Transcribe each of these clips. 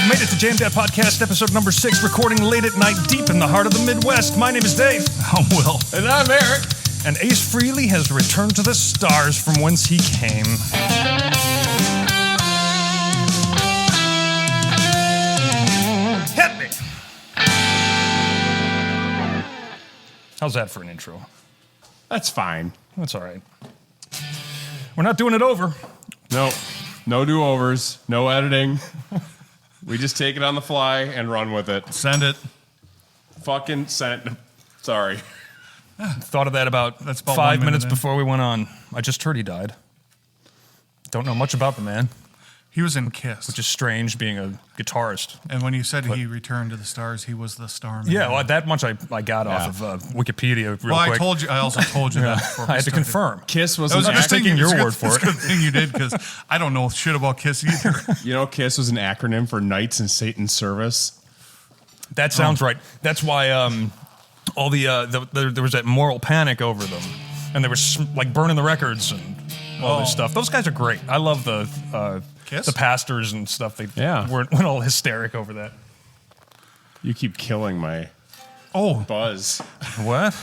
Made it to Jam Dad Podcast, episode number 6, recording late at night, deep in the heart of the Midwest. My name is Dave. I'm Will. And I'm Eric. And Ace Frehley has returned to the stars from whence he came. Hit me! How's that for an intro? That's fine. That's all right. We're not doing it over. No do-overs, no editing. We just take it on the fly and run with it. Send it. Fucking send. Sorry. Thought of that about That's about 5 1 minutes minute in. before we went on. I just heard he died. Don't know much about the man, He was in Kiss. which is strange being a guitarist. And when you said he returned to the stars, he was the star man. Yeah, well, that much I got off of Wikipedia real quick. I also told you that before we I had to started. confirm. Kiss was That was an a good taking thing. your It's a good- word for it's it. a good thing you did, because I don't know shit about Kiss either. You know, Kiss was an acronym for Knights in Satan's Service. That sounds right. That's why all there was that moral panic over them, and they were like burning the records and all this stuff. Those guys are great. I love the Kiss? the pastors and stuff. They Yeah. went all hysteric over that. You keep killing my Oh, buzz. What?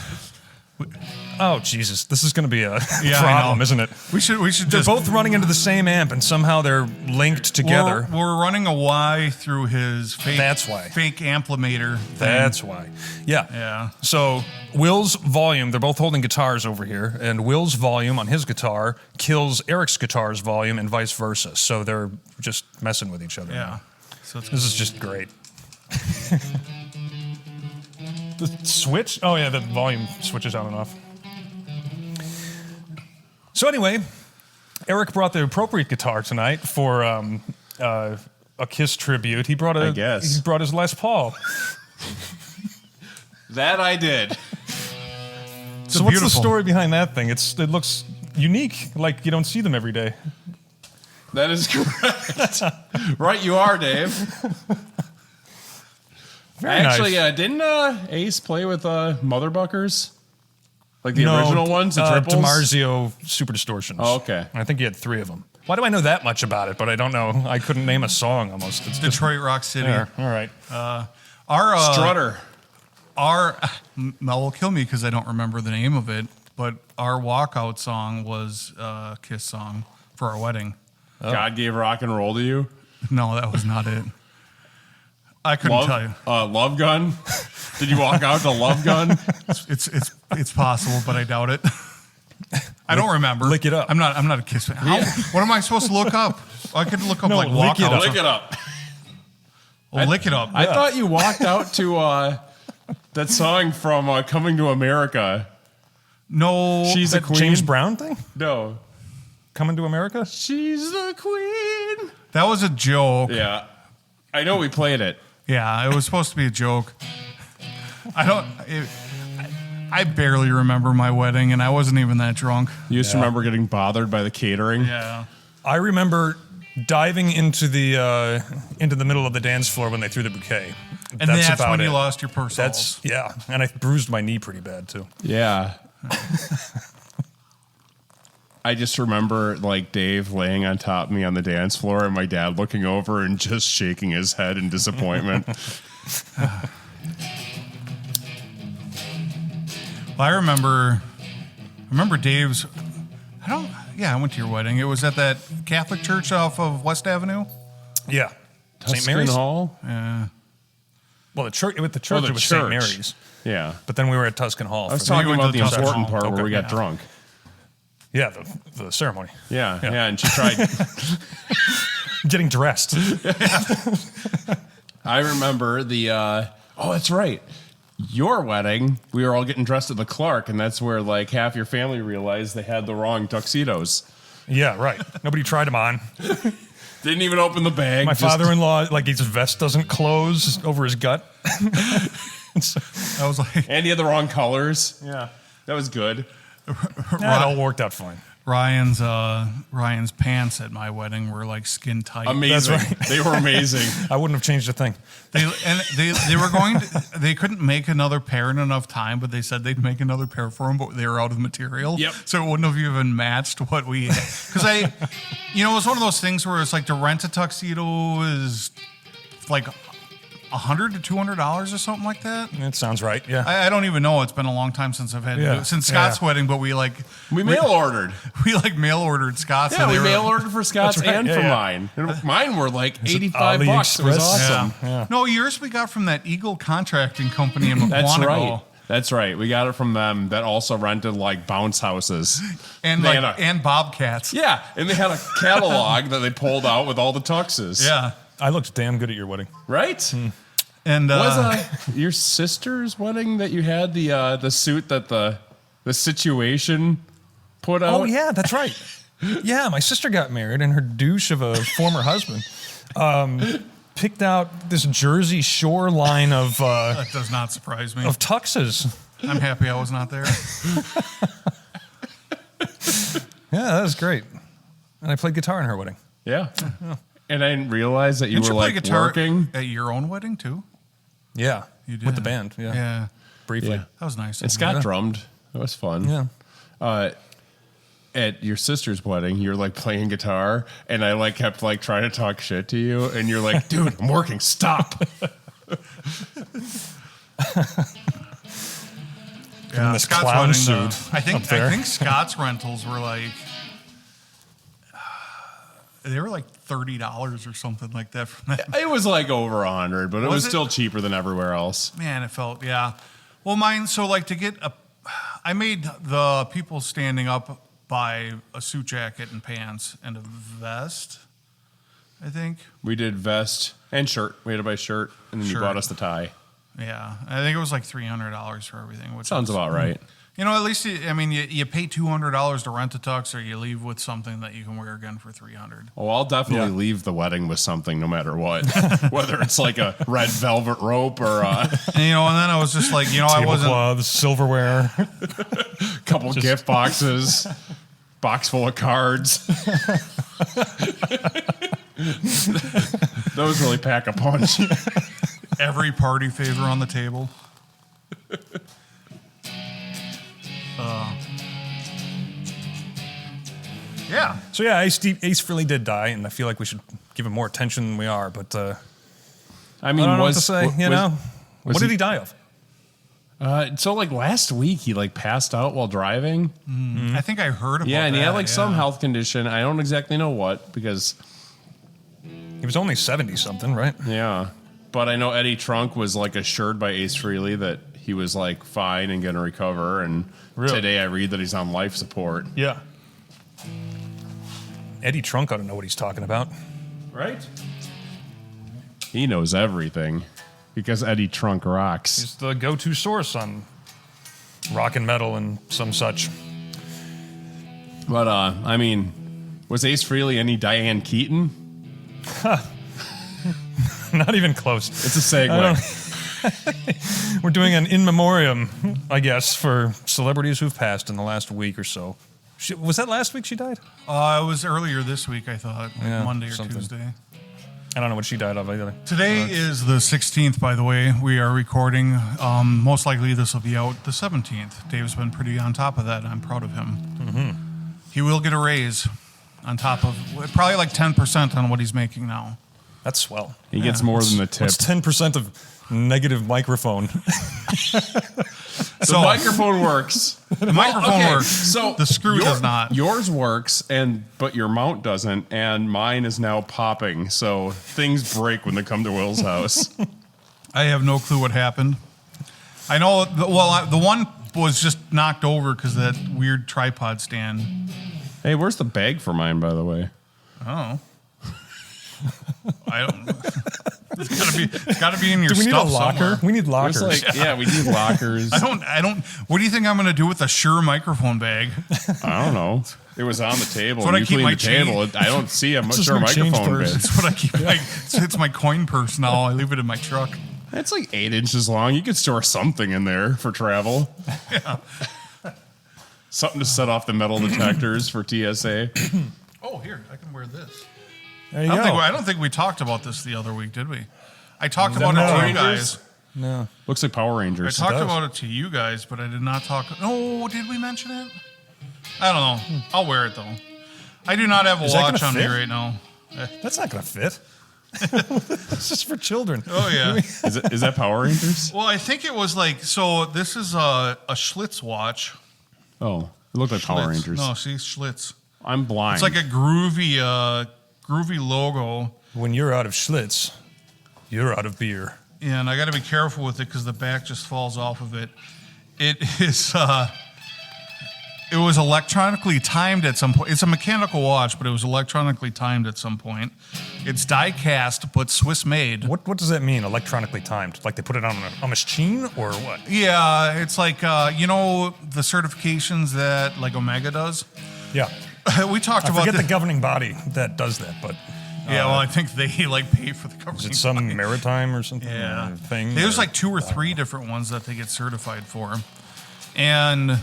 Oh Jesus! This is going to be a Yeah, I problem, know. isn't it? we should They're just both running into the same amp, and somehow they're linked together. We're running a Y through his fake. That's why. Fake amplimeter thing. That's why. Yeah. Yeah. So Will's volume, they're both holding guitars over here, and Will's volume on his guitar kills Eric's guitar's volume and vice versa. So they're just messing with each other. Yeah. So it's This is just great. The switch? Oh, yeah, the volume switches on and off. So anyway, Eric brought the appropriate guitar tonight for a Kiss tribute. He brought I guess. He brought his Les Paul. That I did. So what's the beautiful. story behind that thing? It looks unique, like you don't see them every day. That is correct. Right you are, Dave. Very Actually, nice. didn't Ace play with Motherbuckers? Like the original ones, the triples? DiMarzio Super Distortions. Oh, okay. I think he had 3 of them. Why do I know that much about it? But I don't know. I couldn't name a song almost. It's just Detroit Rock City. there. All right. Our Strutter. Mel will kill me because I don't remember the name of it, but our walkout song was a Kiss song for our wedding. God gave rock and roll to you. No, that was not it. I couldn't tell you. Love Gun. Did you walk out to Love Gun? It's possible, but I doubt it. I don't remember. Lick It Up. I'm not a Kiss fan. What am I supposed to look up? I could look up No, like Lick It walkout. Up. Lick it up. Oh, Lick It Up. I thought you walked out to that song from Coming to America. No, She's a That queen. James Brown thing? No. Coming to America? She's the queen. that was a joke. Yeah. I know we played it. Yeah, it was supposed to be a joke. I barely remember my wedding, and I wasn't even that drunk. You just remember getting bothered by the catering? Yeah. I remember diving into the middle of the dance floor when they threw the bouquet. And that's about when you it. lost your purse. That's yeah, and I bruised my knee pretty bad too. Yeah. I just remember like Dave laying on top of me on the dance floor and my dad looking over and just shaking his head in disappointment. I remember Dave's. I went to your wedding. It was at that Catholic church off of West Avenue. Yeah, St. Tuscan Mary's. Hall? Yeah. Well, the church with the church the it was St. church. Mary's, Yeah. but then we were at Tuscan Hall. I was for the- talking went to about the the Tuscan important Hall. part where we got Okay. drunk. yeah, the ceremony, Yeah, Yeah. yeah, and she tried. getting dressed. I remember that's right. Your wedding, we were all getting dressed at the Clark, and that's where like half your family realized they had the wrong tuxedos. Yeah, right. Nobody tried them on. Didn't even open the bag. My just- father-in-law, like his vest doesn't close over his gut. I was like, And he had the wrong colors. Yeah. That was good. It all worked out fine. Ryan's pants at my wedding were like skin tight. Amazing. That's right. They were amazing. I wouldn't have changed a thing. They were going to, they couldn't make another pair in enough time, but they said they'd make another pair for him, but they were out of material. Yep. So it wouldn't have even matched what we had. Because it was one of those things where it's like to rent a tuxedo is like $100 to $200 or something like that. That sounds right. Yeah. I don't even know. It's been a long time since I've had to do it. Since Scott's wedding, but we mail ordered. We mail ordered Scott's. Yeah, we mail ordered for Scott's and for mine. And mine were like $85. It was awesome. Yeah. No, yours we got from that Eagle Contracting Company in McWanago. That's right. That's right. We got it from them that also rented like bounce houses. And and bobcats. Yeah. And they had a catalog that they pulled out with all the tuxes. Yeah. I looked damn good at your wedding. Right? And was your sister's wedding that you had the suit that the situation put out? Oh, yeah, that's right. Yeah, my sister got married, and her douche of a former husband picked out this Jersey Shore line of that does not surprise me. Of tuxes. I'm happy I was not there. Yeah, that was great. And I played guitar in her wedding. Yeah. And I didn't realize that you were like working at your own wedding too. Yeah, you did with the band. Yeah, yeah, briefly. Yeah. That was nice. And Scott drummed. It was fun. Yeah. At your sister's wedding, you're like playing guitar, and I like kept like trying to talk shit to you, and you're like, "Dude, I'm working. Stop." Yeah, this Scott's clown suit. I think Scott's rentals were like. They were like $30 or something like that from that. It was like over 100, but it was still cheaper than everywhere else. Man, it felt, yeah. Well, mine, so like I made the people standing up buy a suit jacket and pants and a vest, I think. We did vest and shirt. We had to buy shirt, and then you bought us the tie. Yeah, I think it was like $300 for everything. Which sounds about right. You know, at least you pay $200 to rent a tux, or you leave with something that you can wear again for $300. Oh, I'll definitely leave the wedding with something, no matter what, whether it's like a red velvet rope or and then I was just like, I wasn't tablecloths, silverware, couple gift boxes, box full of cards. Those really pack a punch. Every party favor on the table. Yeah. So yeah, Ace Frehley did die, and I feel like we should give him more attention than we are. But I mean, I don't know what to say. What did he die of? So like last week, he like passed out while driving. I think I heard about that. Yeah, and he had like some health condition. I don't exactly know what, because he was only 70-something, right? Yeah, but I know Eddie Trunk was like assured by Ace Frehley that he was like fine and going to recover. And today I read that he's on life support. Yeah. Eddie Trunk ought to know what he's talking about. Right? He knows everything because Eddie Trunk rocks. He's the go-to source on rock and metal and some such. But, I mean, was Ace Frehley any Diane Keaton? Not even close. It's a segue. We're doing an in memoriam, I guess, for celebrities who've passed in the last week or so. Was that last week she died? It was earlier this week, I thought. Monday or Tuesday. I don't know what she died of either. Today is the 16th, by the way. We are recording. Most likely this will be out the 17th. Dave's been pretty on top of that. I'm proud of him. Mm-hmm. He will get a raise on top of probably like 10% on what he's making now. That's swell. He gets more than the tip. What's 10% of negative microphone? The microphone works. The microphone works. So the screw does not. Yours works, but your mount doesn't, and mine is now popping. So things break when they come to Will's house. I have no clue what happened. I know. The one was just knocked over because of that weird tripod stand. Hey, where's the bag for mine, by the way? Oh. I don't. It's gotta be in your Do we stuff need a locker? somewhere. We need lockers. We need lockers. I don't. What do you think I'm gonna do with a Shure microphone bag? I don't know. It was on the table. That's what I keep my table. I don't see a Shure microphone bag. That's what I keep. It's my coin purse now. I leave it in my truck. It's like 8 inches long. You could store something in there for travel. Yeah. Something to set off the metal detectors for TSA. Oh, here, I can wear this. There you go. I don't think we talked about this the other week, did we? I talked about it to you guys. No. Looks like Power I Rangers. talked about it to you guys, but I did not talk. Oh, did we mention it? I don't know. I'll wear it though. I do not have a watch on me right now. That's not going to fit. This is for children. Oh, yeah. Is that Power Rangers? Well, I think it was like, so this is a Schlitz watch. Oh, it looked like Power Schlitz. Rangers. No, see, Schlitz. I'm blind. It's like a groovy logo. When you're out of Schlitz, you're out of beer. Yeah, and I got to be careful with it because the back just falls off of it. It is, it was electronically timed at some point. It's a mechanical watch, but it was electronically timed at some point. It's die cast, but Swiss made. What does that mean, electronically timed? Like they put it on a machine or what? Yeah, it's like, the certifications that like Omega does. Yeah. We talked I about forget the governing body that does that, but Yeah, well, I think they like pay for the governing is it some body. maritime or something thing? There's like 2 or 3 different ones that they get certified for. And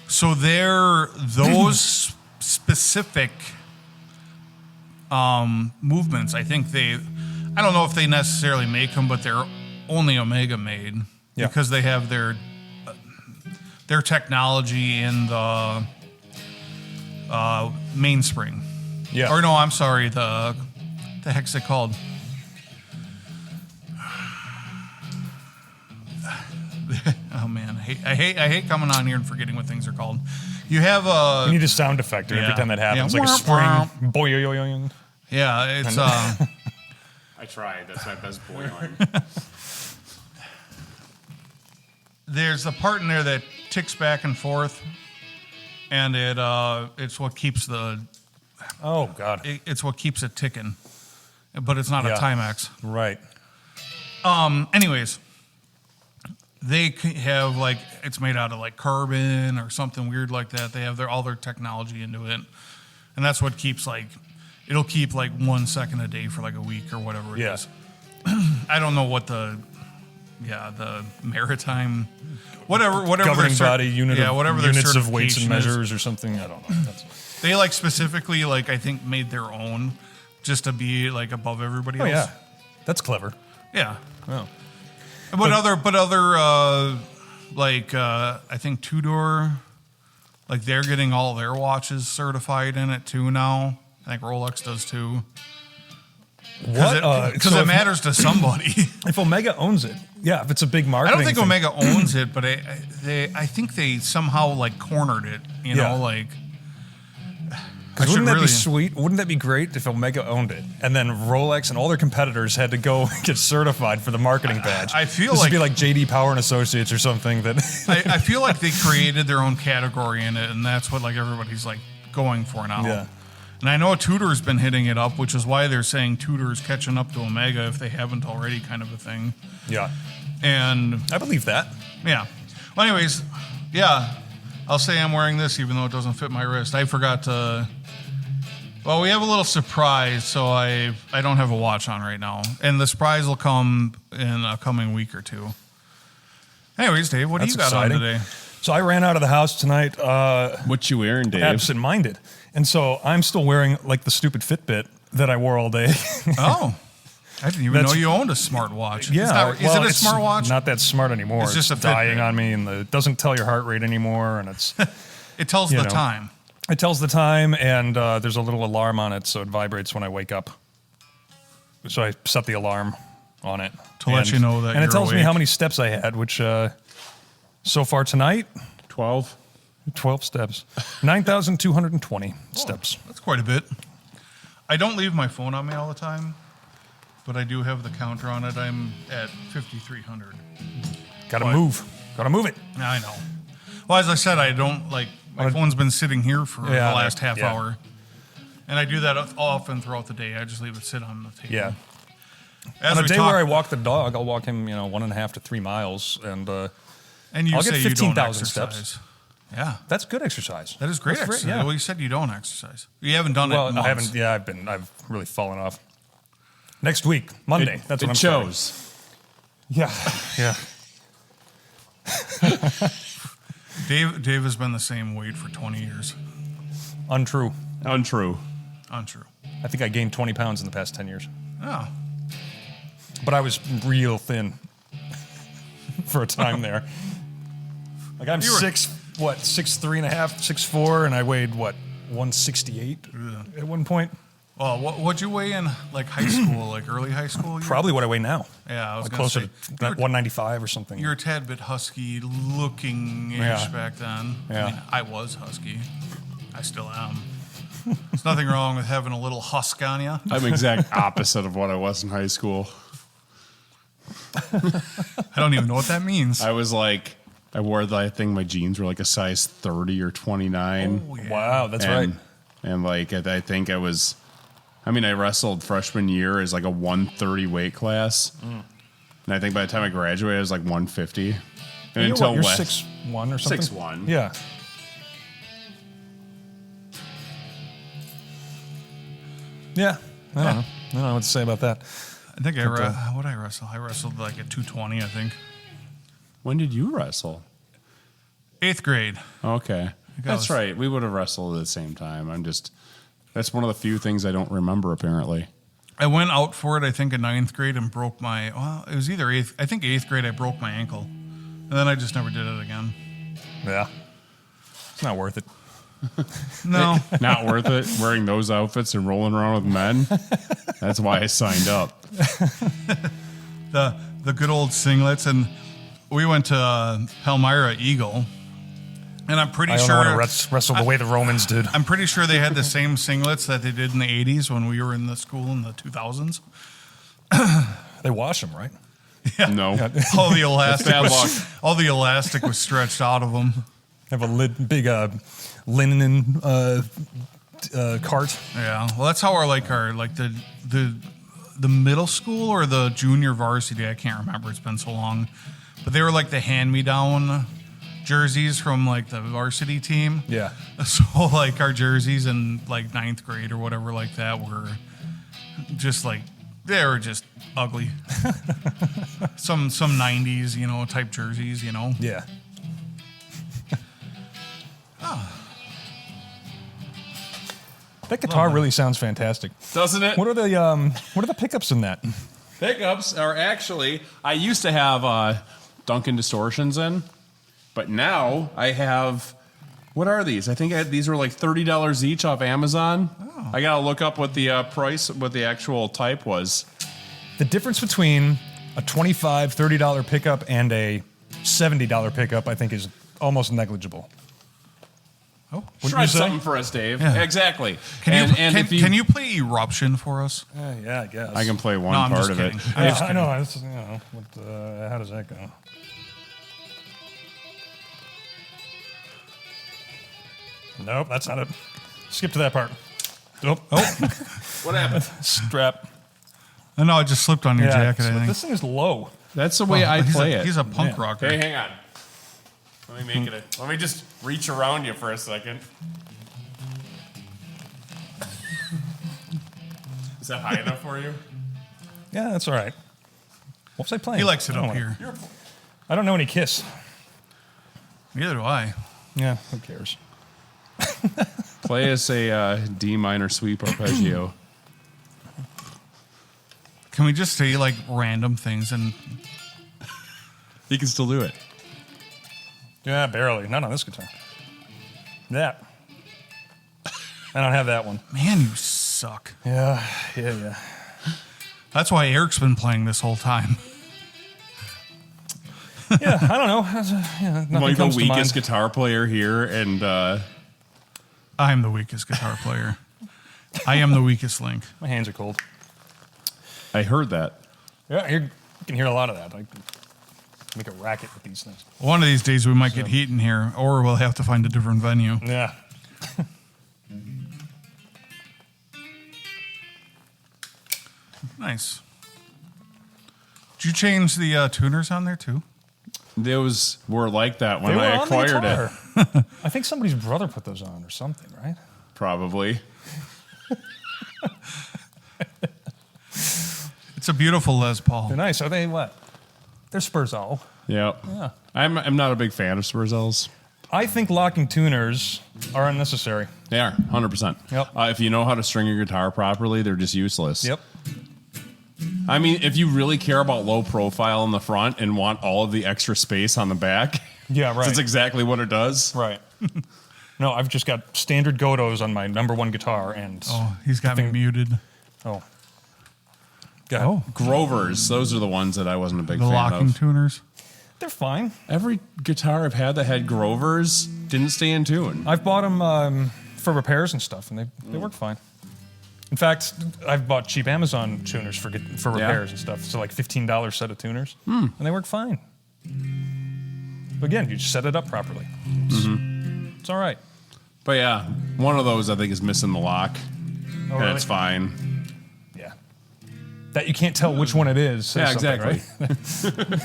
so they're those specific movements. I think I don't know if they necessarily make them, but they're only Omega made because they have their technology in the mainspring. Yeah. Or no, I'm sorry. The heck's it called? Oh man, I hate coming on here and forgetting what things are called. You have a. You need a sound effect every time that happens, like a spring. Boing. Yeah, it's I tried. That's my best boiling. There's a part in there that ticks back and forth, and it's what keeps Oh God. it's what keeps it ticking, but it's not a Yeah. Timex. Right. Anyways, they have like it's made out of like carbon or something weird like that. They have all their technology into it, and that's what keeps it'll keep like 1 second a day for like a week or whatever it is. I don't know what the maritime whatever Governing their body unit of whatever their units of weights and certification is. measures or something. I don't know. They like specifically I think made their own just to be like above everybody Oh else. yeah, that's clever. Yeah. Oh. But other I think Tudor, like they're getting all their watches certified in it too now. I think Rolex does too. What? Because it matters to somebody. If Omega owns it, if it's a big I marketing don't think thing. Omega owns it, but I think they somehow like cornered it. You know, like. I Wouldn't that really- be sweet? Wouldn't that be great if Omega owned it, and then Rolex and all their competitors had to go get certified for the marketing badge? I feel this like- would be like JD Power and Associates or something. That I feel like they created their own category in it, and that's what like everybody's like going for now. Yeah. And I know Tudor's been hitting it up, which is why they're saying Tudor's catching up to Omega if they haven't already, kind of a thing. Yeah, And I believe that. yeah. Well, anyways, I'll say I'm wearing this even though it doesn't fit my wrist. I forgot to. Well, we have a little surprise, so I don't have a watch on right now, and the surprise will come in a coming week or 2. Anyways, Dave, what do you got exciting. on today? So I ran out of the house tonight, What you wearing, Dave? absent-minded, and so I'm still wearing like the stupid Fitbit that I wore all day. Oh, I didn't even know you owned a smartwatch. Yeah, Is it a it's smartwatch? Not that smart anymore. It's just a dying Fitbit. on me, and it doesn't tell your heart rate anymore, and it's. It tells the know. time. It tells the time, and there's a little alarm on it, so it vibrates when I wake up. So I set the alarm on it To let you know that and it you're tells me awake. how many steps I had, which so far tonight, 12. 12 steps, 9,220 steps. That's quite a bit. I don't leave my phone on me all the time, but I do have the counter on it. I'm at 5,300. Got to What? move it. I know. Well, as I said, I don't like my phone's been sitting here for the last half hour, and I do that often throughout the day. I just leave it sit on the table. Yeah. As On a we day talk, where I walk the dog, I'll walk him, 1.5 to 3 miles, and and you I'll say get you don't 15,000 exercise. steps. Yeah, that's good exercise. that is great That's exercise. yeah. Well, you said you don't exercise. You haven't done it. Well, in I months. haven't. I've really fallen off. Next week, Monday. That's what I'm shows. starting. Yeah. Dave has been the same weight for 20 years. Untrue. Untrue. Untrue. I think I gained 20 pounds in the past 10 years. Oh, But I was real thin for a time there. Like I'm You were- 6'3.5", 6'4", and I weighed 168 at one point. Well, what'd you weigh in like high school, like early high school? Probably what I weigh now. Yeah, I was Like gonna closer say, to 195 or something. you're a tad bit husky looking Yeah. back then. Yeah. I mean, I was husky. I still am. There's nothing wrong with having a little husk on you. I'm exact opposite of what I was in high school. I don't even know what that means. I was like, I think my jeans were like a size 30 or 29. Oh, yeah. Wow, that's right. And like, I think I was, I mean, I wrestled freshman year as like a 130 weight class. And I think by the time I graduated, I was like 150. And You're until what, you're last- 6'1" or something? 6'1". Yeah. Yeah. I don't know what to say about that. I think what I wrestle? I wrestled like at 220, I think. When did you wrestle? 8th grade. Okay. That's right. We would have wrestled at the same time. That's one of the few things I don't remember, apparently. I went out for it, I think, in 9th grade and broke it was either 8th, I think 8th grade I broke my ankle. And then I just never did it again. Yeah. It's not worth it. No. Not worth it, wearing those outfits and rolling around with men. That's why I signed up. the good old singlets. And we went to Palmyra Eagle. And I'm pretty I don't sure want to wrestle the way the Romans did. I'm pretty sure they had the same singlets that they did in the 80s when we were in the school in the 2000s. They wash them, right? No. All the elastic bad was stretched out of them. Have a big linen cart. Yeah. Well, that's how our the middle school or the junior varsity, I can't remember. It's been so long. But they were like the hand-me-down jerseys from like the varsity team. Yeah. So like our jerseys in like 9th grade or whatever like that were just like, they were just ugly. some 90s, type jerseys, Yeah. That guitar really sounds fantastic. Doesn't it? What are the pickups in that? Pickups are actually, I used to have Duncan distortions in, but now I have, what are these? I think these were like $30 each off Amazon. Oh. I got to look up what the price, what the actual type was. The difference between a $25, $30 pickup and a $70 pickup, I think, is almost negligible. Oh, Try something for us, Dave. Yeah. Exactly. Can you play Eruption for us? Yeah, I guess. I can play one I'm part just of kidding. it. I'm just I kidding. know. This is, how does that go? Nope, that's not it. Skip to that part. Oh, What happened? strap. I know, I just slipped on your jacket, I think. This thing is low. That's the way I play it. He's a punk rocker. Hey, hang on. Let me make it. Let me just reach around you for a second. Is that high enough for you? Yeah, that's all right. What was I playing? He likes it I don't up know. here. I don't know any Kiss. Neither do I. Yeah, who cares? Play us a D minor sweep arpeggio. Can we just say like random things and You can still do it. Yeah, barely. Not on this guitar. That. I don't have that one. man, you suck. Yeah. That's why Eric's been playing this whole time. Yeah, I don't know. Nothing Like the comes to mind. weakest guitar player here, and I'm the weakest guitar player. I am the weakest link. My hands are cold. I heard that. Yeah, you can hear a lot of that. I can make a racket with these things. One of these days we might get heat in here, or we'll have to find a different venue. Yeah. Nice. Did you change the tuners on there too? Those were like that when They were I on the acquired guitar. it. I think somebody's brother put those on or something, right? Probably. It's a beautiful Les Paul. They're nice. Are they what? They're Spurzall. Yep. Yeah. I'm not a big fan of Spurzels. I think locking tuners are unnecessary. They are 100%. Yep. If you know how to string your guitar properly, they're just useless. Yep. I mean, if you really care about low profile in the front and want all of the extra space on the back, Yeah, right. that's exactly what it does. Right. No, I've just got standard Godos on my number one guitar, and He's got me muted. Go ahead. Grovers, those are the ones that I wasn't a big The fan locking of. tuners. They're fine. Every guitar I've had that had Grovers didn't stay in tune. I've bought them for repairs and stuff, and they work fine. In fact, I've bought cheap Amazon tuners for repairs and stuff. So like $15 set of tuners, and they work fine. But again, you just set it up properly. It's all right. But yeah, one of those I think is missing the lock, and really? it's fine. Yeah. That you can't tell which one it is. says Yeah, something, exactly. right?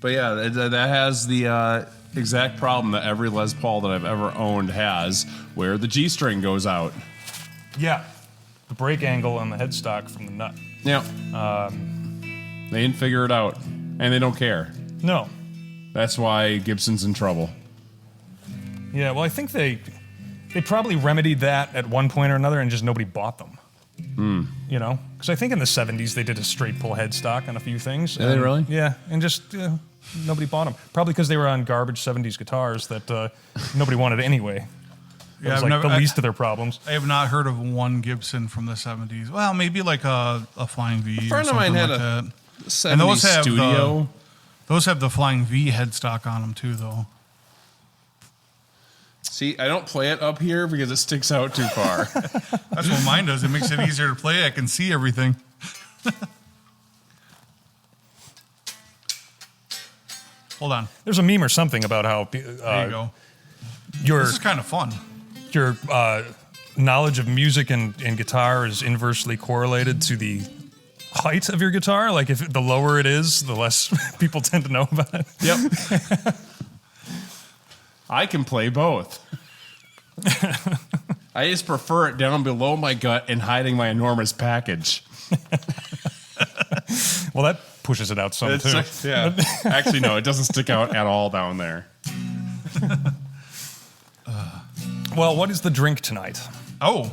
But yeah, that has the exact problem that every Les Paul that I've ever owned has, where the G string goes out. Yeah. The brake angle on the headstock from the nut. Yeah. They didn't figure it out, and they don't care. No. That's why Gibson's in trouble. Yeah, well, I think they probably remedied that at one point or another, and just nobody bought them. You know? Because I think in the 70s they did a straight pull headstock on a few things. Did they really? Yeah, and just nobody bought them. Probably because they were on garbage 70s guitars that nobody wanted anyway. It was like the least of their problems. I have not heard of one Gibson from the 70s. Well, maybe like a Flying V. A friend of mine had a 70s those have studio. Those have the Flying V headstock on them too, though. See, I don't play it up here because it sticks out too far. That's what mine does. It makes it easier to play. I can see everything. Hold on. There's a meme or something about how There you go. your This is kind of fun. your knowledge of music and guitar is inversely correlated to the height of your guitar. Like if the lower it is, the less people tend to know about it. Yep. I can play both. I just prefer it down below my gut and hiding my enormous package. Well, that pushes it out some too. Yeah. Actually, no, it doesn't stick out at all down there. Well, what is the drink tonight Oh,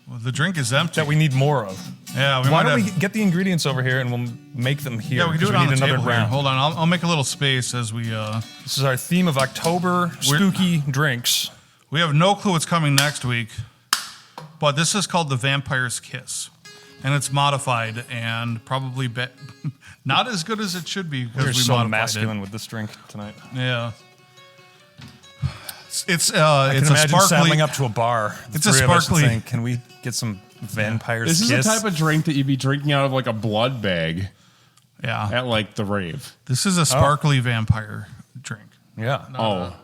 well, the drink is empty. that we need more of? Yeah, we Why might don't have, we get the ingredients over here and we'll make them here? Yeah, we can do it 'cause on need the another table here. round. Hold on, I'll make a little space as we. This is our theme of October spooky drinks. We have no clue what's coming next week, but this is called the Vampire's Kiss, and it's modified and probably not as good as it should be because We're we so modified masculine with this drink tonight. it. Yeah. It's I can a imagine sparkly. saddling up to a bar. The It's a three of us and sparkly- saying, can we get some Vampire's This is Kiss? the type of drink that you'd be drinking out of like a blood bag Yeah. at like the rave. This is a sparkly vampire drink. Yeah. Oh.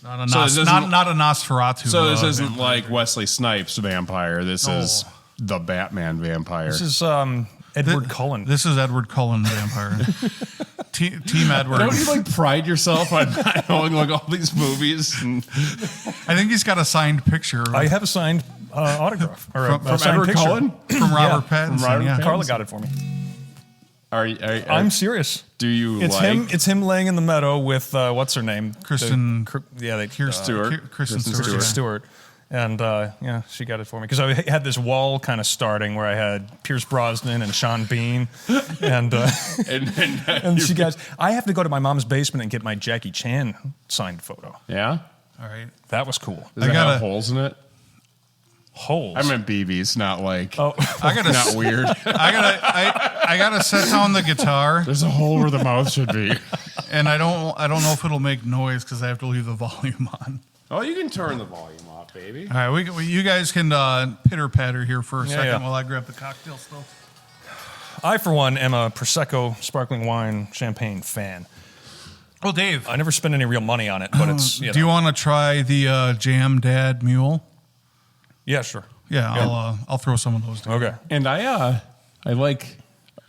Not a, So Nos- it doesn't- not a Nosferatu. So this isn't vampire like drink. Wesley Snipes' vampire. This is the Batman vampire. This is Edward Cullen. This is Edward Cullen vampire. Team Edward. Don't you like pride yourself on not knowing like all these movies? And I think he's got a signed picture I have a signed autograph. Or From- a from signed Edward picture. Cullen? from Robert Yeah, Pattinson. Robert yeah. Pattinson. Carla got it for me. I'm. I'm serious. Do you It's like? him. It's him laying in the meadow with what's her name? Kristen- Stewart. Kristen Stewart. Kristen yeah. Stewart. And yeah, she got it for me because I had this wall kind of starting where I had Pierce Brosnan and Sean Bean, and and she goes, I have to go to my mom's basement and get my Jackie Chan signed photo. Yeah. All right. That was cool. Does I it gotta- have holes in it? Holes. I meant BBs, not like. oh, I gotta. Not weird. I gotta set down the guitar, There's a hole where the mouth should be. and I don't know if it'll make noise because I have to leave the volume on. Oh, you can turn the volume off, baby. All right, you guys can pitter patter here for a second yeah. while I grab the cocktail still. I for one am a prosecco, sparkling wine, champagne fan. Oh, Dave, I never spend any real money on it, but it's do you want to try the Jam Dad Mule? yeah, sure. Yeah, I'll throw some of those down. Okay. And I like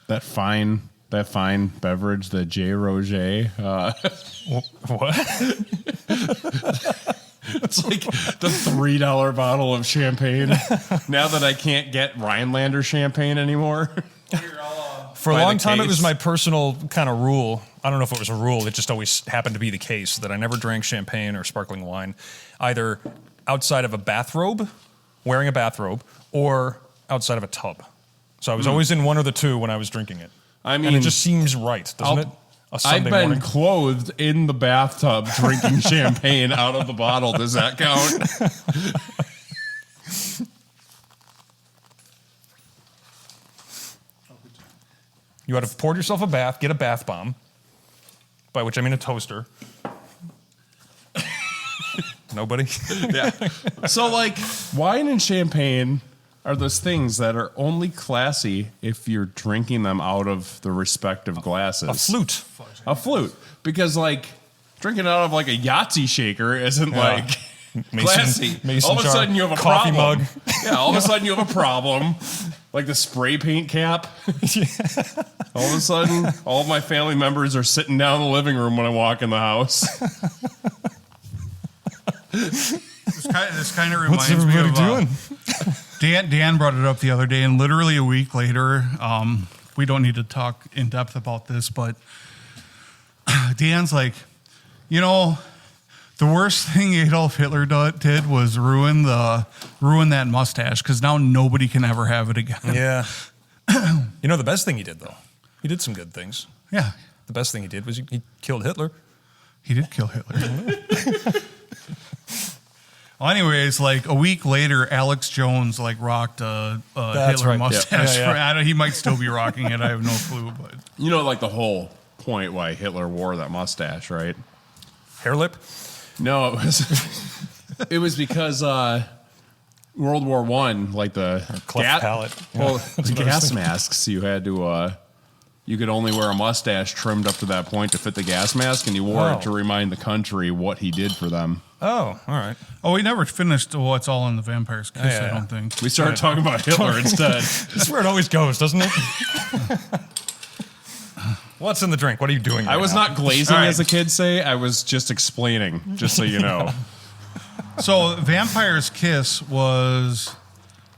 that fine beverage, the J. Roger. What? It's like the $3 bottle of champagne. Now that I can't get Rhinelander champagne anymore. For a By the long time, it was case. my personal kind of rule. I don't know if it was a rule. It just always happened to be the case that I never drank champagne or sparkling wine, either outside of a bathrobe, wearing a bathrobe, or outside of a tub. So I was always in one or the two when I was drinking it. I and mean, it just seems right, doesn't it? a Sunday I've been morning. clothed in the bathtub drinking champagne out of the bottle. Does that count? You ought to have poured yourself a bath, get a bath bomb, by which I mean a toaster. Nobody? Yeah. So, like, wine and champagne are those things that are only classy if you're drinking them out of the respective glasses. A flute. A flute. Because, like, drinking out of, like, a Yahtzee shaker isn't, like, classy. Mason all of a jar, sudden you have a coffee problem. mug. Yeah, all of a sudden you have a problem. Like the spray paint cap. All of a sudden, all of my family members are sitting down in the living room when I walk in the house. This kind of What's reminds me everybody of doing? Dan brought it up the other day, and literally a week later, we don't need to talk in depth about this, but Dan's like, you know, the worst thing Adolf Hitler did was ruin that mustache, because now nobody can ever have it again. Yeah. You know, the best thing he did, though, he did some good things. Yeah, The best thing he did was he killed Hitler. he did kill Hitler. Well, anyways, like a week later, Alex Jones like rocked a Hitler right. mustache. Yeah, yeah. I don't, he might still be rocking it. I have no clue, but You know, like the whole point why Hitler wore that mustache, right? Hair lip? No, it was because World War One, like the cleft palate. Well, Yeah. the gas masks, you had to. You could only wear a mustache trimmed up to that point to fit the gas mask, and you wore Oh. it to remind the country what he did for them. Oh, all right. we never finished what's all in the Vampire's Kiss. Yeah. I don't think. We started talking about Hitler instead. That's where it always goes, doesn't it? What's in the drink? What are you doing I right was now? not glazing, All right. as the kids say. I was just explaining, just so you know. So, Vampire's Kiss was.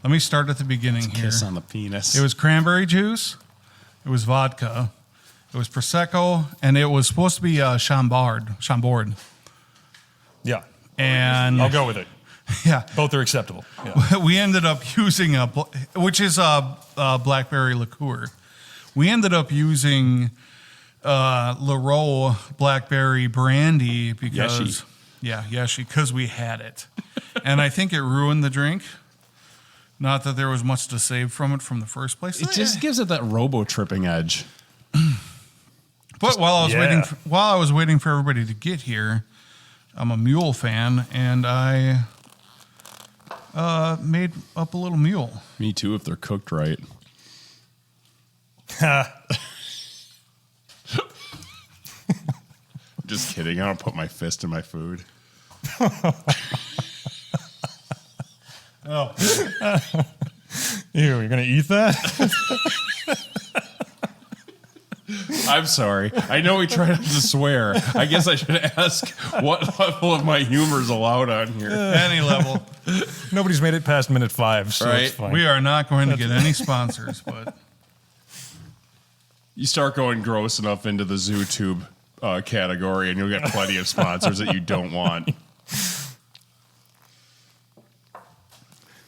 Let me start at the beginning here. Kiss on the penis. It was cranberry juice. It was vodka. It was prosecco, and it was supposed to be Chambord. Yeah. And I'll go with it. yeah, Both are acceptable. Yeah. we ended up using which is a blackberry liqueur. We ended up using Leroux blackberry brandy because Yeshi. Yeshi, because we had it, and I think it ruined the drink. Not that there was much to save from it from the first place. It just gives it that robo-tripping edge. But while I was yeah. waiting for everybody to get here, I'm a mule fan, and I made up a little mule. Me too, if they're cooked right. Just kidding. I don't put my fist in my food. Oh, Ew, you're going to eat that? I'm sorry. I know we try not to swear. I guess I should ask what level of my humor is allowed on here. any level. Nobody's made it past minute 5, so Right. it's fine. We are not going to get any sponsors, but You start going gross enough into the ZooTube category, and you'll get plenty of sponsors that you don't want.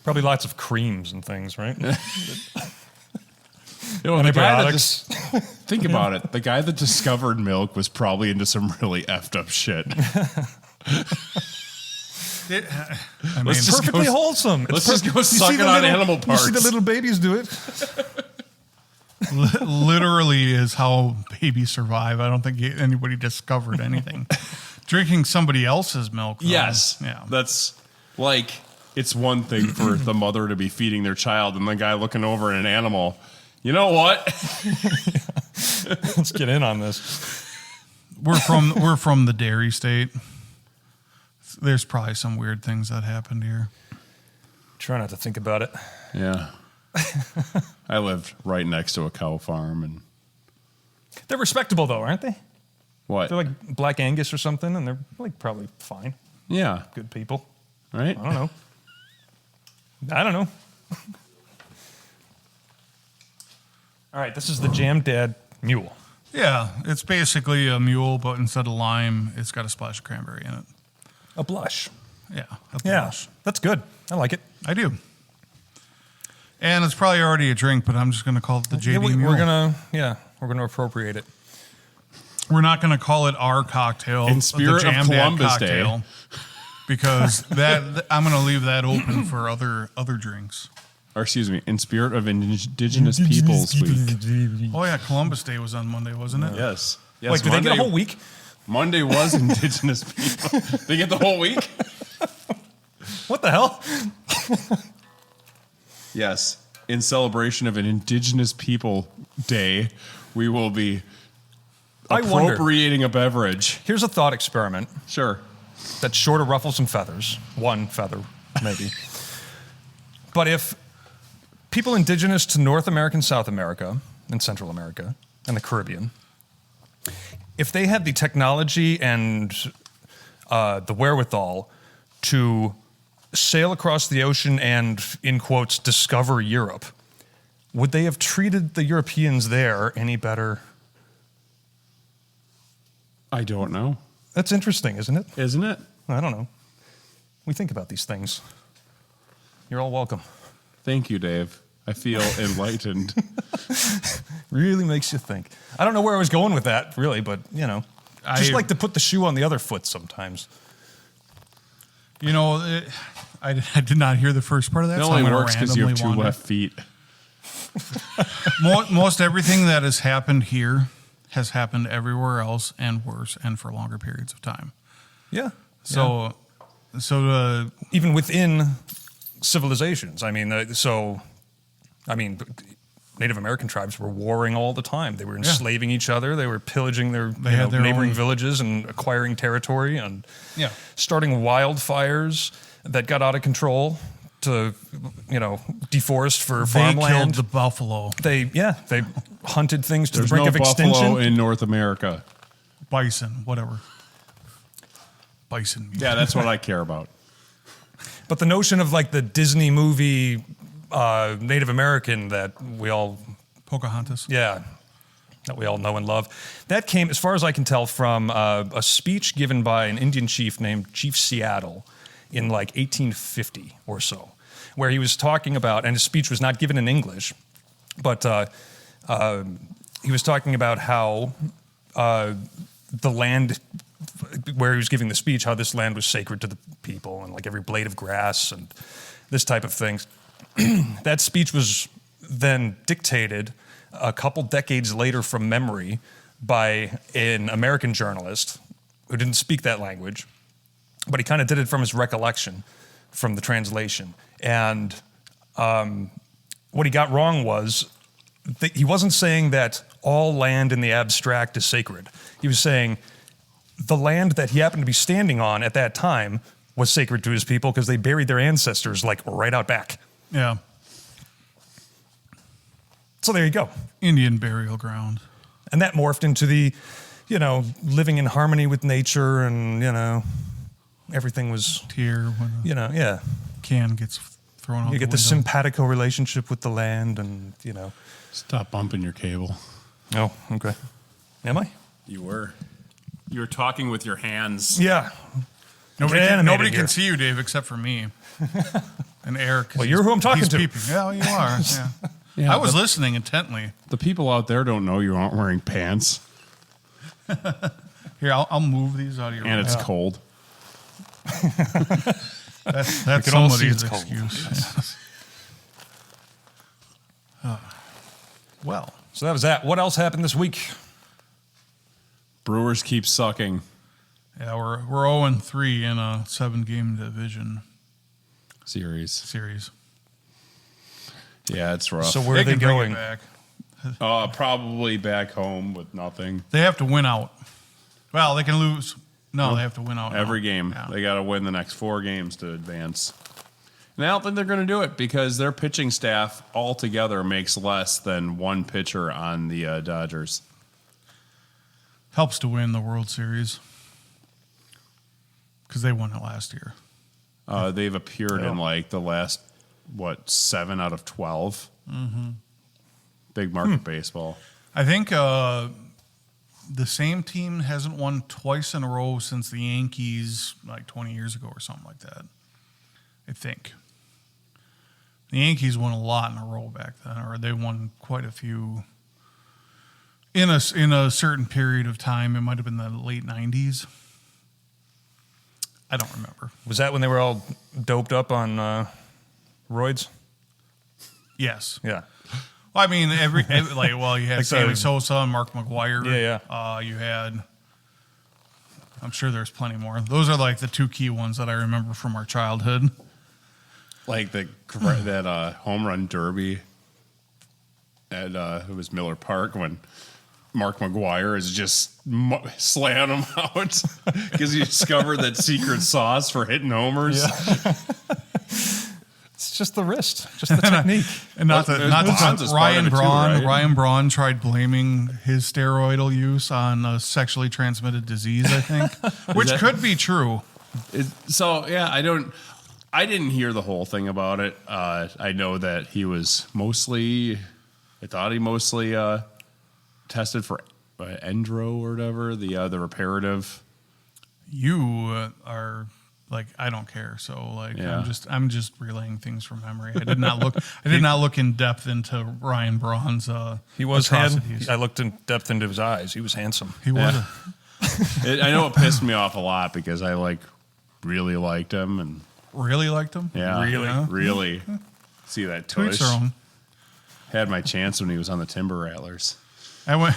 Probably lots of creams and things, right? You know, the guy that Antibiotics. think about it. The guy that discovered milk was probably into some really effed up shit. I mean, Let's just Perfectly go- wholesome. let's just go suck it on animal You see the parts. little babies do it? literally is how babies survive. I don't think anybody discovered anything. Drinking somebody else's milk. Though, Yes. Yeah. That's like, it's one thing for the mother to be feeding their child and the guy looking over at an animal. You know what? Let's get in on this. We're from the dairy state. There's probably some weird things that happened here. Try not to think about it. Yeah. I lived right next to a cow farm, and They're respectable, though, aren't they? what? They're like Black Angus or something, and they're like probably fine. Yeah. Good people. Right? I don't know. All right, this is the Jam Dad Mule. Yeah, it's basically a mule, but instead of lime, it's got a splash of cranberry in it. A blush. Yeah. A Yeah, blush. that's good. I like it. I do. And it's probably already a drink, but I'm just going to call it the JD Yeah, Mule. we're gonna appropriate it. We're not going to call it our cocktail. In spirit the of Jam Dad Columbus Day. cocktail, because I'm going to leave that open for other drinks. Or excuse me, in spirit of Indigenous Peoples Week. Oh yeah, Columbus Day was on Monday, wasn't it? Yes. Wait, did they get a whole week? Monday was Indigenous People. They get the whole week? What the hell? Yes. In celebration of an Indigenous People Day, we will be I wonder. appropriating a beverage. Here's a thought experiment Sure. that's sure to ruffle some feathers. One feather, maybe. But if people indigenous to North America and South America and Central America and the Caribbean, if they had the technology and the wherewithal to sail across the ocean and, in quotes, discover Europe, would they have treated the Europeans there any better? I don't know. That's interesting, isn't it? Isn't it? I don't know. We think about these things. You're all welcome. Thank you, Dave. I feel enlightened. Really makes you think. I don't know where I was going with that, really, but, you know, just like to put the shoe on the other foot sometimes. You know, I did not hear the first part of that. It so only I'm gonna works because you have randomly two wander. left feet. Most everything that has happened here has happened everywhere else and worse and for longer periods of time. Yeah. So Even within civilizations. I mean, Native American tribes were warring all the time. They were enslaving each other. They were pillaging their neighboring villages and acquiring territory and starting wildfires that got out of control to, deforest for they farmland. killed the buffalo, They hunted things to There's the brink no of buffalo extinction. in North America. bison, whatever. Bison meat. Yeah, that's what I care about. But the notion of like the Disney movie Native American that we all, Pocahontas. that we all know and love, that came, as far as I can tell, from a speech given by an Indian chief named Chief Seattle in like 1850 or so, where he was talking about, and his speech was not given in English, but he was talking about how the land where he was giving the speech, how this land was sacred to the people and like every blade of grass and this type of things. That speech was then dictated a couple decades later from memory by an American journalist who didn't speak that language, but he kind of did it from his recollection from the translation. And what he got wrong was that he wasn't saying that all land in the abstract is sacred. He was saying the land that he happened to be standing on at that time was sacred to his people because they buried their ancestors like right out back. Yeah. So there you go. Indian burial ground. And that morphed into the, living in harmony with nature and, everything was, Tear when a can gets thrown out. You get the simpatico relationship with the land and, Stop bumping your cable. Oh, okay. Am I? You were talking with your hands. Yeah. Nobody can see you, Dave, except for me. And Eric. Well, you're who I'm talking he's to. Peeping. Yeah, you are. Yeah. Yeah, I was listening intently. The people out there don't know you aren't wearing pants, Here, I'll move these out of your and way. it's cold. That's can all see somebody's it's cold. excuse. Yes. Well, So that was that. What else happened this week? Brewers keep sucking. yeah, we're 0-3 in a 7-game division series. Yeah, it's rough. So where are they can bring it going? back. Probably back home with nothing. They have to win out. Well, they can lose. No, they have to win out now. Every game. Yeah. They got to win the next 4 games to advance. And I don't think they're going to do it because their pitching staff altogether makes less than one pitcher on the Dodgers. Helps to win the World Series because they won it last year. They've appeared in like the last, 7 out of 12? Mm-hmm. Big market baseball. I think the same team hasn't won twice in a row since the Yankees like 20 years ago or something like that. I think. The Yankees won a lot in a row back then, or they won quite a few In a certain period of time, it might have been the late 90s. I don't remember. Was that when they were all doped up on roids? Yes. Yeah. Well, I mean, you had Like Sammy the- Sosa and Mark McGuire. Yeah. You had, I'm sure there's plenty more. Those are like the two key ones that I remember from our childhood. Like that home run derby at it was Miller Park when Mark McGuire is just slamming him out because he discovered that secret sauce for hitting homers. Yeah. It's just the wrist, just the technique. And not There's to Braun's is part of it too, right? Ryan Braun tried blaming his steroidal use on a sexually transmitted disease, I think, which could be true. I didn't hear the whole thing about it. I know that he was mostly tested for Endro or whatever, the reparative. You are like, I don't care. So like, Yeah. I'm just relaying things from memory. I did not look in depth into Ryan Braun's He was atrocities. I looked in depth into his eyes. He was handsome. He was. I know it pissed me off a lot because I really liked him and Really liked him. yeah, Yeah. really see that To each tush. their own. Had my chance when he was on the Timber Rattlers. I went.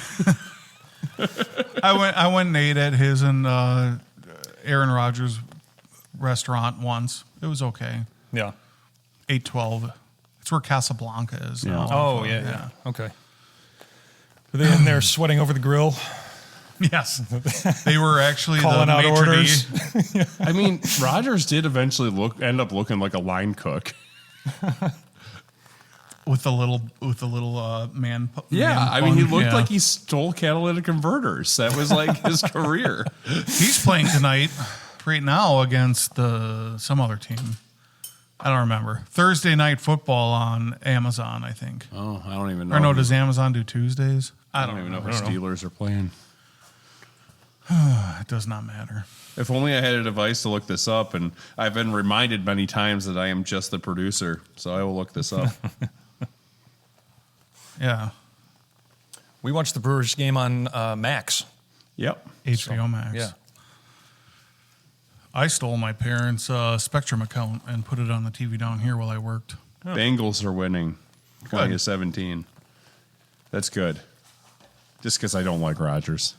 I went and ate at his and Aaron Rodgers' restaurant once. It was okay. Yeah. 812. It's where Casablanca is. Yeah. now. Oh, yeah. Okay. Were they in there sweating over the grill? Yes. They were actually Calling the out maitre orders? d'. I mean, Rogers did eventually end up looking like a line cook. with the little man. Yeah, man I mean, he bun. looked Yeah. like he stole catalytic converters. That was like his career. He's playing tonight, right now, against some other team. I don't remember. Thursday Night Football on Amazon, I think. Oh, I don't even know. Or no, does Amazon do Tuesdays? I don't even know if the Steelers are playing. It does not matter. If only I had a device to look this up, and I've been reminded many times that I am just the producer, so I will look this up. Yeah. We watched the Brewers game on Max. Yep. HBO Max. Yeah. I stole my parents' Spectrum account and put it on the TV down here while I worked. Bengals are winning. Going to 17. That's good. Just because I don't like Rodgers.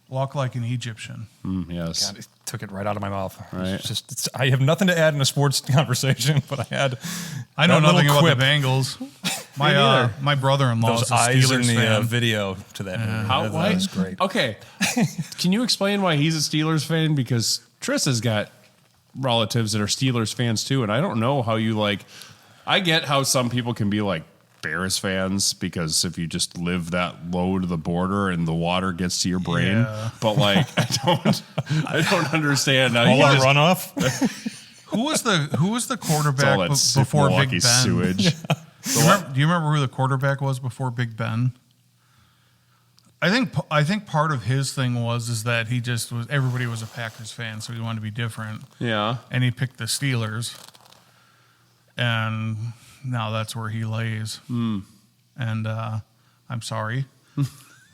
Walk like an Egyptian. Yes. God, it took it right out of my mouth. Right. I have nothing to add in a sports conversation, but I know that little nothing about quip. the Bengals. neither. My brother-in-law Those is a eyes Steelers in the fan. video to that. movie. How? That Why? was great. Okay. Can you explain why he's a Steelers fan? Because Triss has got relatives that are Steelers fans too, and I don't know how you like. I get how some people can be like Bears fans because if you just live that low to the border and the water gets to your brain, Yeah. but like I don't understand. How All you our just- runoff. Who was the it's quarterback all that before Big Milwaukee Ben? sewage. Do you remember who the quarterback was before Big Ben? I think part of his thing is that he just was, everybody was a Packers fan, so he wanted to be different, Yeah. and he picked the Steelers, and now that's where he lays. And I'm sorry,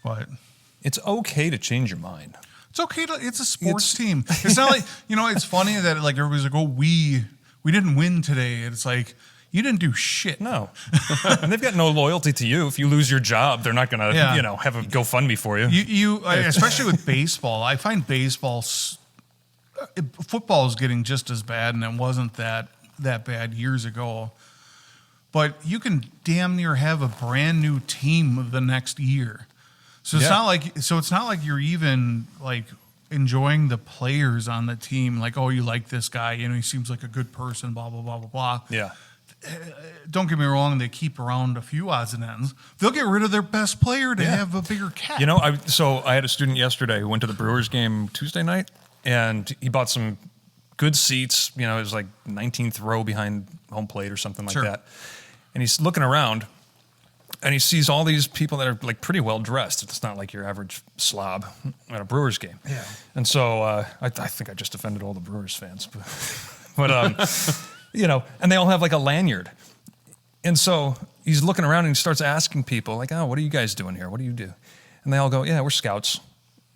but It's okay to change your mind. it's okay. It's a sports team. It's not like, it's funny that like everybody's like, oh, we didn't win today. And it's like, you didn't do shit. No. And they've got no loyalty to you. If you lose your job, they're not going to, Yeah. have a GoFundMe for you. Especially with baseball, I find football is getting just as bad, and it wasn't that bad years ago. But you can damn near have a brand new team the next year. So it's not like you're even like enjoying the players on the team. Like, oh, you like this guy, he seems like a good person, blah, blah, blah, blah, blah. Yeah. Don't get me wrong, they keep around a few odds and ends. They'll get rid of their best player to have a bigger cap. I had a student yesterday who went to the Brewers game Tuesday night, and he bought some good seats. It was like 19th row behind home plate or something like Sure. that. And he's looking around, and he sees all these people that are like pretty well dressed. It's not like your average slob at a Brewers game. Yeah. And so I think I just offended all the Brewers fans, but and they all have like a lanyard. And so he's looking around and he starts asking people like, oh, what are you guys doing here? What do you do? And they all go, yeah, we're scouts.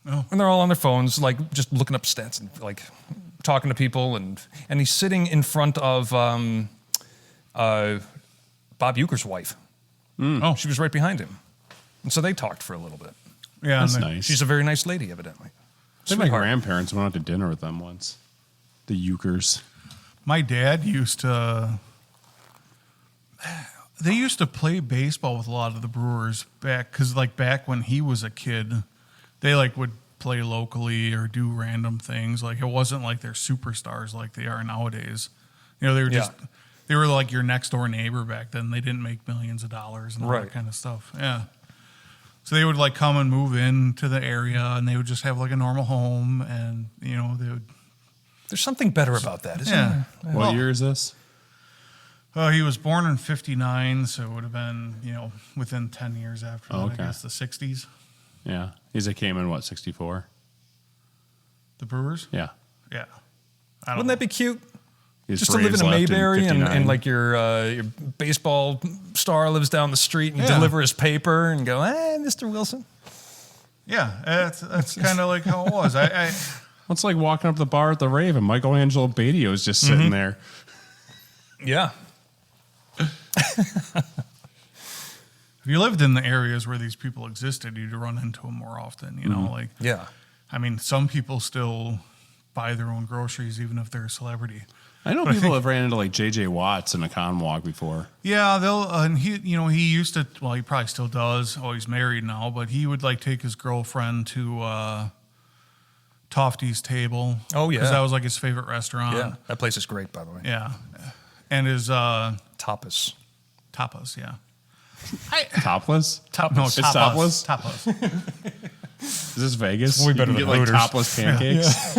Oh. And they're all on their phones, like just looking up stats and like talking to people. And he's sitting in front of Bob Euchre's wife. Oh. She was right behind him. And so they talked for a little bit. Yeah, That's and nice. She's a very nice lady, evidently. I think my Sweetheart. grandparents went out to dinner with them once. The Euchers. My dad used to. They used to play baseball with a lot of the Brewers back when he was a kid, they like would play locally or do random things. Like it wasn't like they're superstars like they are nowadays. You know, they were just they were like your next door neighbor back then. They didn't make millions of dollars and all that Right. kind of stuff. Yeah. So they would like come and move into the area, and they would just have like a normal home, and you know they would. There's something better about that, isn't Yeah. there? What year is this? He was born in '59, so it would have been within 10 years after that. Okay. I guess the '60s. Yeah. He's a came in, what, 64? The Brewers. Yeah. Yeah. I don't Wouldn't know. that be cute? His Just to live in Braves a left Mayberry and 59. like your baseball star lives down the street and you Yeah. deliver his paper and go, hey, Mr. Wilson. Yeah, that's kind of like how it was. I It's like walking up the bar at the Rave and Michelangelo Badio is just sitting there. Yeah. if you lived in the areas where these people existed, you'd run into them more often. You know, like Yeah. I mean, some people still buy their own groceries even if they're a celebrity. I know But I people think- have ran into like J.J. Watts in a con walk before. Yeah, they'll and he he used to. Well, he probably still does. Oh, he's married now, but he would like take his girlfriend to Tofty's Table. Oh, yeah. because that was like his favorite restaurant. Yeah. That place is great, by the way. Yeah, and his Tapas. tapas. Yeah, Topless? no, It's tapas. topless? Tapas. Is this Vegas? way You better can than get like Hooters. topless pancakes.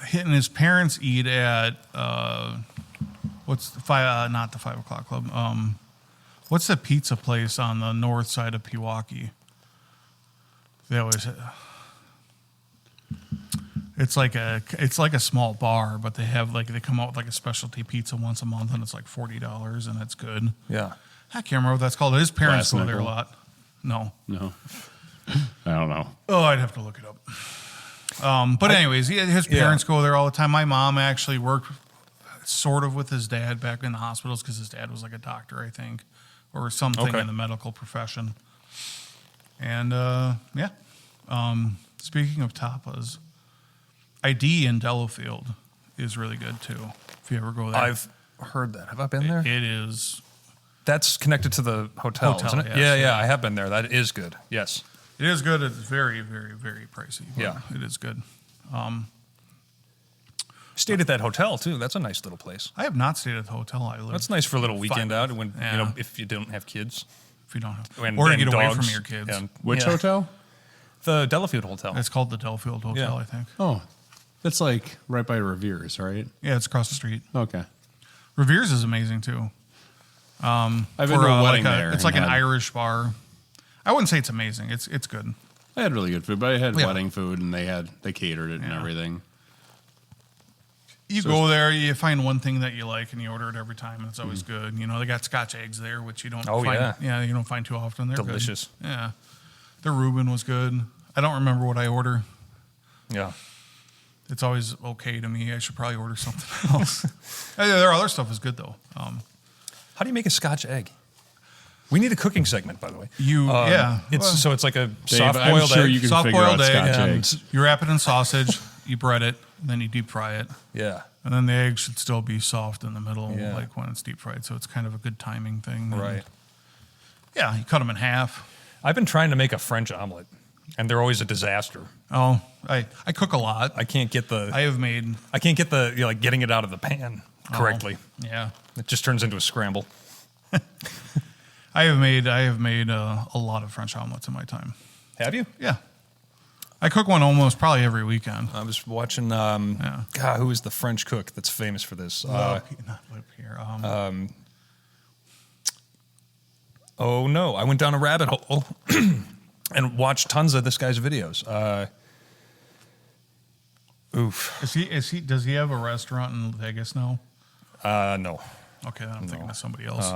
Hitting his parents eat at what's the not the 5 o'clock club. What's the pizza place on the north side of Pewaukee? They always. It's like a small bar, but they come out with like a specialty pizza once a month, and it's like $40, and it's good. Yeah. I can't remember what that's called. His parents Last go there a nickel. lot. No. No. I don't know. Oh, I'd have to look it up. But anyways, his parents go there all the time. My mom actually worked sort of with his dad back in the hospitals because his dad was like a doctor, I think, or something Okay. in the medical profession. And speaking of tapas, ID in Delafield is really good too. If you ever go there, I've heard that. Have I been there? it is. That's connected to the hotel, Hotel, isn't it? yes. Yeah, I have been there. That is good. Yes. It is good. It's very, very, very pricey. But Yeah. it is good. Stayed at that hotel, too. That's a nice little place. I have not stayed at the hotel. I live. That's nice for a little weekend out when, Yeah. if you don't have kids. If you don't have, And, or to and get away dogs. from your kids. And- Which yeah. hotel? The Delafield Hotel. It's called the Delafield Hotel, Yeah. I think. Oh, that's like right by Revere's, right? Yeah, it's across the street. Okay. Revere's is amazing too. I've been to a wedding there. It's and like an had- Irish bar. I wouldn't say it's amazing. It's good. I had really good food, but I had Yeah. wedding food and they catered it and Yeah. everything. You So go there, you find one thing that you like, and you order it every time, and it's always good. You know, they got Scotch eggs there, which you don't. Oh, find, yeah. you don't find too often. They're good. Delicious. Yeah, their Reuben was good. I don't remember what I order. Yeah. It's always okay to me. I should probably order something else. Their other stuff is good though. How do you make a Scotch egg? We need a cooking segment, by the way. It's So it's like a Dave, soft-boiled I'm sure egg. you can Soft-boiled figure out egg, Scotch and- eggs. you wrap it in sausage, you bread it, then you deep fry it. Yeah. And then the egg should still be soft in the middle, Yeah. like when it's deep fried. So it's kind of a good timing thing. And Right. yeah, you cut them in half. I've been trying to make a French omelet, and they're always a disaster. Oh, I cook a lot. I can't get the I have made. getting it out of the pan correctly. Yeah, It just turns into a scramble. I have made a lot of French omelets in my time. Have you? Yeah, I cook one almost probably every weekend. I was watching. Yeah. God, who is the French cook that's famous for this? Not here. Oh no, I went down a rabbit hole and watched tons of this guy's videos. Oof. Does he have a restaurant in Vegas now? No. Okay, then I'm thinking of somebody else.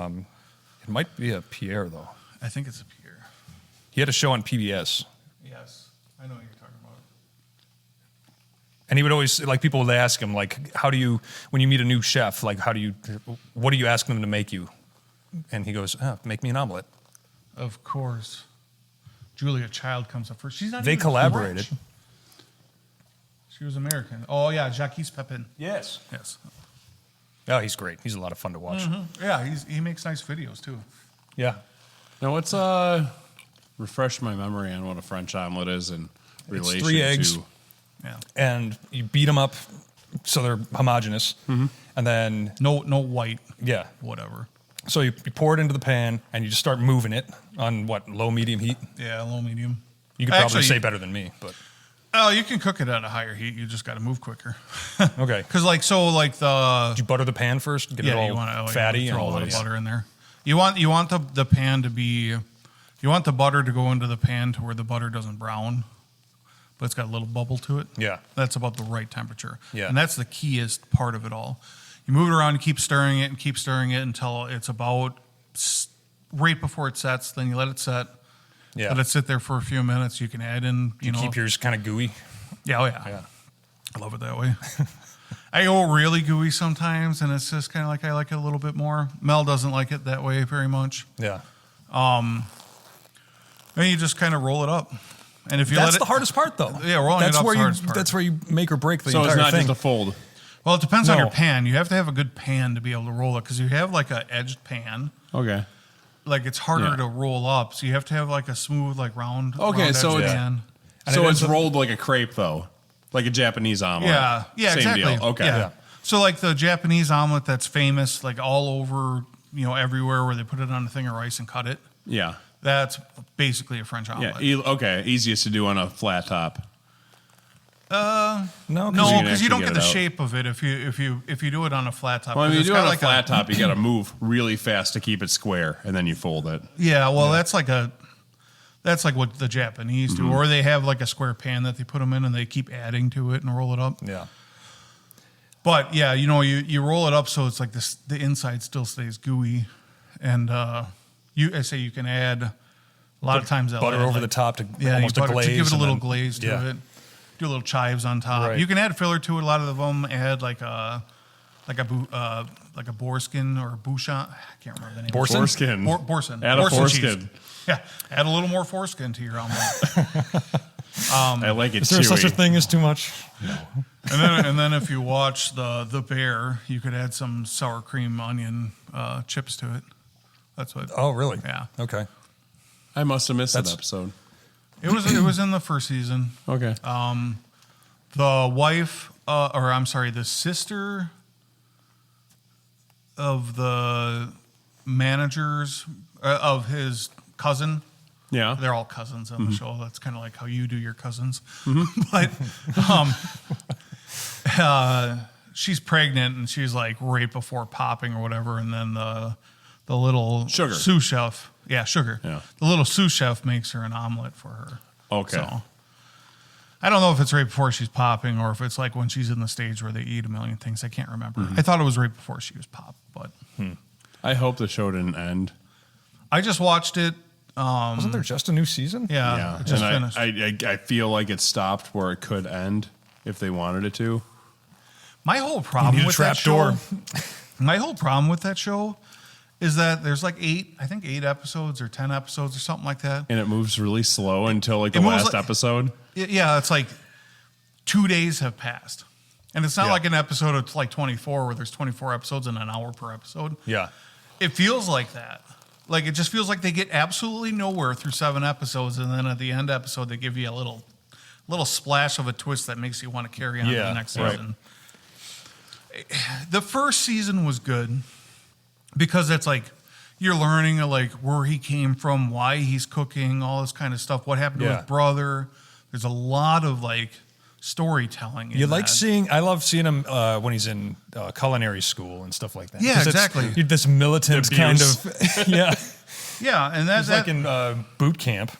It might be a Pierre though. I think it's up here. He had a show on PBS. Yes, I know what you're talking about. And he would always, like, people would ask him, like, how do you, when you meet a new chef, like, what do you ask them to make you? And he goes, make me an omelet. Of course. Julia Child comes up first. She's not They even collaborated. French. She was American. Oh, yeah, Jacques Pepin. Yes. Yes. Oh, he's great. He's a lot of fun to watch. Mm-hmm. Yeah, he makes nice videos, too. Yeah. Now, what's refresh my memory on what a French omelet is in relation 3 eggs. to. Yeah. And you beat them up so they're homogeneous. And then, No white, yeah. whatever. So you pour it into the pan and you just start moving it on low, medium heat? Yeah, low, medium. You could probably Actually, say better than me, but Oh, you can cook it at a higher heat. You just got to move quicker. okay. Because the Did you butter the pan first? Get it all you want to fatty throw and a all lot of that. butter in there. You want the pan to be, you want the butter to go into the pan to where the butter doesn't brown, but it's got a little bubble to it. Yeah. That's about the right temperature. Yeah. And that's the keyest part of it all. You move it around, you keep stirring it until it's about right before it sets. Then you let it set. Yeah. Let it sit there for a few minutes. You can add in, you know. Keep yours kind of gooey. Yeah, oh yeah. Yeah. I love it that way. I go really gooey sometimes, and it's just kind of like I like it a little bit more. Mel doesn't like it that way very much. Yeah. And you just kind of roll it up. And if you That's let the it, hardest part, though. Yeah, rolling it that's up's where the hardest part. That's where you make or break the So entire it's not thing. just a fold. well, it depends on No. your pan. You have to have a good pan to be able to roll it because you have like a edged pan. Okay. Like it's harder Yeah. to roll up, so you have to have like a smooth, like round. Okay, round so edged it's- pan. And So it it's ends up- rolled like a crepe, though, like a Japanese omelet. Yeah, Same exactly. deal. Okay. Yeah. So like the Japanese omelet that's famous, like all over, everywhere where they put it on a thing of rice and cut it. Yeah. That's basically a French Yeah. omelet. Okay. Easiest to do on a flat top. No, No, can because you don't actually get get the it out. shape of it if you do it on a flat top. Well, I mean, 'Cause you it's do it got on a like flat top, you got to move really fast to keep it square, and then you fold it. Yeah, well, that's like what the Japanese do, or they have like a square pan that they put them in and they keep adding to it and roll it up. Yeah. But yeah, you roll it up so it's like this, the inside still stays gooey, and I say you can add a lot of times they'll Butter add, over like, the top to yeah, almost a butter, glaze. to give it a and little then- glaze to yeah. it. Do little chives on top. Right. You can add filler to it. A lot of them add like a boarskin or a bouchon. I can't remember the name. Boursin? Foreskin. Boursin. Add a Boursin cheese. foreskin. Yeah, add a little more foreskin to your omelet. I like it Is there chewy. such a thing as too much? and then if you watch the bear, you could add some sour cream onion chips to it. That's what. Oh, really? Yeah. Okay. I must have missed that That's- episode. It was in the first season. Okay. The wife, the sister of the managers of his cousin. yeah. They're all cousins on the show. That's kind of like how you do your cousins. But she's pregnant and she's like right before popping or whatever, and then the little Sugar. sous chef, sugar. Yeah. The little sous chef makes her an omelet for her. Okay. So I don't know if it's right before she's popping or if it's like when she's in the stage where they eat a million things. I can't remember. I thought it was right before she was popped, but I hope the show didn't end. I just watched it. Wasn't there just a new season? Yeah, it just and finished. I feel like it stopped where it could end if they wanted it to. My whole problem need a with that trap door. show, my whole problem with that show is that there's like 8 episodes or 10 episodes or something like that. And it moves really slow until like the It moves last like- episode. Yeah, it's like 2 days have passed. And it's not Yeah. like an episode of like 24 where there's 24 episodes and an hour per episode. Yeah. It feels like that. Like it just feels like they get absolutely nowhere through 7 episodes, and then at the end episode they give you a little splash of a twist that makes you want to carry on to Yeah, the next right. season. The first season was good because it's like you're learning like where he came from, why he's cooking, all this kind of stuff, what happened to Yeah. his brother. There's a lot of like storytelling. You in like that. I love seeing him when he's in culinary school and stuff like that. Yeah, 'Cause it's exactly. This militant kind Abuse. of, yeah. Yeah, and that's He's like in boot camp.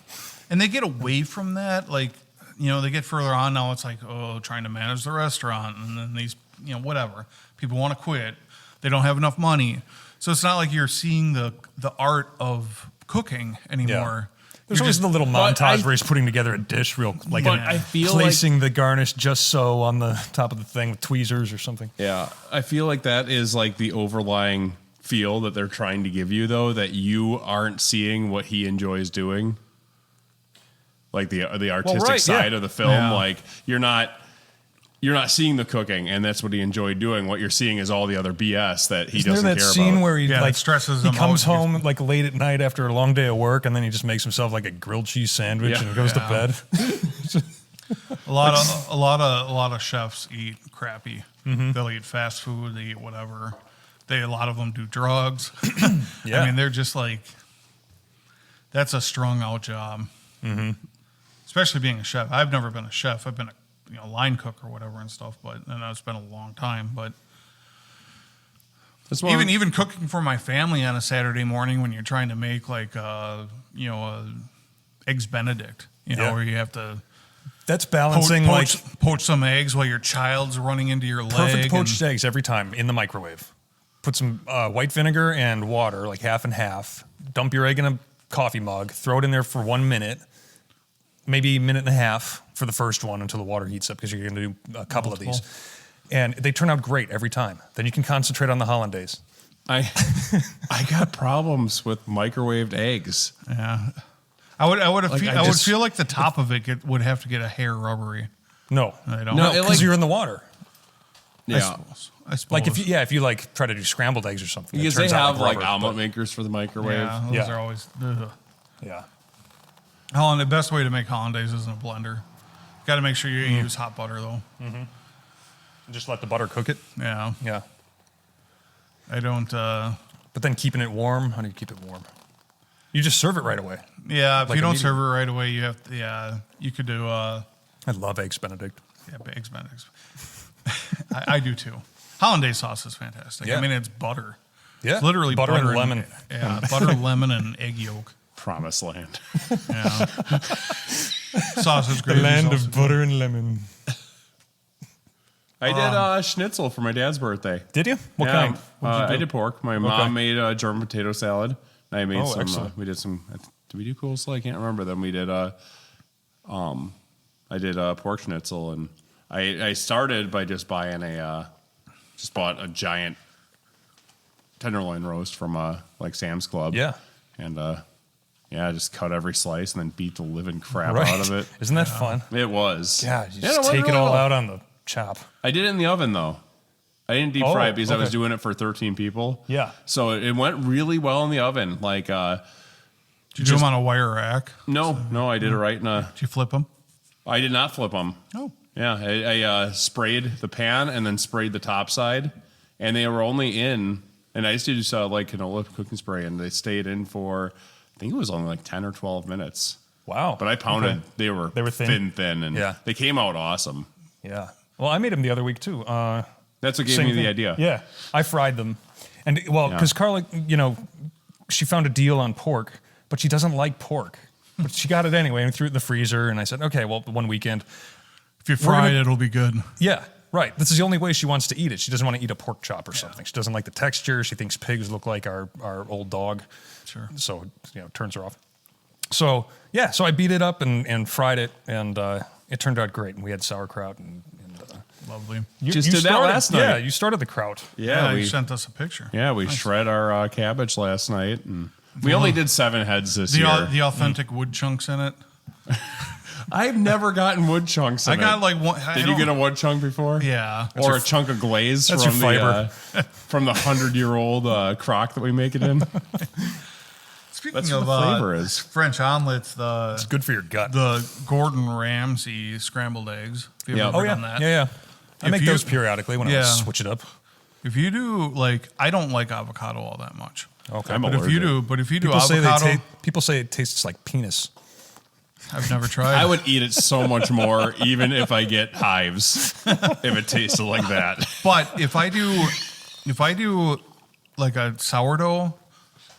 and they get away from that. Like, they get further on now. It's like, trying to manage the restaurant, and then these, whatever. People want to quit. They don't have enough money. So it's not like you're seeing the art of cooking anymore. There's always the little montage where he's putting together a dish I feel placing the garnish just so on the top of the thing with tweezers or something. Yeah, I feel like that is like the overlying feel that they're trying to give you, though, that you aren't seeing what he enjoys doing. Like the artistic side of the film. Yeah. Like you're not seeing the cooking, and that's what he enjoyed doing. What you're seeing is all the other BS that he doesn't care about. That scene where he like stresses he him comes out. home like late at night after a long day of work, and then he just makes himself like a grilled cheese sandwich and goes to bed. A lot of chefs eat crappy. They'll eat fast food. They eat whatever. A lot of them do drugs. Yeah. I mean, they're just like, that's a strung out job. Especially being a chef. I've never been a chef. I've been a line cook or whatever and stuff, and it's been a long time. But even cooking for my family on a Saturday morning when you're trying to make like eggs Benedict, where you have to That's balancing poach some eggs while your child's running into your leg. perfect poached eggs every time in the microwave. Put some white vinegar and water, like half and half. Dump your egg in a coffee mug. Throw it in there for 1 minute, maybe a minute and a half for the first one until the water heats up because you're going to do a couple of these. And they turn out great every time. Then you can concentrate on the hollandaise. I got problems with microwaved eggs. Yeah, I would feel like the top of it would have to get a hair rubbery. No, I don't. No, because you're in the water. Yeah. I suppose. Like if you like try to do scrambled eggs or something, Because it turns they out have like rubber, omelet but- makers for the microwave. Yeah, those are always. Ugh. Yeah. The best way to make hollandaise is in a blender. Got to make sure you use hot butter though. Just let the butter cook it. Yeah, Yeah. I don't. But then keeping it warm, how do you keep it warm? You just serve it right away. Yeah, if Like you don't immediate- serve it right away, you have to. Yeah, you could do. I love eggs Benedict. Eggs Benedict. I do too. Hollandaise sauce is fantastic. Yeah. I mean, it's butter. Yeah. It's literally butter and lemon. Yeah, butter, lemon, and egg yolk. Promised land. Yeah. Sausage gravy. butter and lemon. I did schnitzel for my dad's birthday. Did you? What Yeah, kind? What'd you do? I did pork. My mom made a German potato salad. And I made Oh, some. excellent. We did some. Did we do coleslaw? I can't remember. Then we did. I did pork schnitzel, and I started by just buying just bought a giant tenderloin roast from like Sam's Club. Yeah. And I just cut every slice and then beat the living crap Right. out of it. Isn't that fun? It was. Yeah, you Yeah, just went take it really all well. out on the chop. I did it in the oven though. I didn't deep fry it because I was okay. doing it for 13 people. Yeah. So it went really well in the oven. Like, Did you do them on a wire rack? no, I did it right in a. Did you flip them? I did not flip them. Oh. Yeah, I sprayed the pan and then sprayed the top side, and they were only in. And I used to use like canola cooking spray, and they stayed in for, I think it was only like 10 or 12 minutes. Wow. But I pounded. Okay. They were thin? thin, and Yeah. they came out awesome. Yeah. Well, I made them the other week too. That's what gave Same me the thing. idea. Yeah. I fried them. And well, because Carla, she found a deal on pork, but she doesn't like pork. But she got it anyway and threw it in the freezer. And I said, okay, well, one weekend. If you fry it, it'll be good. Yeah, right. This is the only way she wants to eat it. She doesn't want to eat a pork chop or something. She doesn't like the texture. She thinks pigs look like our old dog. Sure. So, it turns her off. So, yeah, so I beat it up and fried it, and it turned out great. And we had sauerkraut and Lovely. you Just did that started- last night. Yeah, you started the kraut. Yeah, we you sent us a picture. we shred our cabbage last night, and we only did 7 heads this year. The authentic wood chunks in it. I've never gotten wood chunks. I got like one. Did you get a wood chunk before? Yeah. Or a chunk of glaze that's from your the from the 100-year-old crock that we make it in. Speaking That's of what the flavor is. French omelets, It's good for your gut. the Gordon Ramsay scrambled eggs. If you've Yeah. ever Oh, yeah. done that. Yeah. I If make you- those periodically when I Yeah. switch it up. If you do I don't like avocado all that much. Okay. I'm But if you do People say, avocado, people say it tastes like penis. I've never tried. I would eat it so much more, even if I get hives, if it tasted like that. But if I do like a sourdough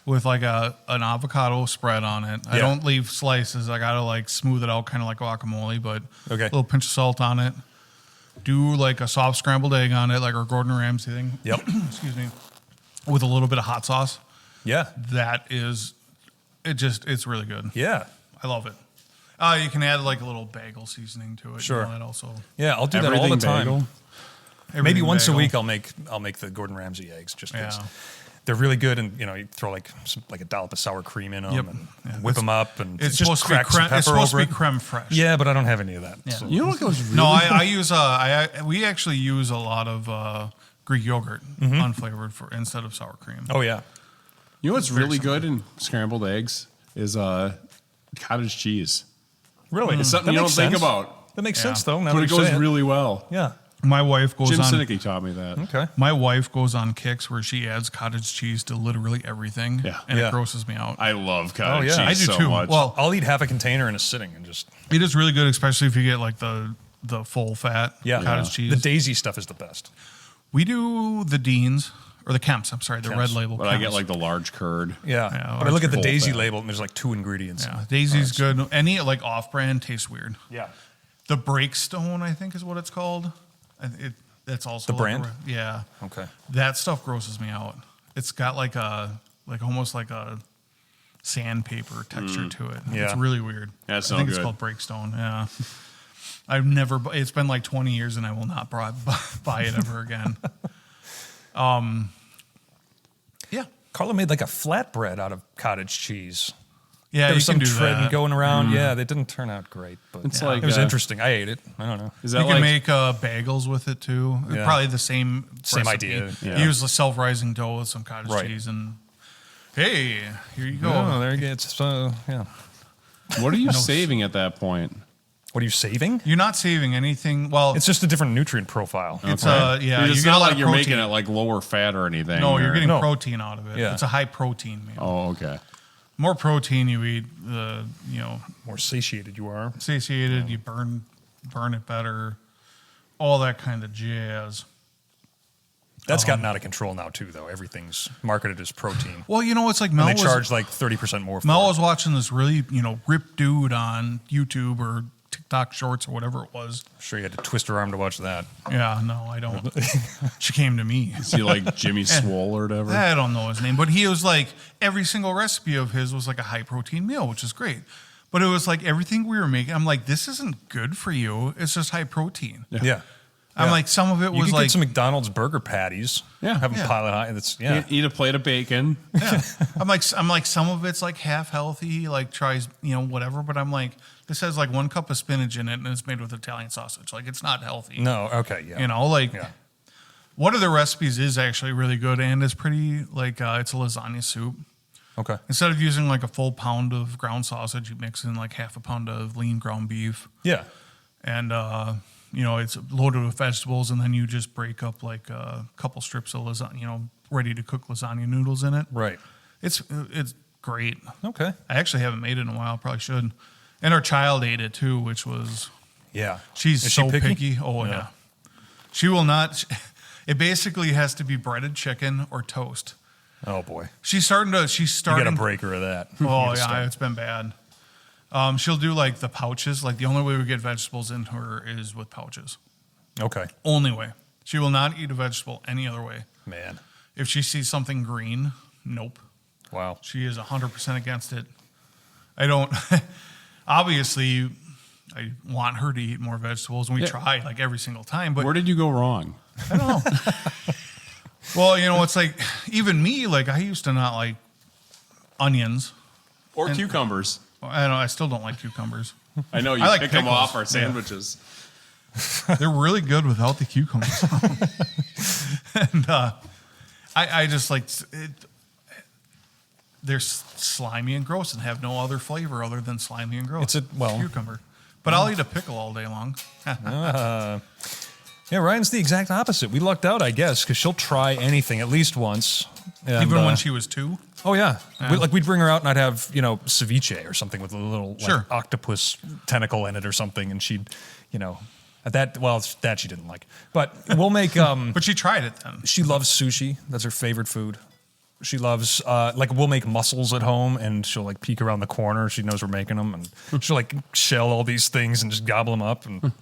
with like an avocado spread on it, I Yeah. don't leave slices. I gotta like smooth it out, kind of like guacamole, but Okay. a little pinch of salt on it. Do like a soft scrambled egg on it, like our Gordon Ramsay thing. Yep. Excuse me. With a little bit of hot sauce. Yeah. That is It's really good. Yeah. I love it. You can add like a little bagel seasoning to it. Sure. That also. Yeah, I'll do that all the Everything time. bagel? Maybe Everything once bagel. a week I'll make the Gordon Ramsay eggs just because Yeah. they're really good, and you throw like a dollop of sour cream in them Yep. and Yeah. whip them up, and It's just supposed to be crack some creme. It's pepper supposed to over be it. creme fraiche. Yeah, but I don't have any of that. Yeah. So. You know what goes really No, I use we actually use a lot of Greek yogurt unflavored instead of sour cream. Oh yeah. You know what's Very really similar. good in scrambled eggs is cottage cheese. Really? It's something That you don't makes think sense. about, That makes Yeah. sense though. Now but that it you goes say it. really well. Yeah. My wife goes Jim on. Sinicki taught me that. Okay. My wife goes on kicks where she adds cottage cheese to literally everything. Yeah. And Yeah. it grosses me out. I love cottage yeah. cheese I do so too. much. Well, I'll eat half a container in a sitting and just it is really good, especially if you get like the full fat cottage cheese. The Daisy stuff is the best. We do the Deans or the Kemps. I'm sorry, the Kemps. red label. but I Kemps. get like the large curd. Yeah. Yeah, But I look at the full Daisy fat. label and there's like 2 ingredients. Yeah, Daisy's good. Any like off-brand tastes weird. Yeah. The Breakstone, I think, is what it's called. That's also The like brand? yeah, Okay. that stuff grosses me out. It's got like almost like a sandpaper texture to it. Yeah. It's really weird. That's I not think it's good. called Breakstone. Yeah. I've never. It's been like 20 years, and I will not buy it ever again. Yeah. Carla made like a flatbread out of cottage cheese. Yeah, There you was some can do tread that. going around. Yeah, that didn't turn out great, but It's like, it was interesting. I ate it. I don't know. Is You that can like make bagels with it too. Yeah. Probably the same idea, recipe. yeah. You use the self-rising dough with some cottage Right. cheese, and hey, here you go. Oh, there you go. It's yeah. what are you saving at that point? What are you saving? You're not saving anything. Well, It's just a different nutrient profile. it's Okay. yeah. It's You get a not lot like of you're making protein. it like lower fat or anything. No, you're or- getting No. protein out of it. Yeah. It's a high protein meal. Oh, okay. More protein you eat, the More satiated you are. satiated. You burn it better. All that kind of jazz. That's gotten out of control now too, though. Everything's marketed as protein. Well, it's like And Mel they was, charge like 30% more for Mel it. was watching this really ripped dude on YouTube or TikTok Shorts or whatever it was. Sure, you had to twist her arm to watch that. Yeah, no, I don't. She came to me. Is he like Jimmy Swole or whatever? I don't know his name, but he was like, every single recipe of his was like a high protein meal, which is great. But it was like everything we were making, I'm like, this isn't good for you. It's just high protein. Yeah. I'm Yeah. like, some of it You was could like, get some McDonald's burger patties. Yeah. Have them Yeah. pile it high. That's yeah. Eat a plate of bacon. yeah. I'm like, some of it's like half healthy, like tries, whatever. But I'm like, this has like 1 cup of spinach in it, and it's made with Italian sausage. Like, it's not healthy. No. Okay. Yeah. Yeah. One of the recipes is actually really good, and it's pretty like it's a lasagna soup. Okay. Instead of using like a full pound of ground sausage, you mix in like half a pound of lean ground beef, Yeah. and it's loaded with vegetables, and then you just break up like a couple strips of lasagna, ready to cook lasagna noodles in it. Right. It's great. Okay. I actually haven't made it in a while. Probably should. And our child ate it too, which was Yeah. she's Is she so picky? picky. Oh yeah. She will not. It basically has to be breaded chicken or toast. Oh boy. She's starting. You got a breaker of that. Oh You gotta yeah, start. it's been bad. She'll do like the pouches. Like the only way we get vegetables into her is with pouches. Okay. Only way. She will not eat a vegetable any other way. Man. If she sees something green, nope. Wow. She is 100% against it. I don't. Obviously, I want her to eat more vegetables, and we try like every single time. But Where did you go wrong? I don't know. Well, it's like even me. Like I used to not like onions. Or cucumbers. I still don't like cucumbers. I know you I like pick them pickles. off our Yeah. sandwiches. They're really good without the cucumbers. And I just like it. They're slimy and gross and have no other flavor other than slimy and gross. Cucumber. But I'll eat a pickle all day long. Yeah, Ryan's the exact opposite. We lucked out, I guess, because she'll try anything at least once. And, Even when she was 2. Oh yeah, we'd bring her out and I'd have ceviche or something with a little Sure. octopus tentacle in it or something, and she'd that she didn't like. But we'll make. But she tried it then. She loves sushi. That's her favorite food. She loves we'll make mussels at home, and she'll like peek around the corner. She knows we're making them, and she'll like shell all these things and just gobble them up. And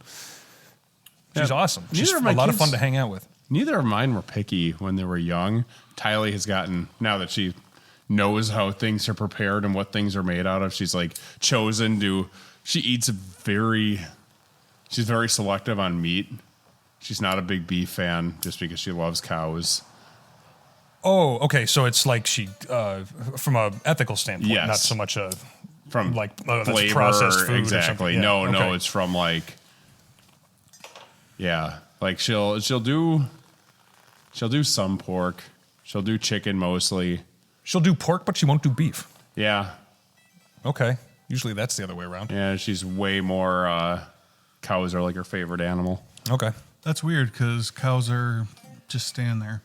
she's awesome. She's Neither a of my lot of kids- fun to hang out with. Neither of mine were picky when they were young. Tylee has gotten, now that she knows how things are prepared and what things are made out of. She's like chosen to. She eats she's very selective on meat. She's not a big beef fan just because she loves cows. Oh, okay. So it's like she, from a ethical standpoint, Yes. not so much From like flavor, that's processed food. exactly. Or something. No, okay. it's from like, yeah, like she'll do some pork. She'll do chicken mostly. She'll do pork, but she won't do beef. Yeah, Okay. Usually that's the other way around. yeah. She's way more. Cows are like her favorite animal. Okay. That's weird because cows are just stand there.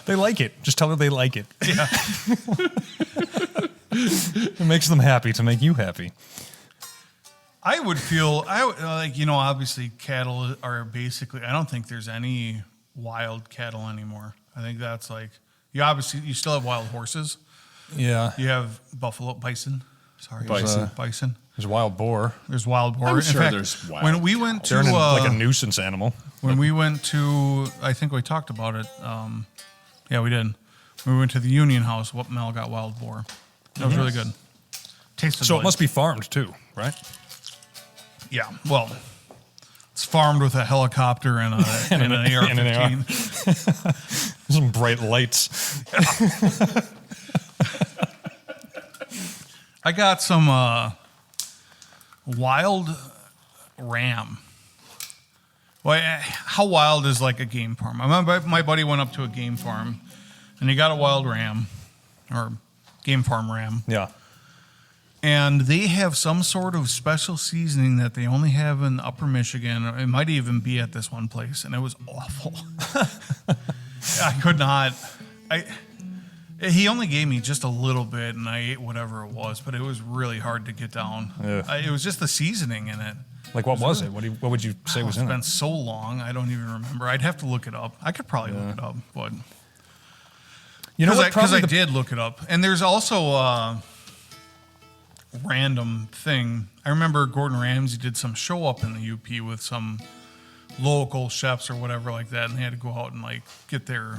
They like it. Just tell her they like it. Yeah. It makes them happy to make you happy. I would feel obviously cattle are basically. I don't think there's any wild cattle anymore. I think that's like you still have wild horses. Yeah. You have bison. Sorry, Bison. Bison. There's a wild boar. There's wild boar. I'm In sure fact, there's wild when we went to They're like a nuisance animal. when we went to, I think we talked about it. Yeah, we did. We went to the Union House. What Mel got wild boar. That was really good. Tasted So like, it must be farmed too, right? Yeah. Well, it's farmed with a helicopter and an AR-15. Some bright lights. I got some wild ram. Well, how wild is like a game farm? My buddy went up to a game farm, and he got a wild ram, or game farm ram, Yeah. and they have some sort of special seasoning that they only have in Upper Michigan. Or it might even be at this one place, and it was awful. I could not. He only gave me just a little bit, and I ate whatever it was, but it was really hard to get down. Yeah. It was just the seasoning in it. Like what was it? What would you say was It's in been it? so long, I don't even remember. I'd have to look it up. I could probably look it up, but You know what? because I Probably did look it up. And there's also a random thing. I remember Gordon Ramsay did some show up in the UP with some local chefs or whatever like that, and they had to go out and like get their.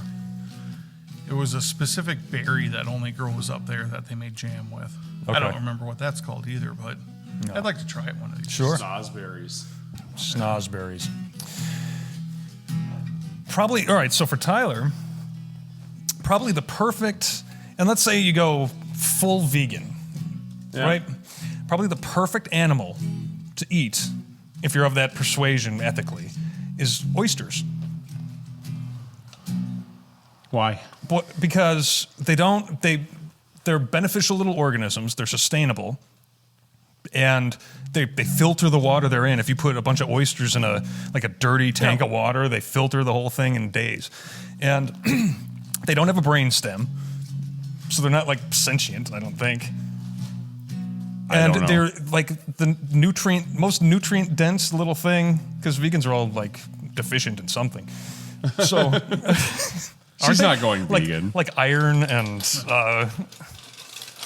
It was a specific berry that only grows up there that they made jam with. Okay. I don't remember what that's called either, but No. I'd like to try it one of these. Sure. Snosberries. Snosberries. Probably, all right, so for Tyler, probably the perfect, and let's say you go full vegan, Yeah. right? Probably the perfect animal to eat, if you're of that persuasion ethically, is oysters. Why? But because they're beneficial little organisms, they're sustainable, and they filter the water they're in. If you put a bunch of oysters in a dirty tank of water, they filter the whole thing in days. And they don't have a brain stem, so they're not like sentient, I don't think. I And don't know. they're like the most nutrient dense little thing, because vegans are all like deficient in something. So She's not going like, vegan. like iron and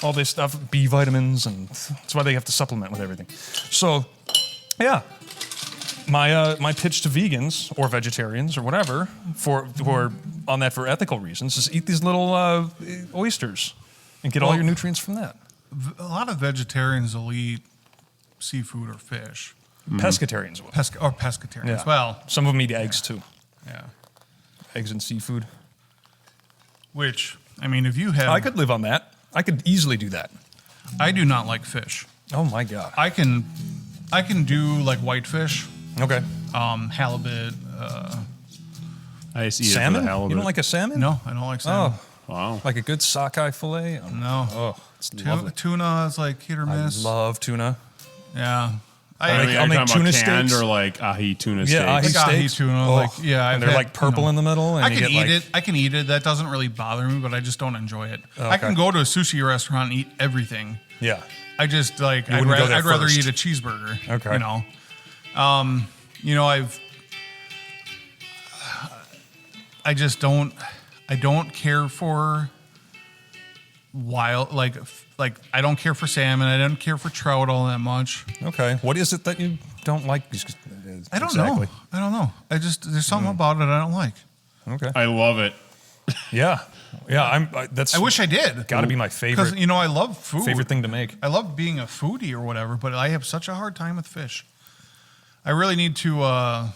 all this stuff, B vitamins, and that's why they have to supplement with everything. So, yeah, my pitch to vegans or vegetarians or whatever who are on that for ethical reasons is eat these little oysters and get all your nutrients from that. A lot of vegetarians will eat seafood or fish. Pescatarians will. Pescatarians. Yeah. Well, Some of them eat eggs too. yeah. Eggs and seafood. Which, I mean, if you have... I could live on that. I could easily do that. I do not like fish. Oh my god. I can do like whitefish, Okay. halibut. I just eat it for Salmon? the halibut. You don't like a salmon? No, I don't like salmon. Oh, Wow. like a good sockeye fillet? No. Oh, it's lovely. Tuna is like hit or I miss. love tuna. Yeah. Are you I'll make talking about tuna canned steaks. or like ahi tuna Yeah, ahi steaks? Like ahi steaks. tuna, Oh, like, yeah, I've and they're had, like purple in the middle. And I you can get eat like, it. I can eat it. That doesn't really bother me, but I just don't enjoy it. I Okay. can go to a sushi restaurant and eat everything. Yeah. I just like You I'd wouldn't go there rather first. eat a cheeseburger. Okay. I just don't. I don't care for wild like I don't care for salmon. I don't care for trout all that much. Okay. What is it that you don't like? I don't know. I don't know. I just there's something about it I don't like. Okay. I love it. Yeah. That's. I wish I did. Got to be my Because, favorite. I love food. Favorite thing to make. I love being a foodie or whatever, but I have such a hard time with fish. I really need to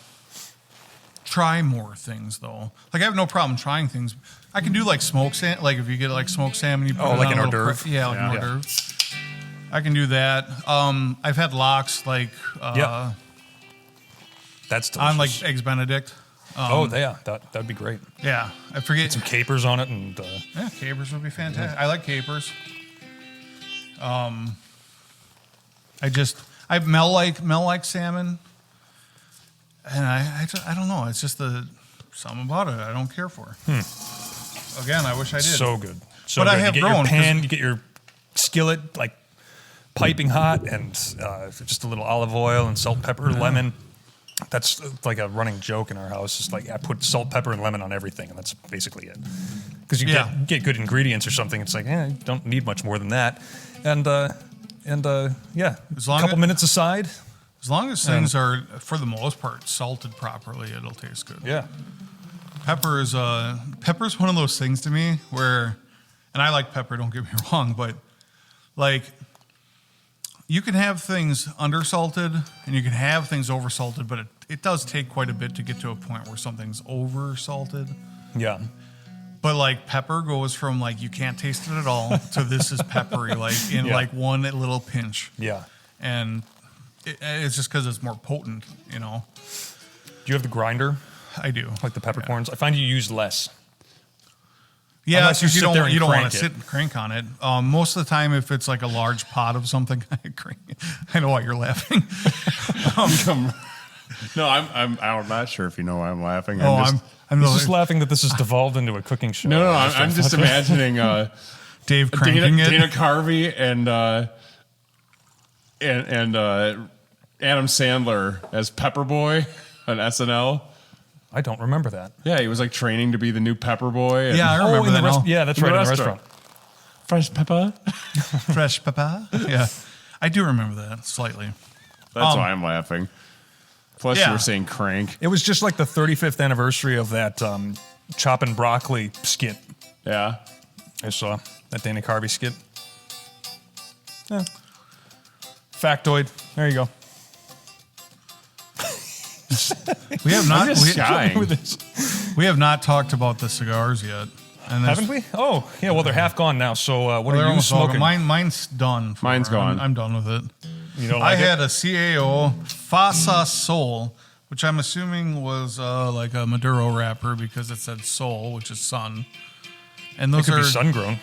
try more things, though. Like, I have no problem trying things. I can do, like, smoked salmon. Like, if you get, like, smoked salmon, you put it like on an a hors little d'oeuvre? Yeah, like an hors d'oeuvre. I can do that. I've had lox, like, That's delicious. on, like, Eggs Benedict. That'd be great. Yeah, I forget. Some capers on it and. Yeah, capers would be fantastic. I like capers. I mel like salmon, and I don't know. It's just something about it I don't care for. Again, I wish I did. So good. But good. I have you get grown, your pan, you get your skillet like piping hot, and just a little olive oil and salt, pepper, lemon. That's like a running joke in our house. It's like I put salt, pepper, and lemon on everything, and that's basically it. Because you get good ingredients or something, it's like you don't need much more than that. And a couple minutes aside. As long as things are, for the most part, salted properly, it'll taste good. Yeah. Pepper's one of those things to me where, and I like pepper, don't get me wrong, but like you can have things undersalted and you can have things oversalted, but it does take quite a bit to get to a point where something's oversalted. Yeah. But like pepper goes from like you can't taste it at all to this is peppery, like in like one little pinch. Yeah. And it's just because it's more potent, Do you have the grinder? I do. Like the peppercorns? I find you use less. Yeah, Unless you because sit there and you don't want crank to it. sit and crank on it. Most of the time, if it's like a large pot of something, I crank it. I know why you're laughing. No, I'm not sure if you know why I'm laughing. I'm He's just laughing that this has developed into a cooking show. No, I'm just imagining Dave cranking it. Dana Carvey and Adam Sandler as Pepperboy on SNL. I don't remember that. Yeah, he was like training to be the new Pepperboy. And Yeah, I remember that now. Yeah, that's right, in the restaurant. Fresh pepper. Fresh pepper. Yeah, I do remember that slightly. That's why I'm laughing. Plus, you were saying crank. It was just like the 35th anniversary of that chopping broccoli skit. Yeah. I saw that Dana Carvey skit. Yeah. Factoid. There you go. We have not. We have not talked about the cigars yet. And haven't we? Oh, yeah. Well, they're half gone now. So what are you almost all smoking? gone. Mine's done. Mine's gone. I'm done with it. You don't I like had a CAO Fasa Sol, which I'm assuming was like a Maduro wrapper because it said Sol, which is sun. And it those could are be sun grown.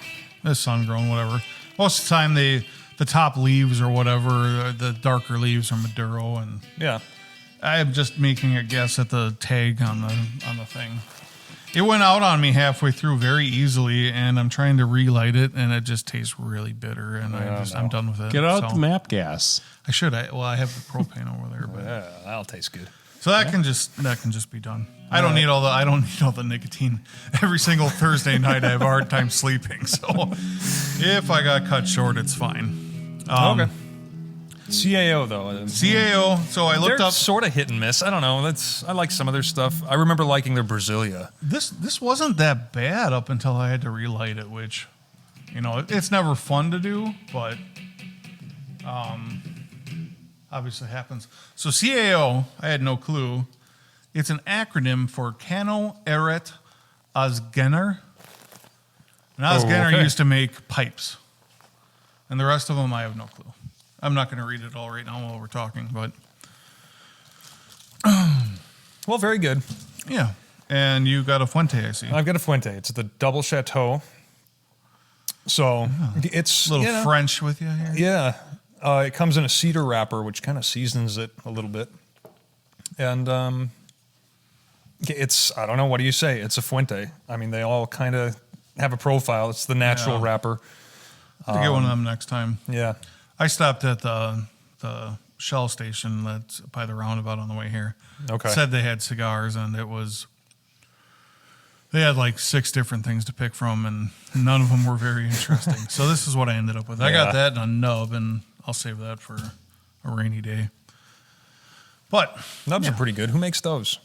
sun grown, whatever. Most of the time, the top leaves or whatever, the darker leaves are Maduro, and Yeah. I'm just making a guess at the tag on the thing. It went out on me halfway through very easily, and I'm trying to relight it, and it just tastes really bitter, and I'm done with it. Get out the map gas. I should. I have the propane over there, but Yeah, that'll taste good. so that can just be done. I don't need all the nicotine every single Thursday night. I have a hard time sleeping, so if I got cut short, it's fine. Okay. CAO though. CAO. So I looked They're up. sort of hit and miss. I don't know. I like some of their stuff. I remember liking their Brasilia. This wasn't that bad up until I had to relight it, which, it's never fun to do, but obviously happens. So CAO, I had no clue. It's an acronym for Cano Eret Osgener. And Osgener used to make pipes. And the rest of them, I have no clue. I'm not going to read it all right now while we're talking, but Well, very good. yeah. And you got a Fuente, I see. I've got a Fuente. It's the double chateau. So it's A little French with you here. Yeah. It comes in a cedar wrapper, which kind of seasons it a little bit. And I don't know, what do you say? It's a Fuente. I mean, they all kind of have a profile. It's the natural wrapper. I'll get one of them next time. Yeah. I stopped at the Shell station that's by the roundabout on the way here. Okay. Said they had cigars, and they had like 6 different things to pick from, and none of them were very interesting. So this is what I ended up with. I got that in a nub, and I'll save that for a rainy day. But Nubs are pretty good. Who makes those?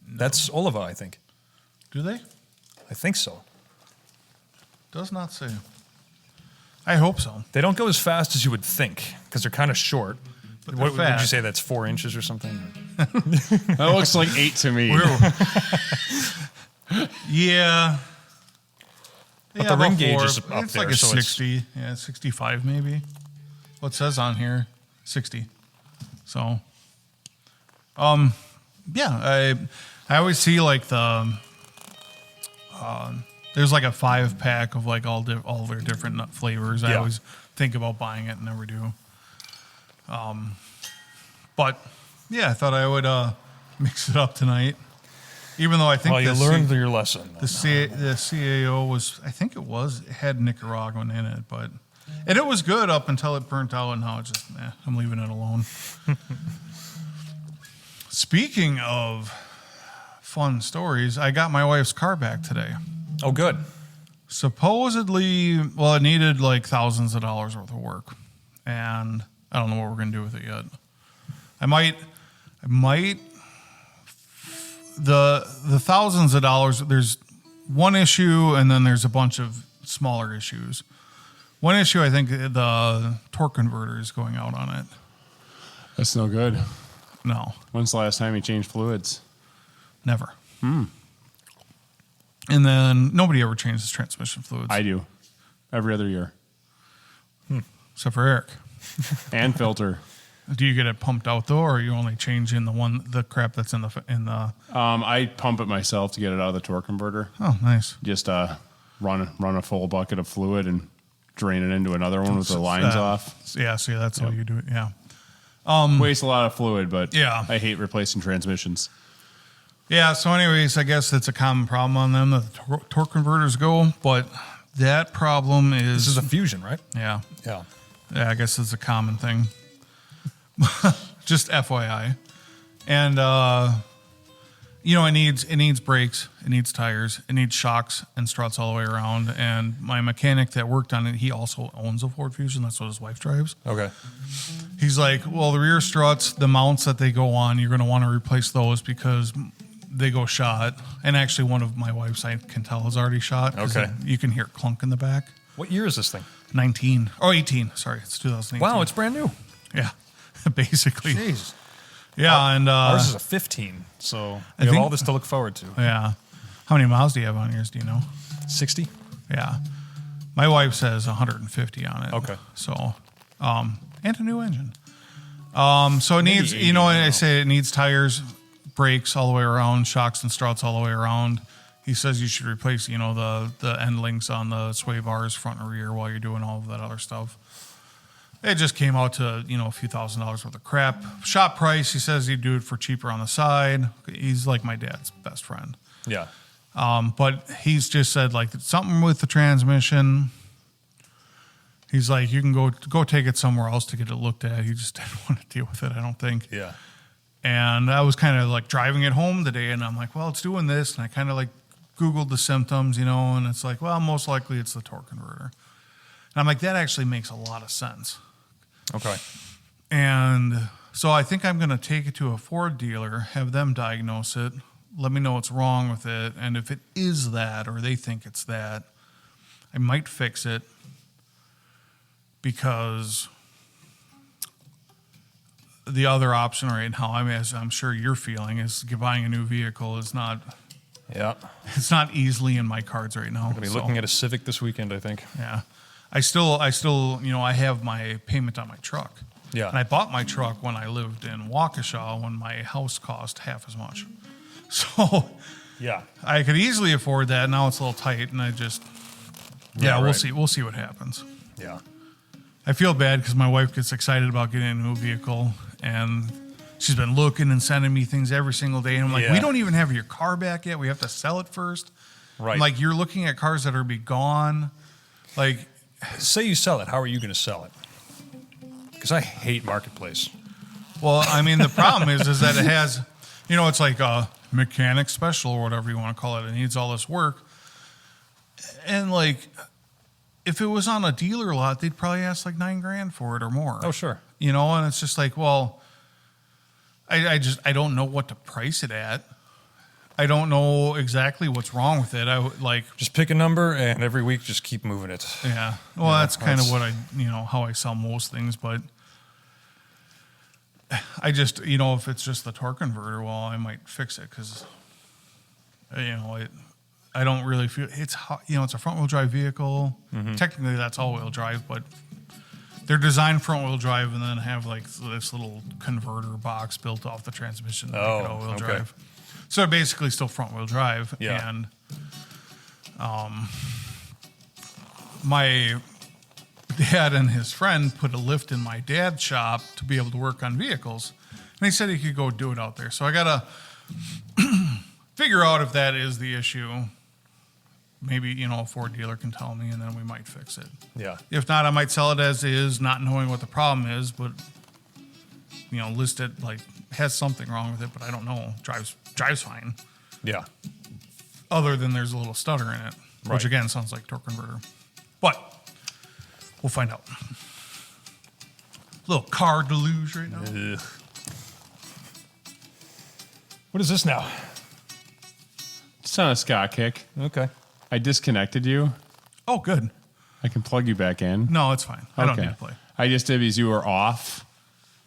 That's Oliva, I think. do they? I think so. Does not say. I hope so. They don't go as fast as you would think because they're kind of short. But What they're would you fat. say? That's 4 inches or something? That looks like 8 to me. Yeah. But the ring about gauge 4. is up It's there, like a so it's- 60. Yeah, 65 maybe. What it says on here, 60. So, yeah, I always see like there's like a 5-pack of like all their different nut flavors. I Yeah. always think about buying it and never do. But yeah, I thought I would mix it up tonight. Even though I think Well, you the learned your lesson. the CAO was, I think it had Nicaraguan in it, and it was good up until it burnt out, and now it's just, I'm leaving it alone. Speaking of fun stories, I got my wife's car back today. Oh, good. Supposedly, well, it needed like thousands of dollars worth of work, and I don't know what we're gonna do with it yet. I might. The thousands of dollars. There's one issue, and then there's a bunch of smaller issues. One issue, I think, the torque converter is going out on it. That's no good. No, When's the last time you changed fluids? never. And then nobody ever changes transmission fluids, I do. Every other year. except for Eric. And filter. Do you get it pumped out though, or are you only changing the crap that's in the? I pump it myself to get it out of the torque converter. Oh, nice. Just run a full bucket of fluid and drain it into another one with the lines off. Yeah, see, that's how you do it. Yeah. Waste a lot of fluid, but Yeah. I hate replacing transmissions. Yeah, so anyways, I guess it's a common problem on them that the torque converters go, but that problem is... This is a Fusion, right? Yeah. Yeah. Yeah, I guess it's a common thing. Just FYI. And, it needs brakes, it needs tires, it needs shocks and struts all the way around. And my mechanic that worked on it, he also owns a Ford Fusion. That's what his wife drives. Okay. He's like, well, the rear struts, the mounts that they go on, you're going to want to replace those because they go shot. And actually, one of my wife's, I can tell, is already shot. 'Cause Okay. you can hear it clunk in the back. What year is this thing? 18. Sorry, it's 2018. Wow, it's brand new. Yeah, basically. Jeez. Yeah, and Ours is a 15, so we have think- all this to look forward to. yeah. How many miles do you have on yours? Do you know? 60? Yeah, my wife says 150 on it. Okay. So, and a new engine. So it Maybe needs, 80 and I now. say it needs tires, brakes all the way around, shocks and struts all the way around. He says you should replace, the end links on the sway bars, front and rear, while you're doing all of that other stuff. It just came out to, a few $1,000s worth of crap. Shop price, he says he'd do it for cheaper on the side. He's like my dad's best friend. Yeah. But he's just said, like, something with the transmission. He's like, you can go take it somewhere else to get it looked at. He just didn't want to deal with it, I don't think. Yeah. And I was kind of like driving it home today, and I'm like, well, it's doing this. And I kind of like Googled the symptoms, and it's like, well, most likely it's the torque converter. And I'm like, that actually makes a lot of sense. Okay. And so I think I'm going to take it to a Ford dealer, have them diagnose it, let me know what's wrong with it. And if it is that, or they think it's that, I might fix it, because the other option right now, as I'm sure you're feeling, is buying a new vehicle is not, Yeah. it's not easily in my cards right now. Going to be looking at a Civic this weekend, I think. Yeah. I still, I have my payment on my truck. Yeah. And I bought my truck when I lived in Waukesha when my house cost half as much. So Yeah. I could easily afford that. Now it's a little tight, and Yeah, we'll right. see. We'll see what happens. Yeah. I feel bad because my wife gets excited about getting a new vehicle, and she's been looking and sending me things every single day. And I'm like, Yeah. we don't even have your car back yet. We have to sell it first. Right. I'm like, you're looking at cars that are be gone. Like, Say you sell it. How are you going to sell it? Because I hate Marketplace. well, I mean, the problem is that it has, it's like a mechanic special or whatever you want to call it. It needs all this work. And like, if it was on a dealer lot, they'd probably ask like $9,000 for it or more. Oh, sure. And it's just like, well, I don't know what to price it at. I don't know exactly what's wrong with it. I would like, Just pick a number, and every week just keep moving it. yeah. Well, that's kind of what how I sell most things, but I just, if it's just the torque converter, well, I might fix it because, I don't really feel it's it's a front wheel drive vehicle. Mm-hmm. Technically, that's all wheel drive, but they're designed front wheel drive and then have like this little converter box built off the transmission to make it all wheel okay. drive. So basically, still front wheel drive. Yeah. And my dad and his friend put a lift in my dad's shop to be able to work on vehicles, and he said he could go do it out there. So I gotta figure out if that is the issue. Maybe a Ford dealer can tell me, and then we might fix it. Yeah. If not, I might sell it as is, not knowing what the problem is, but list it like has something wrong with it, but I don't know. Drives fine. Yeah. Other than there's a little stutter in it, which Right. again sounds like torque converter. But we'll find out. Little car deluge right now. Ugh. What is this now? It's on a Scott kick. Okay. I disconnected you. Oh, good. I can plug you back in. No, it's fine. I don't need to play. I just did because you were off,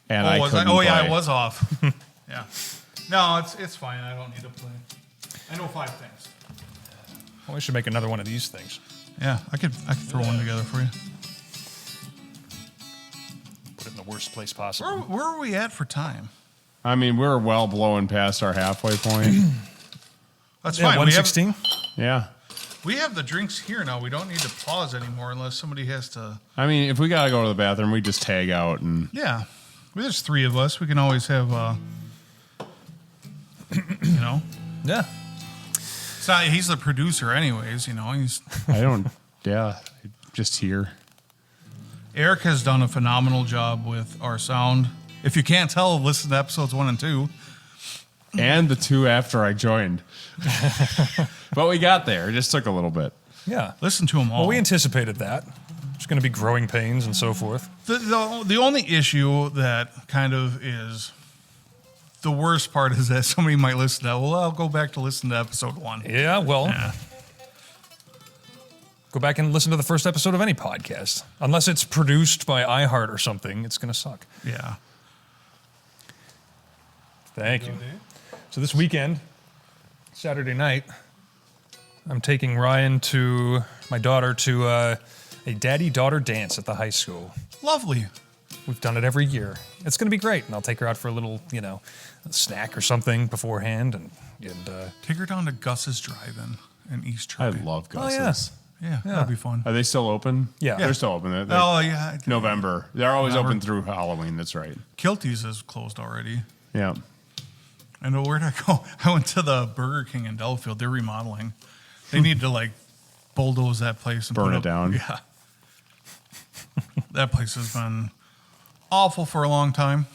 and Oh, I was couldn't I? Oh, yeah, play. I was off. Yeah. No, it's fine. I don't need to play. I know 5 things. Well, we should make another one of these things. Yeah, I could throw one together for you. Put it in the worst place possible. Where are we at for time? I mean, we're well blowing past our halfway point. That's Yeah, fine. 116. Yeah. We have the drinks here now. We don't need to pause anymore unless somebody has to. I mean, if we gotta go to the bathroom, we just tag out and Yeah. Well, there's 3 of us. We can always have, Yeah. It's not, he's the producer anyways, he's. I don't. Yeah, just here. Eric has done a phenomenal job with our sound. If you can't tell, listen to episodes 1 and 2. And the 2 after I joined. But we got there. It just took a little bit. Yeah. Listen to them all. Well, we anticipated that. There's going to be growing pains and so forth. The only issue that kind of is the worst part is that somebody might listen to that. Well, I'll go back to listen to episode 1. Yeah, well, Yeah. go back and listen to the first episode of any podcast. Unless it's produced by iHeart or something, it's going to suck. Yeah. Thank you. So this weekend, Saturday night, I'm taking my daughter, to a daddy-daughter dance at the high school. Lovely. We've done it every year. It's going to be great, and I'll take her out for a little, snack or something beforehand, and Take her down to Gus's Drive-In in East I Troy. love oh Gus's. Yeah, that'd be fun. Are they still open? Yeah. They're still open. Oh, yeah. November. They're always November. open through Halloween. That's right. Kilty's is closed already. Yeah. I know, where'd I go? I went to the Burger King in Delafield. They're remodeling. They need to, bulldoze that place and Burn put it up- down. Yeah. That place has been awful for a long time.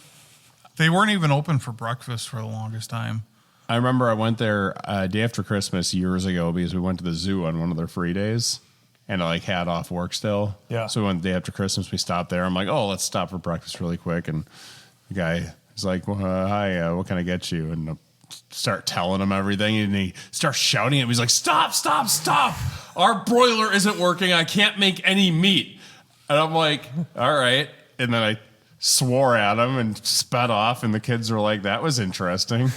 They weren't even open for breakfast for the longest time. I remember I went there day after Christmas years ago because we went to the zoo on one of their free days, and I had off work still. Yeah. So we went the day after Christmas. We stopped there. I'm like, oh, let's stop for breakfast really quick. And the guy is like, well, hi, what can I get you? And I start telling him everything, and he starts shouting at me. He's like, stop, stop, stop! Our broiler isn't working. I can't make any meat. And I'm like, all right. And then I swore at him and sped off, and the kids were like, that was interesting.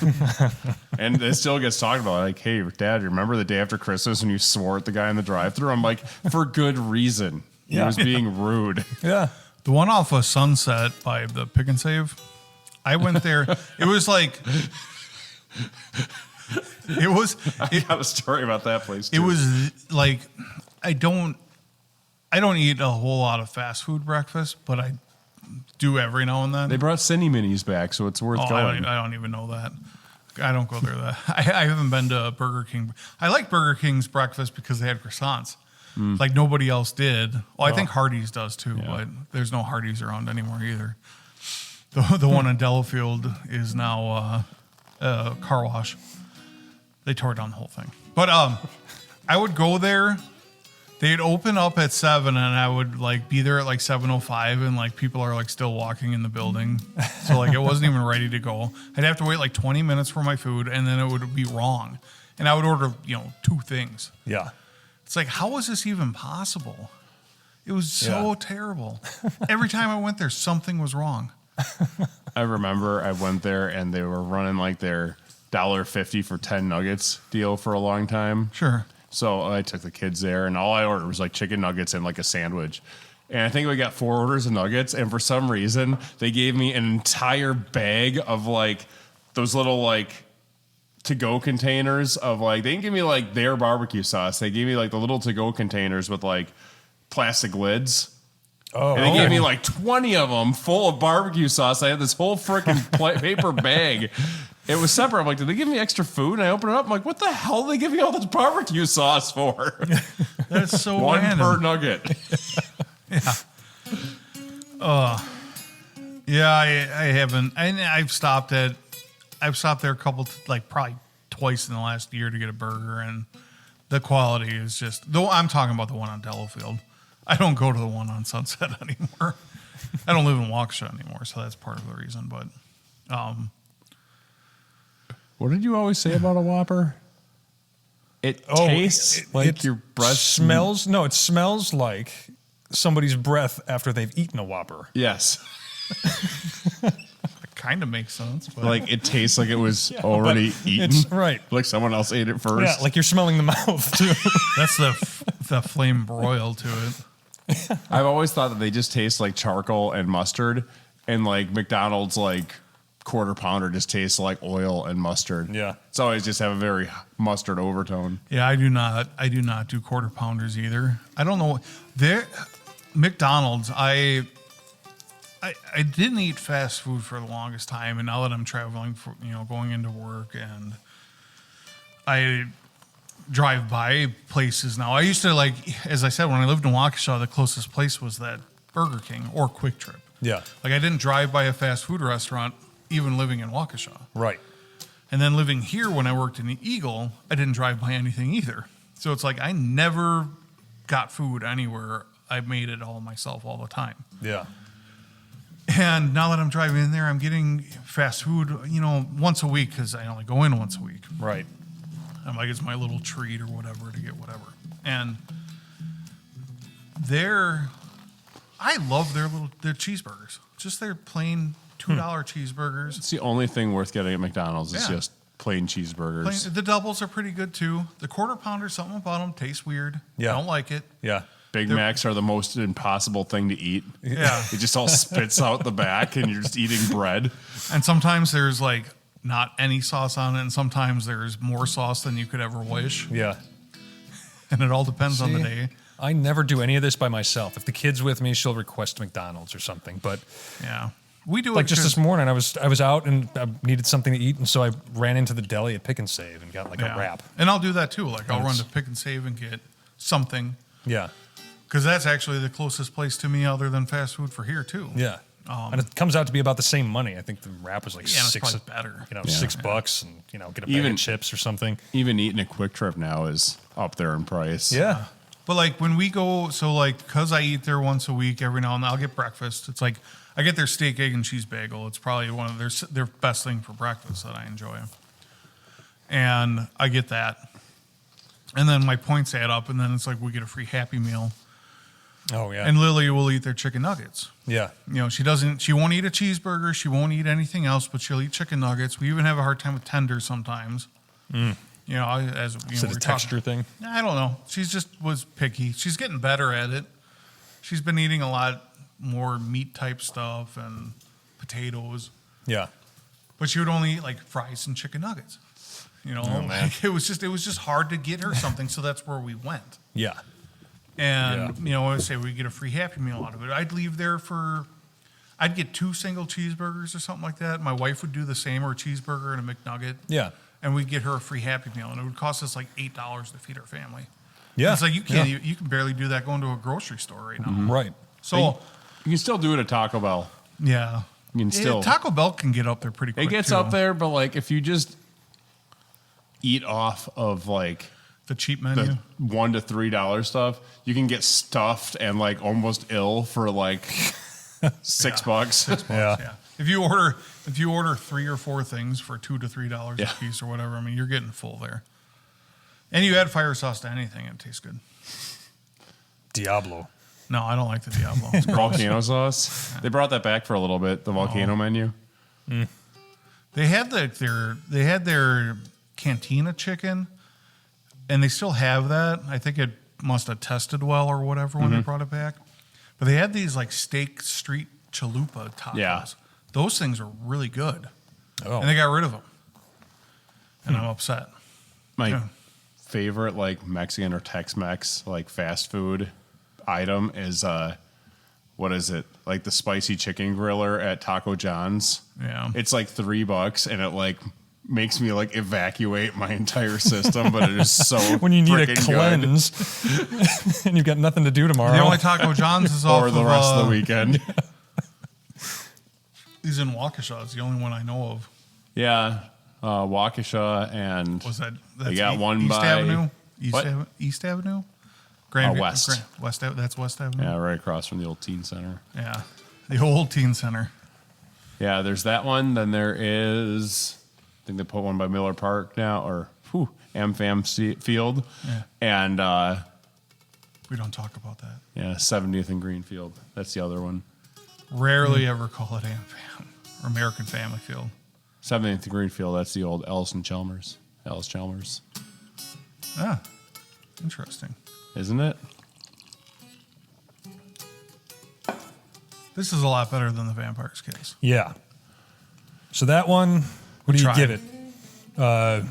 And it still gets talked about, like, hey, Dad, you remember the day after Christmas when you swore at the guy in the drive-thru? I'm like, for good reason. He Yeah. was being rude. yeah. The one off of Sunset by the Pick and Save, I went there. It was like, I got a story about that place, too. it was like, I don't eat a whole lot of fast food breakfast, but I do every now and then. They brought Cindy Minis back, so it's worth Oh, going. I don't even know that. I don't go there. I haven't been to Burger King. I like Burger King's breakfast because they had croissants. Like nobody else did. Well, I think Hardee's does too, Yeah. but there's no Hardee's around anymore either. The one in Delafield is now a car wash. They tore down the whole thing. But I would go there They'd open up at 7, and I would like be there at like 7:05, and like people are like still walking in the building, so like it wasn't even ready to go. I'd have to wait like 20 minutes for my food, and then it would be wrong, and I would order 2 things. Yeah. It's like, how was this even possible? It was so terrible. Every time I went there, something was wrong. I remember I went there and they were running like their $1.50 for 10 nuggets deal for a long time. Sure. So I took the kids there, and all I ordered was like chicken nuggets and like a sandwich. And I think we got 4 orders of nuggets, and for some reason they gave me an entire bag of like those little like to-go containers of like, they didn't give me like their barbecue sauce. They gave me like the little to-go containers with like plastic lids. Oh, And they gave me like 20 of them full of barbecue sauce. I had this whole freaking paper bag. It was separate. I'm like, did they give me extra food? And I open it up. I'm like, what the hell are they giving me all this barbecue sauce for? That's so One random. per nugget. Yeah, I haven't. I've stopped there a couple, like probably twice in the last year to get a burger, and the quality is just. Though I'm talking about the one on Delafield. I don't go to the one on Sunset anymore. I don't live in Waukesha anymore, so that's part of the reason. But, What did you always say about a Whopper? It tastes like your breath smells. No, it smells like somebody's breath after they've eaten a Whopper. Yes. it kind of makes sense. But Like it tastes like it was already eaten. It's right. Like someone else ate it first. Yeah, like you're smelling the mouth too. that's the flame broil to it. I've always thought that they just taste like charcoal and mustard, and like McDonald's like quarter pounder just tastes like oil and mustard. Yeah. It's always just have a very mustard overtone. Yeah, I do not do quarter pounders either. I don't know. McDonald's, I didn't eat fast food for the longest time, and now that I'm traveling for going into work, and I drive by places now. I used to, like, as I said, when I lived in Waukesha, the closest place was that Burger King or Quick Trip. Yeah. Like, I didn't drive by a fast food restaurant even living in Waukesha. Right. And then living here when I worked in the Eagle, I didn't drive by anything either. So it's like I never got food anywhere. I made it all myself all the time. Yeah. And now that I'm driving in there, I'm getting fast food, once a week because I only go in once a week. Right. I'm like, it's my little treat or whatever to get whatever. And I love their cheeseburgers. Just their plain $2 cheeseburgers. It's the only thing worth getting at McDonald's is just plain cheeseburgers. The doubles are pretty good too. The quarter pounder, something about them tastes weird. Yeah. I don't like it. Yeah. Big Macs are the most impossible thing to eat. Yeah. It just all spits out the back and you're just eating bread. And sometimes there's like not any sauce on it, and sometimes there's more sauce than you could ever wish. Yeah. And it all depends on the day. I never do any of this by myself. If the kid's with me, she'll request McDonald's or something. But Yeah. We do like it just this morning, I was out and I needed something to eat, and so I ran into the deli at Pick and Save and got like a wrap. And I'll do that too. Like I'll run Nice. to Pick and Save and get something. Yeah. Because that's actually the closest place to me other than fast food for here too. Yeah. And it comes out to be about the same money. I think the wrap was like Yeah, and it's six. probably better. $6, and get a bag Even- of chips or something. Even eating a Quick Trip now is up there in price. Yeah. But like when we go, so like because I eat there once a week, every now and then I'll get breakfast. It's like I get their steak, egg, and cheese bagel. It's probably one of their best thing for breakfast that I enjoy. And I get that, and then my points add up, and then it's like we get a free Happy Meal. Oh yeah. And Lily will eat their chicken nuggets. yeah. She won't eat a cheeseburger. She won't eat anything else, but she'll eat chicken nuggets. We even have a hard time with tenders sometimes. As Is it we're a texture talking. thing? I don't know. She's just was picky. She's getting better at it. She's been eating a lot more meat type stuff and potatoes, Yeah. but she would only eat like fries and chicken nuggets. man. Like, it was just hard to get her something, so that's where we went. Yeah. And I say we get a free Happy Meal out of it. I'd get 2 single cheeseburgers or something like that. My wife would do the same, or a cheeseburger and a McNugget. Yeah. And we'd get her a free Happy Meal, and it would cost us like $8 to feed our family. Yeah. It's like you can't, you can barely do that going to a grocery store right now. Right. So, You can still do it at Taco Bell. yeah. You can still. Taco Bell can get up there pretty quick. It gets too. up there, but like if you just eat off of like The cheap menu. the $1 to $3 stuff, you can get stuffed and like almost ill for like $6. Yeah. If you order 3 or 4 things for $2 to $3 a piece or whatever, I mean, you're getting full there. And you add fire sauce to anything, it tastes good. Diablo. No, I don't like the Diablo. It's gross. Volcano sauce. They brought that back for a little bit. The volcano menu. They had their cantina chicken, and they still have that. I think it must have tested well or whatever when they brought it back. But they had these like steak street chalupa tacos. Yeah. Those things are really good. Oh. And they got rid of them. And I'm upset. My favorite like Mexican or Tex-Mex like fast food item is what is it? Like the spicy chicken griller at Taco John's. Yeah. It's like $3 and it like makes me like evacuate my entire system, but it is so When you need a frickin' cleanse and you've got nothing to do tomorrow. The only Taco John's is off Or the of, rest of the weekend. He's in Waukesha. It's the only one I know of. Yeah. Waukesha and Was that? they got one East by Avenue? What? East Avenue? West. West. That's West Avenue. Yeah, right across from the old teen center. Yeah. The old teen center. Yeah, there's that one. Then there is, I think they put one by Miller Park now, or AmFam Field. Yeah. And We don't talk about that. yeah, 70th and Greenfield. That's the other one. Rarely ever call it AmFam or American Family Field. 70th and Greenfield, that's the old Ellis Chalmers. Ah, interesting. Isn't it? This is a lot better than the Vampire's Kiss. Yeah. So that one, what do you tried. give it?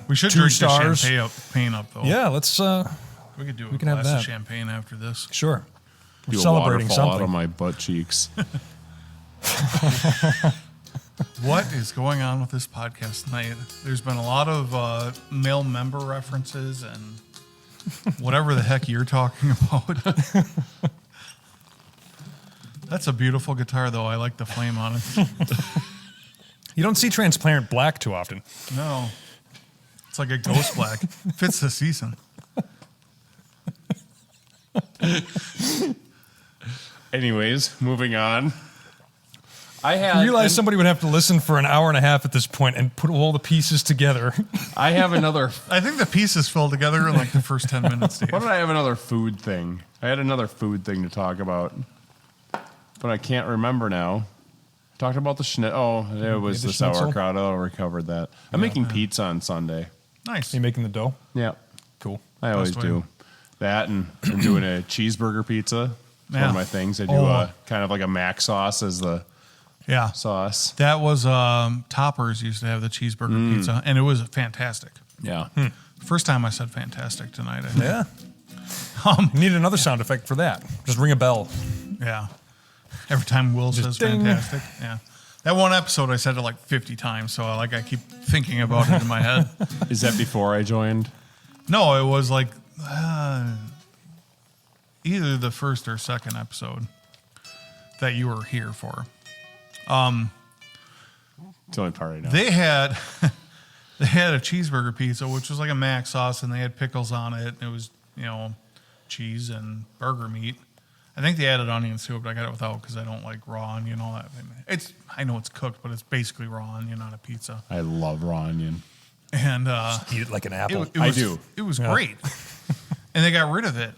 We should 2 drink stars. the champagne up, though. Yeah, let's. We could do a can have glass of that. champagne after this. Sure. We're Feel celebrating water fall out something. of my butt cheeks. What is going on with this podcast tonight? There's been a lot of male member references and whatever the heck you're talking about. That's a beautiful guitar, though. I like the flame on it. You don't see transparent black too often. No. It's like a ghost black. Fits the season. Anyways, moving on. I I had realized somebody would have to listen for an hour and a half at this point and put all the pieces together. I have another. I think the pieces fell together in like the first 10 minutes, Dave. Why did I have another food thing? I had another food thing to talk about, but I can't remember now. Talked about the schnitzel. Oh, it was the the schnitzel? sauerkraut. I already covered that. I'm making pizza on Sunday. Nice. You making the dough? Yeah, Cool. I always way. do that, and I'm doing a cheeseburger pizza. It's one Yeah. of my things. I do kind of like a mac sauce as the Yeah. sauce. That was Toppers used to have the cheeseburger pizza, and it was fantastic. Yeah. First time I said fantastic tonight. I think. Yeah. You need another sound effect for that. Just ring a bell. Yeah. Every time Will says ding. fantastic. Yeah. That one episode I said it like 50 times, so I keep thinking about it in my head. Is that before I joined? No, it was like either the first or second episode that you were here for. It's the only part I know. They had a cheeseburger pizza, which was like a mac sauce, and they had pickles on it. And it was, cheese and burger meat. I think they added onions to it, but I got it without because I don't like raw onion. All that. I know it's cooked, but it's basically raw onion on a pizza. I love raw onion. And Eat it like an apple. it was, I do. It was great. And they got rid of it,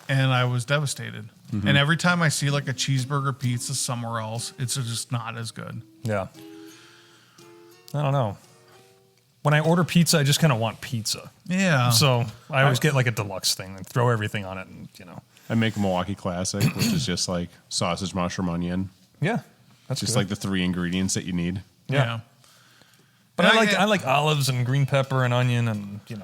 and I was devastated. And every time I see like a cheeseburger pizza somewhere else, it's just not as good. Yeah. I don't know. When I order pizza, I just kind of want pizza. Yeah. So I always get like a deluxe thing and throw everything on it, and I make a Milwaukee Classic, which is just like sausage, mushroom, onion. Yeah, that's Just good. like the 3 ingredients that you need. Yeah. But I like olives and green pepper and onion and Yeah,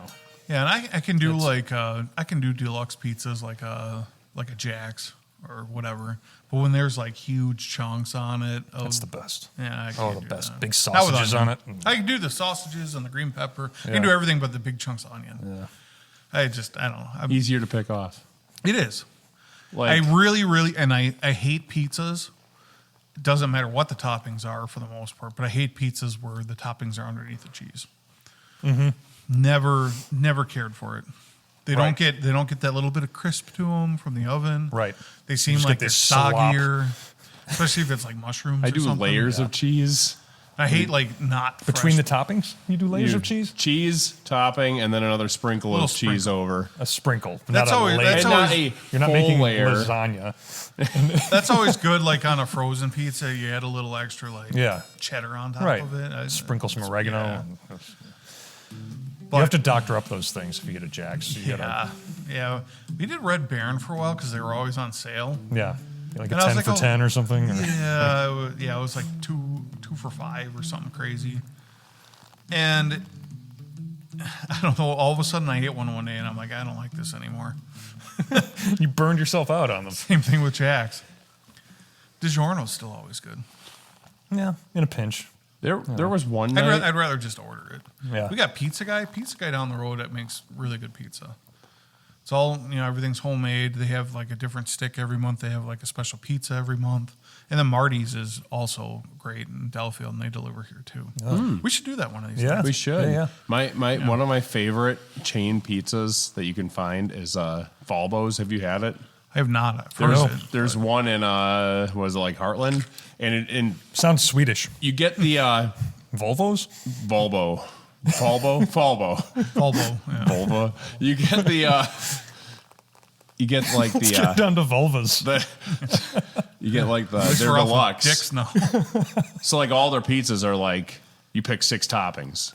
and I can do I can do deluxe pizzas like a Jack's or whatever. But when there's like huge chunks on it, that's the best. yeah, I Oh, can't the do best. that. Big Not with sausages onion. on it. I can do the sausages and the green pepper. I Yeah. can do everything but the big chunks of onion. Yeah. I don't know. Easier to pick off. It is. Like, I really, and I hate pizzas. It doesn't matter what the toppings are for the most part, but I hate pizzas where the toppings are underneath the cheese. Mm-hmm. Never cared for it. They don't get that little bit of crisp to them from the oven. Right. They seem Just like get they're this slop. soggier, especially if it's like mushrooms. I or do something. layers of cheese. I hate like not Between fresh. the toppings, you do layers of cheese? Cheese, topping, and then another sprinkle of Little cheese sprinkle. over. A sprinkle. That's not a always- layer. that's And not always- a You're not full making layer. lasagna. That's always good. Like on a frozen pizza, you add a little extra like Yeah. cheddar on top Right. of it. Sprinkle some oregano. Yeah. You have to doctor up those things if you get a Jack's. So you gotta, Yeah. We did Red Baron for a while because they were always on sale. yeah. Like a And I was 10 like, for oh, 10 or something. Or- Yeah, it was like two for $5 or something crazy. And I don't know. All of a sudden, I ate one day, and I'm like, I don't like this anymore. You burned yourself out on them. Same thing with Jack's. DiGiorno's still always good. Yeah, in a pinch. There was one night. I'd rather just order it. Yeah. We got Pizza Guy down the road that makes really good pizza. It's all, everything's homemade. They have like a different stick every month. They have like a special pizza every month. And then Marty's is also great in Delafield, and they deliver here too. We should do that one of these Yeah. days. We should. Yeah. One of my favorite chain pizzas that you can find is Falbo's. Have you had it? I have not. I've heard of it. There's one in was it like Heartland, and Sounds Swedish. you get the Volvos? Falbo, Volvo, yeah. Volvo. You get the you get like Let's get the down to vulvas. you get like the At they're least we're off of deluxe. dicks now. So like all their pizzas are like you pick 6 toppings,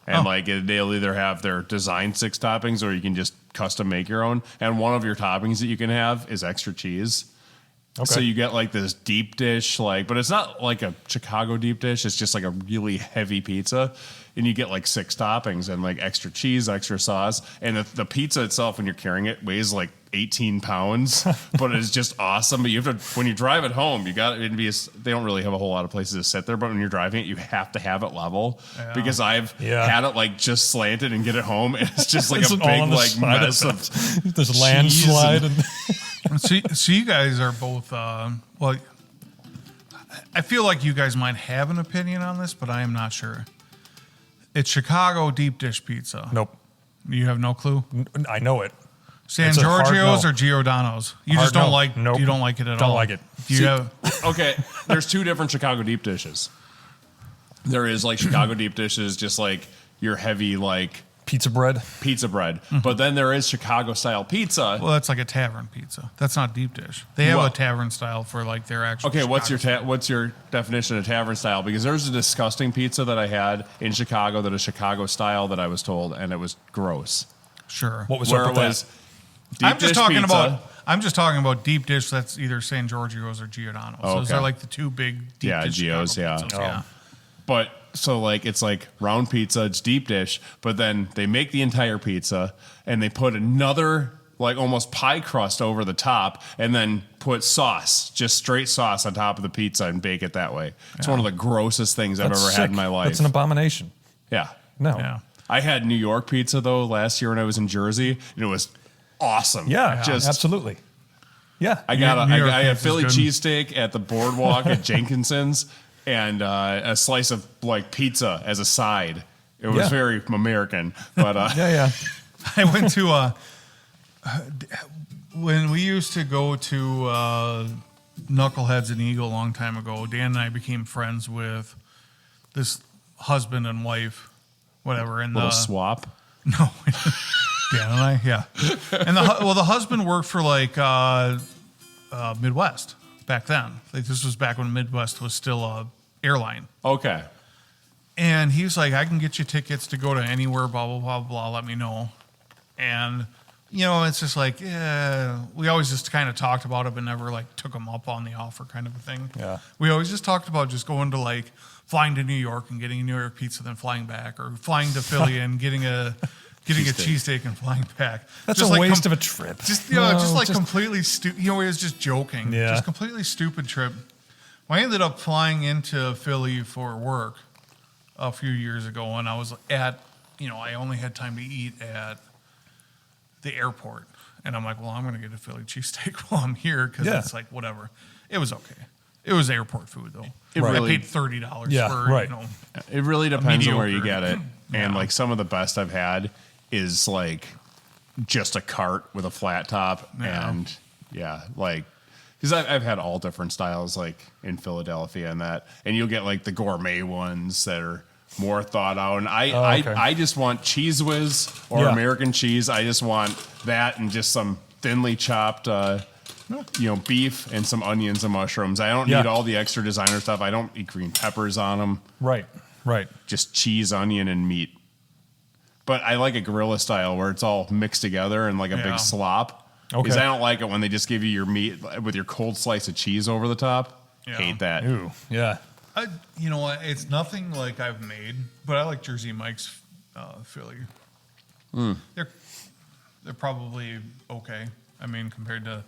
and like they'll either have their designed 6 toppings or you can just custom make your own. And one of your toppings that you can have is extra cheese. Okay. So you get like this deep dish, but it's not like a Chicago deep dish. It's just like a really heavy pizza, and you get like 6 toppings and like extra cheese, extra sauce, and the pizza itself, when you're carrying it, weighs like 18 pounds, but it's just awesome. But you have to, when you drive it home, you got it. They don't really have a whole lot of places to sit there, but when you're driving it, you have to have it level because I've had it like just slanted and get it home, and it's just like It's a all on big the like side mess of of it. There's landslide. And So you guys are both, well, I feel like you guys might have an opinion on this, but I am not sure. It's Chicago deep dish pizza. nope. You have no clue? I know it. San It's a hard Giorgio's no. or Giordano's? You Hard just don't no. like. Nope. You don't like it at Don't all. like it. Do you have? Okay, there's 2 different Chicago deep dishes. There is like Chicago deep dishes, just like your heavy like Pizza bread. pizza bread. But then there is Chicago style pizza. Well, that's like a tavern pizza. That's not deep dish. They have Well- a tavern style for like their actual. Okay, what's Chicago your definition of tavern style? Because there's a disgusting pizza that I had in Chicago that is Chicago style that I was told, and it was gross. Sure. What was Where up it with was that? deep I'm just dish talking pizza. about. I'm just talking about deep dish. That's either San Giorgio's or Giordano's. Those Okay. are like the 2 big deep Yeah, dish Gio's, Chicago yeah. pizzas, Oh. yeah. But so like it's like round pizza, it's deep dish, but then they make the entire pizza and they put another like almost pie crust over the top and then put sauce, just straight sauce on top of the pizza and bake it that way. It's one of the grossest things I've That's ever sick. had in my life. That's an abomination. Yeah. No. Yeah. I had New York pizza though last year when I was in Jersey, and it was awesome. Yeah, just absolutely. Yeah. I got New York I had pizza's Philly good. cheesesteak at the boardwalk at Jenkinson's and a slice of like pizza as a side. It was Yeah. very American, but yeah. I went to when we used to go to Knuckleheads and Eagle a long time ago. Dan and I became friends with this husband and wife, whatever. And little swap. no, Dan and I, yeah. And the husband worked for like Midwest back then. Like this was back when Midwest was still a airline. Okay. And he was like, I can get you tickets to go to anywhere, blah, blah, blah, blah, let me know. And, it's just like, yeah, we always just kind of talked about it, but never like took him up on the offer kind of a thing. Yeah. We always just talked about just going to like flying to New York and getting a New York pizza, then flying back, or flying to Philly and getting a cheesesteak and flying back. That's just a like waste of a trip. Just, No, just like completely stupid. He was just joking. Yeah. Just completely stupid trip. Well, I ended up flying into Philly for work a few years ago, and I was at, I only had time to eat at the airport. And I'm like, well, I'm going to get a Philly cheesesteak while I'm here because Yeah. it's like, whatever. It was okay. It was airport food, though. Right. I paid $30 Yeah, for, right. It really depends on where you mediocre. get it. And like some of the best I've had is like just a cart with a flat top. Yeah. And like, because I've had all different styles like in Philadelphia and you'll get like the gourmet ones that are more thought out. And I just want Cheese Whiz or American cheese. I just want that and just some thinly chopped, beef and some onions and mushrooms. I don't need all the extra designer stuff. I don't eat green peppers on them. Right. Just cheese, onion, and meat. But I like a guerrilla style where it's all mixed together and like a big slop. Okay. Because I don't like it when they just give you your meat with your cold slice of cheese over the top. Yeah. Hate that. Ooh, yeah. You know what? It's nothing like I've made, but I like Jersey Mike's Philly. They're probably okay. I mean, compared to,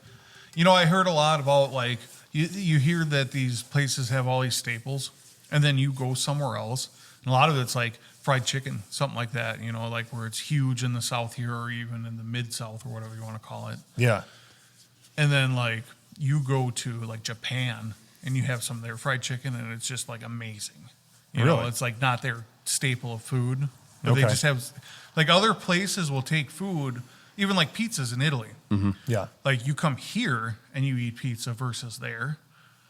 I heard a lot about like you hear that these places have all these staples, and then you go somewhere else, and a lot of it's like fried chicken, something like that. Like where it's huge in the South here, or even in the Mid-South, or whatever you want to call it. Yeah. And then like you go to like Japan. And you have some of their fried chicken, and it's just like amazing. You know, it's like not their staple of food. But they just have, like other places will take food, even like pizzas in Italy. Mm-hmm. Yeah. Like you come here and you eat pizza versus there.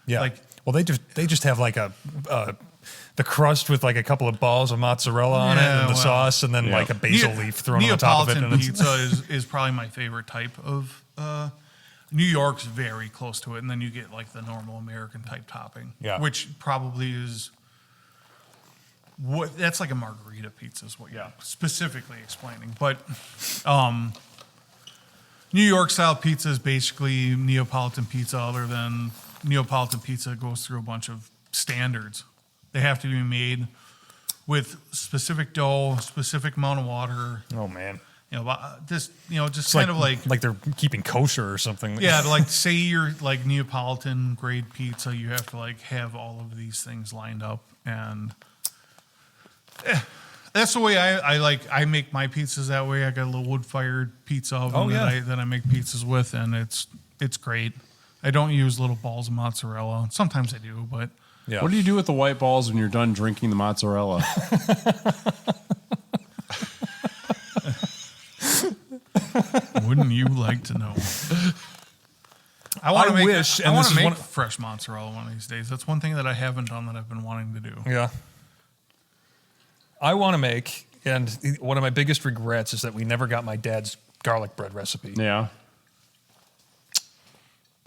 Yeah. Like, well, they just have like the crust with like a couple of balls of mozzarella on it and the sauce, and then like a basil leaf thrown on top of it. Neapolitan pizza is probably my favorite type of. New York's very close to it, and then you get like the normal American type topping, which probably is that's like a margarita pizza is what you're specifically explaining. But New York style pizza is basically Neapolitan pizza, other than Neapolitan pizza goes through a bunch of standards. They have to be made with specific dough, specific amount of water. Oh man. Just It's kind of like they're keeping kosher or something. Yeah, to like say you're like Neapolitan grade pizza, you have to like have all of these things lined up, and that's the way I make my pizzas that way. I got a little wood fired pizza oven that I make pizzas with, and it's great. I don't use little balls of mozzarella. Sometimes I do, but what do you do with the white balls when you're done drinking the mozzarella? Wouldn't you like to know? I want to make fresh mozzarella one of these days. That's one thing that I haven't done that I've been wanting to do. Yeah. I want to make, and one of my biggest regrets is that we never got my dad's garlic bread recipe. Yeah.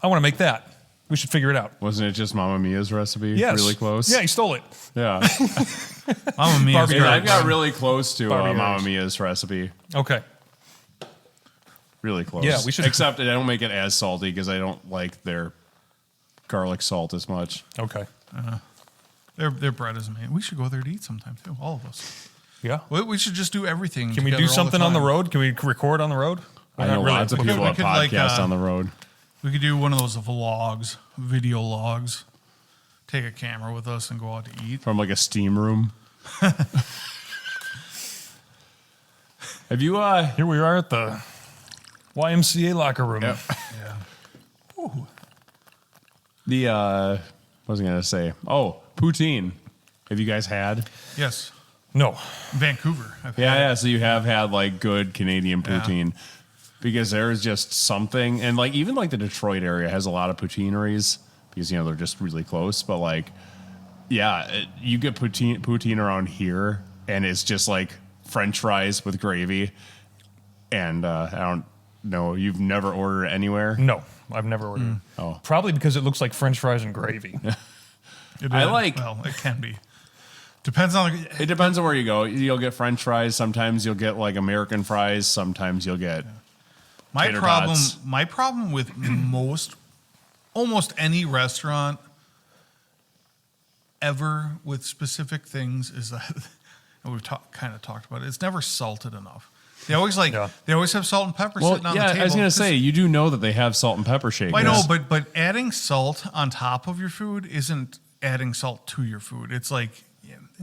I want to make that. We should figure it out. Wasn't it just Mamma Mia's recipe? Yes. Really close? Yeah, he stole it. Yeah. Mamma Mia's I got really close to Barbie Mamma Mia's recipe. Okay. Really close. Yeah, we should. Except I don't make it as salty because I don't like their garlic salt as much. Okay. Their bread is amazing. We should go there to eat sometime too, all of us. Yeah. We should just do everything. Can we do something on the road? Can we record on the road? I know lots of people that podcast on the road. We could do one of those vlogs, video logs. Take a camera with us and go out to eat. From like a steam room. Have you Here we are at the YMCA locker room. Yep. Yeah. Ooh. What was I going to say? Oh, poutine. Have you guys had? Yes. No. Vancouver. Yeah. So you have had like good Canadian poutine. Yeah. Because there's just something, and like even like the Detroit area has a lot of poutineries because they're just really close. But like, you get poutine around here, and it's just like French fries with gravy. And I don't know, you've never ordered it anywhere? No, I've never ordered. Oh, probably because it looks like French fries and gravy. It can be. Depends on. It depends on where you go. You'll get French fries. Sometimes you'll get like American fries. Sometimes you'll get. My problem with almost any restaurant ever with specific things is that, and we've kind of talked about it, it's never salted enough. They always they always have salt and pepper sitting on the table. I was gonna say, you do know that they have salt and pepper shakers. I know, but adding salt on top of your food isn't adding salt to your food. It's like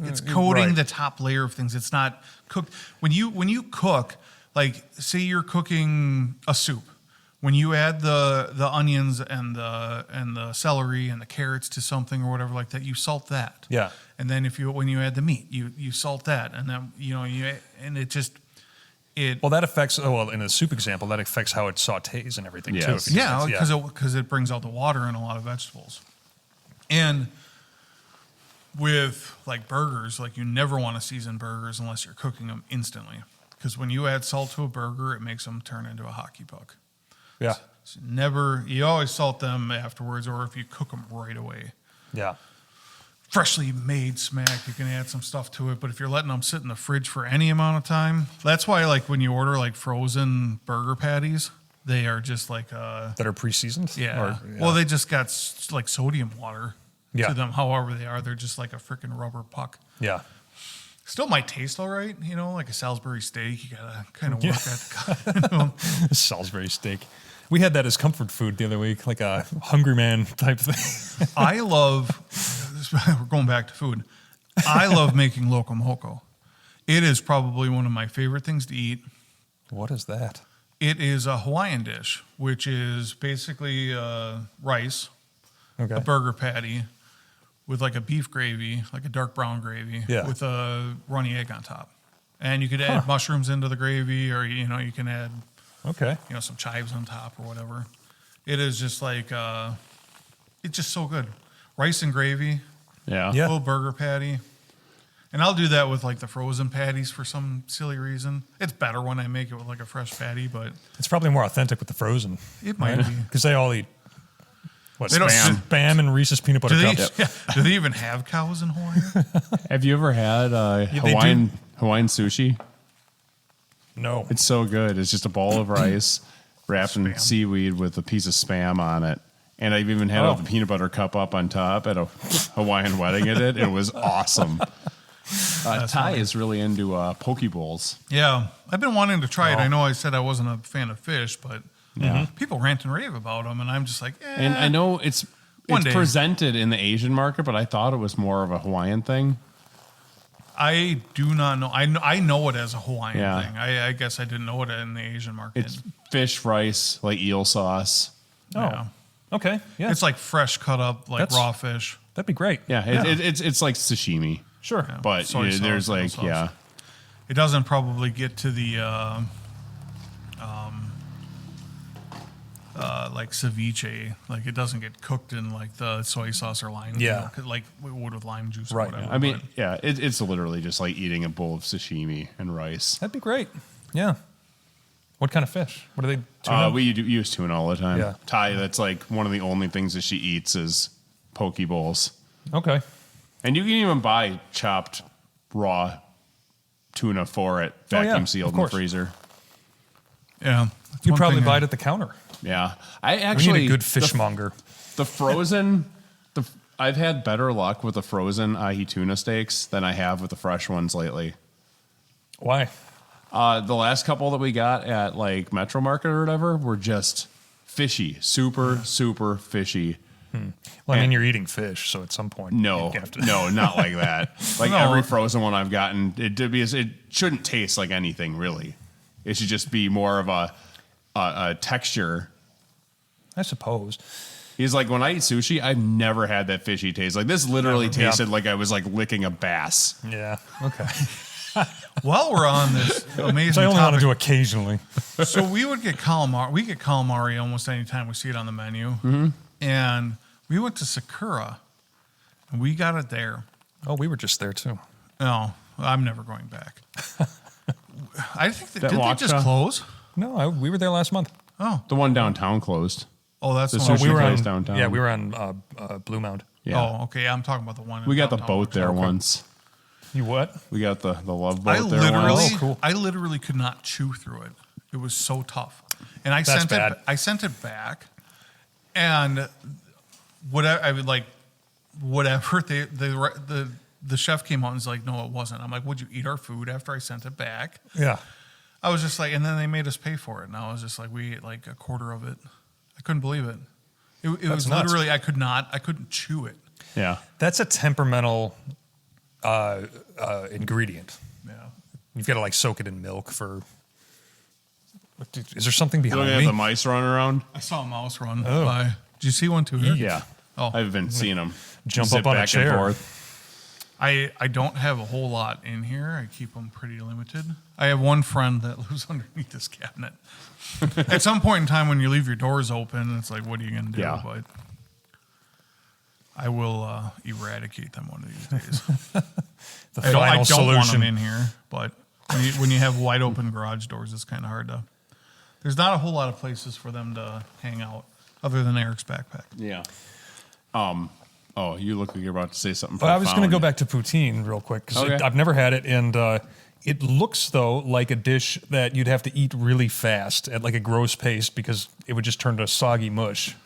it's coating the top layer of things. It's not cooked. When you cook, like say you're cooking a soup, when you add the onions and the celery and the carrots to something or whatever like that, you salt that. Yeah. And then when you add the meat, you salt that, and then and it just Well, that affects. Oh, well, in the soup example, that affects how it sautés and everything too. Yes. If you do Yeah, that. because it brings out the water in a lot of vegetables. And with like burgers, like you never want to season burgers unless you're cooking them instantly. Because when you add salt to a burger, it makes them turn into a hockey puck. Yeah. So you always salt them afterwards, or if you cook them right away. Yeah. Freshly made smack, you can add some stuff to it. But if you're letting them sit in the fridge for any amount of time, that's why like when you order like frozen burger patties, they are just like That are pre-seasoned. yeah. Or, Well, they just got like sodium water Yeah. to them. However they are, they're just like a freaking rubber puck. Yeah. Still might taste all right, like a Salisbury steak. You gotta kind of work at Salisbury steak. We had that as comfort food the other week, like a Hungry Man type thing. I love. We're going back to food. I love making loco moco. It is probably one of my favorite things to eat. What is that? It is a Hawaiian dish, which is basically rice, Okay. a burger patty with like a beef gravy, like a dark brown gravy, Yeah. with a runny egg on top. And you could add mushrooms into the gravy, or you can add Okay. some chives on top or whatever. It is just like it's just so good. Rice and gravy, Yeah. Yeah. little burger patty. And I'll do that with like the frozen patties for some silly reason. It's better when I make it with like a fresh patty, but It's probably more authentic with the frozen. it might be. Because they all eat, what, They don't- spam and Reese's peanut butter Do they, cups. do they even have cows in Hawaii? Have you ever had they do. Hawaiian sushi? No. It's so good. It's just a ball of rice wrapped in Spam. seaweed with a piece of spam on it. And I've even had a peanut butter cup up on top at a Hawaiian wedding at it. It was awesome. Ty is really into poke bowls. Yeah, I've been wanting to try it. I know I said I wasn't a fan of fish, but people rant and rave about them, and I'm just like, And I know it's One day. presented in the Asian market, but I thought it was more of a Hawaiian thing. I do not know. I know it as a Hawaiian Yeah. thing. I guess I didn't know it in the Asian market. It's fish, rice, like eel sauce. Yeah. Okay. Yeah. It's like fresh cut up, like That's- raw fish. That'd be great. Yeah, it's like sashimi, Sure. but Soy sauce, there's pickle like sauce. It doesn't probably get to the like ceviche. Like it doesn't get cooked in like the soy sauce or lime. Yeah. Like we would with lime juice Right. or whatever. I mean, but yeah, it's literally just like eating a bowl of sashimi and rice. That'd be great. Yeah. What kind of fish? What are they? Tuna? We use tuna all the time. Yeah. Ty, that's like one of the only things that she eats is poke bowls. Okay. And you can even buy chopped raw tuna for it, Oh, yeah, vacuum sealed of in the course. freezer. yeah. You One probably thing buy it at the counter. Yeah, I We actually need a good fishmonger. The frozen, I've had better luck with the frozen ahi tuna steaks than I have with the fresh ones lately. Why? The last couple that we got at like Metro Market or whatever were just fishy, super fishy. Well, I mean, you're eating fish, so at some point, No, you have to. no, not like that. Like No. every frozen one I've gotten, it shouldn't taste like anything really. It should just be more of a texture. I suppose. He's like, when I eat sushi, I've never had that fishy taste. Like this literally Never. Yeah. tasted like I was like licking a bass. Yeah. Okay. While we're on this amazing So I only want to topic, do occasionally. so we would get calamari. We get calamari almost any time we see it on the menu. Mm-hmm. And we went to Sakura, and we got it there. Oh, we were just there too. No, I'm never going back. I think That did they just Waukesha? close? No, we were there last month. Oh, The one downtown closed. that's The the sushi one. we were place on downtown. Yeah, we were on Blue Mound. Yeah. Oh, okay. Yeah, I'm talking about the one. in We got the downtown boat there Waukesha. once. You what? We got the love I boat there literally, once. Oh, cool. I literally could not chew through it. It was so tough, and I That's sent bad. it. I sent it back, and whatever I would like, whatever the chef came out and was like, "No, it wasn't." I'm like, "Would you eat our food after I sent it back?" Yeah. I was just like, and then they made us pay for it, and I was just like, we ate like a quarter of it. I couldn't believe it. It was nuts. literally I couldn't chew it. Yeah. That's a temperamental ingredient. Yeah. You've got to like soak it in milk for. Is there something Do behind we have me? the mice running around? I saw a mouse run Oh. by. Did you see one too? Here? Yeah. Oh. I've been seeing them Jump up on a chair. I don't have a whole lot in here. I keep them pretty limited. I have one friend that lives underneath this cabinet. At some point in time when you leave your doors open, it's like, what are you going to do? Yeah. But I will eradicate them one of these days. The I don't want solution. them in here, but when you have wide open garage doors, it's kind of hard to. There's not a whole lot of places for them to hang out other than Eric's backpack. Yeah. Oh, you look like you're about to say something. Well, I was going to go profound. back to poutine real quick because Okay. I've never had it, and it looks though like a dish that you'd have to eat really fast at like a gross pace because it would just turn to soggy mush.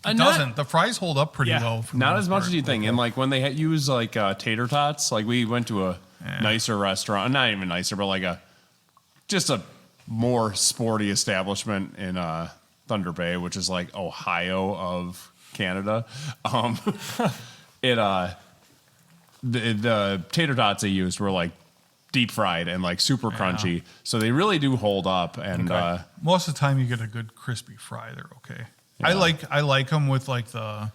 It doesn't. The fries hold up pretty well. for the Not most as much part. as you think. And like when they use like tater tots, like we went to a nicer restaurant, not even nicer, but like just a more sporty establishment in Thunder Bay, which is like Ohio of Canada. The tater tots they used were like deep fried and like super crunchy, so they really do hold up. And Most of the time, you get a good crispy fry. They're okay. Yeah. I like them with like the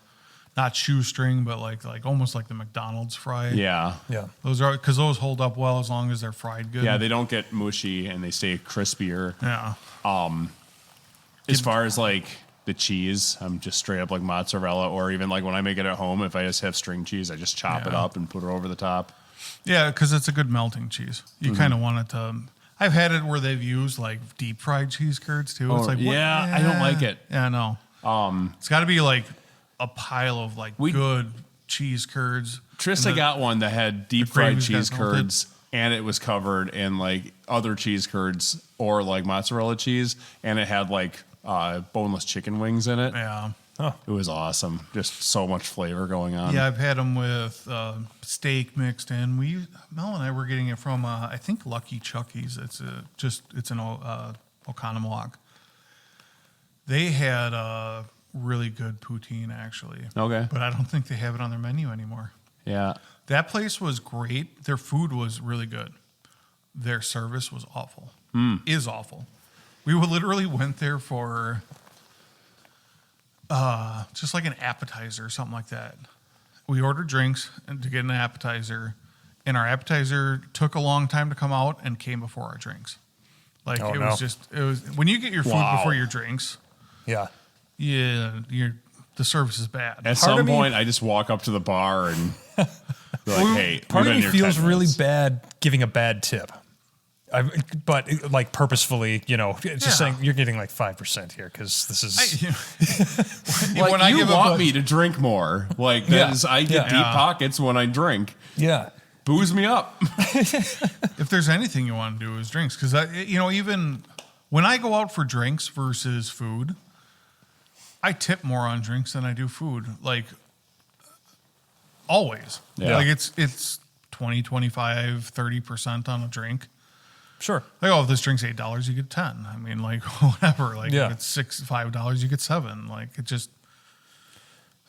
not shoestring, but like almost like the McDonald's fry. yeah, Those are because those hold up well as long as they're fried good. yeah, they don't get mushy and they stay crispier. Yeah. As far as like the cheese, I'm just straight up like mozzarella, or even like when I make it at home, if I just have string cheese, I just chop it Yeah. up and put it over the top. Yeah, because it's a good melting cheese. You kind of want it to. I've had it where they've used like deep fried cheese curds too. It's like what? yeah, I don't like it. Yeah, no. It's got to be like a pile of like good cheese curds. Trista got one that had deep fried gravy's got cheese melted. curds, and it was covered in like other cheese curds or like mozzarella cheese, and it had like boneless chicken wings in it. Yeah. It was awesome. Just so much flavor going on. Yeah, I've had them with steak mixed in. Mel and I were getting it from I think Lucky Chucky's. It's in Oconomowoc. They had really good poutine actually. Okay. But I don't think they have it on their menu anymore. Yeah. That place was great. Their food was really good. Their service was awful. Is awful. We literally went there for just like an appetizer or something like that. We ordered drinks and to get an appetizer, and our appetizer took a long time to come out and came before our drinks. Like Oh, it no. was when you get your food Wow. before your drinks, Yeah. the service is bad. At Part some of me- point, I just walk up to the bar and be like, "Hey, Part we've of been me here feels 10 really minutes." bad giving a bad tip. But like purposefully, just Yeah. saying you're getting like 5% here because this is Like, when I you give want up, me to drink more. Like Yeah. that is, I get Yeah. deep pockets when I drink. yeah. Booze me up. if there's anything you want to do is drinks, because even when I go out for drinks versus food, I tip more on drinks than I do food. Like always. Yeah. Like it's 20, 25, 30% on a drink. Sure. Like, if this drink's $8, you get 10. I mean, like whatever. Like Yeah. if it's $5, you get 7. Like it just.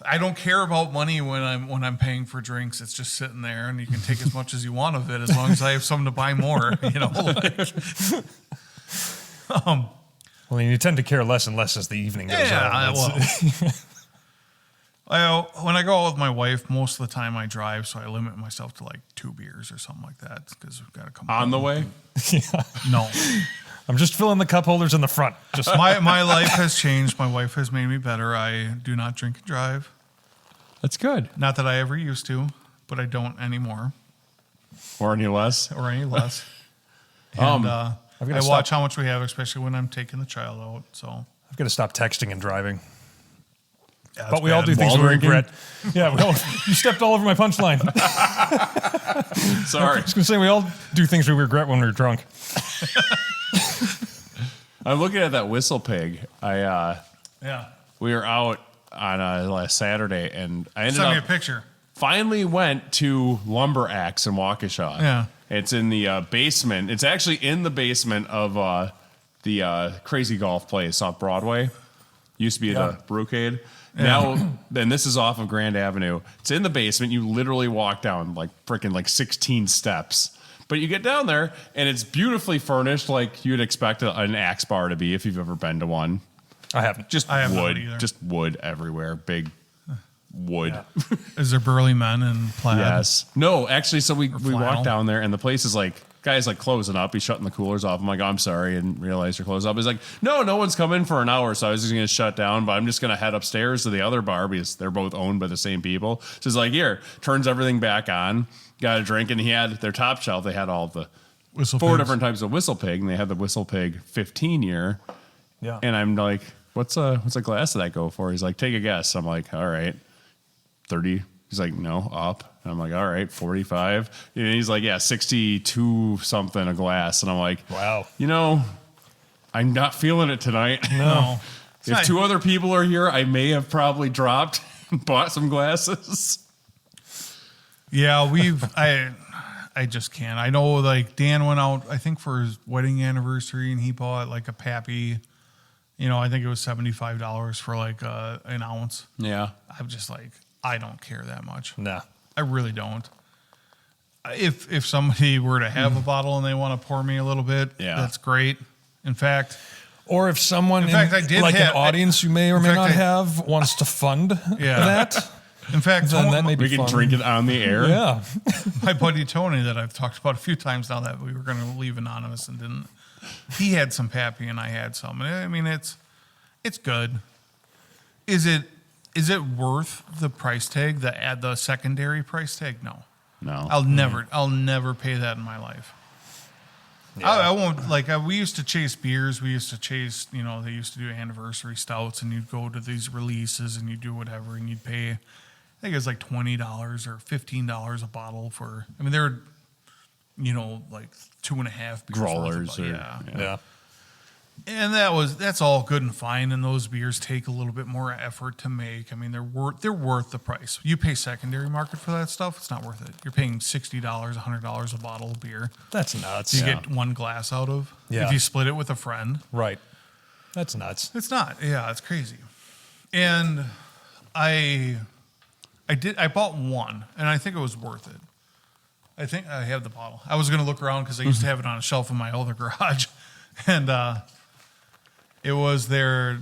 I don't care about money when I'm paying for drinks. It's just sitting there, and you can take as much as you want of it, as long as I have something to buy more. Well, you tend to care less and less as the evening goes on. That's- When I go out with my wife, most of the time I drive, so I limit myself to like 2 beers or something like that because we've got to come On the way. No, I'm just filling the cup holders in the front. Just my life has changed. My wife has made me better. I do not drink and drive. That's good. Not that I ever used to, but I don't anymore Or any less. or any less. And I gotta watch stop. how much we have, especially when I'm taking the child out. So, I've got to stop texting and driving. yeah, But we all do things While we drinking? regret. Yeah, you stepped all over my punchline. Sorry. I was going to say we all do things we regret when we're drunk. I'm looking at that whistle pig. yeah. We were out on last Saturday, and I ended Send me a up picture. finally went to Lumber Axe in Waukesha. Yeah. It's in the basement. It's actually in the basement of the Crazy Golf place off Broadway. Used to be the Brewcade. Now, then this is off of Grand Avenue. It's in the basement. You literally walk down like freaking like 16 steps. But you get down there, and it's beautifully furnished like you'd expect an axe bar to be if you've ever been to one. I haven't. Just I have not wood. either. Just wood everywhere. Big wood. Yeah. Is there burly men in plaid? Yes. No, actually, so we flannel? walked down there and the place is like, guy's like closing up. He's shutting the coolers off. I'm like, oh, I'm sorry. I didn't realize you're closed up. He's like, no one's coming for an hour. So I was just going to shut down, but I'm just going to head upstairs to the other bar because they're both owned by the same people. So he's like, here, turns everything back on, got a drink. And he had their top shelf. They had all the Whistle four pigs. different types of Whistle Pig. And they had the Whistle Pig 15 year. Yeah. And I'm like, what's a glass of that go for? He's like, take a guess. I'm like, all right, 30. He's like, no, up. And I'm like, all right, 45. And he's like, yeah, 62 something a glass. And I'm like, Wow. I'm not feeling it tonight. No. If two other people are here, I may have probably dropped and bought some glasses. Yeah, I just can't. I know, like, Dan went out, I think, for his wedding anniversary, and he bought, like, a Pappy. I think it was $75 for, like, an ounce. Yeah. I'm just like, I don't care that much. Nah. I really don't. If somebody were to have a bottle and they want to pour me a little bit, Yeah. that's great. In fact, Or if someone, In fact, I did like have- an audience you may or in may fact, not I- have, wants to fund that, in fact, then that may be We can fun. drink it on the air. Yeah. my buddy Tony that I've talked about a few times now that we were going to leave anonymous and didn't. He had some Pappy and I had some. And I mean, it's good. Is it worth the price tag? The secondary price tag? No. No. I'll never pay that in my life. Yeah. I won't, like, we used to chase beers. We used to chase, they used to do anniversary stouts, and you'd go to these releases and you'd do whatever, and you'd pay, I think it was like $20 or $15 a bottle for, I mean, they're, like 2.5 beers Growlers. worth of- Or, Yeah. And that's all good and fine, and those beers take a little bit more effort to make. I mean, they're worth the price. You pay secondary market for that stuff, it's not worth it. You're paying $60, $100 a bottle of beer. That's nuts. You get one glass out of. Yeah. If you split it with a friend, Right. That's nuts. it's not. Yeah, it's crazy. And I bought one, and I think it was worth it. I think I have the bottle. I was going to look around because I used to have it on a shelf in my other garage, and it was their,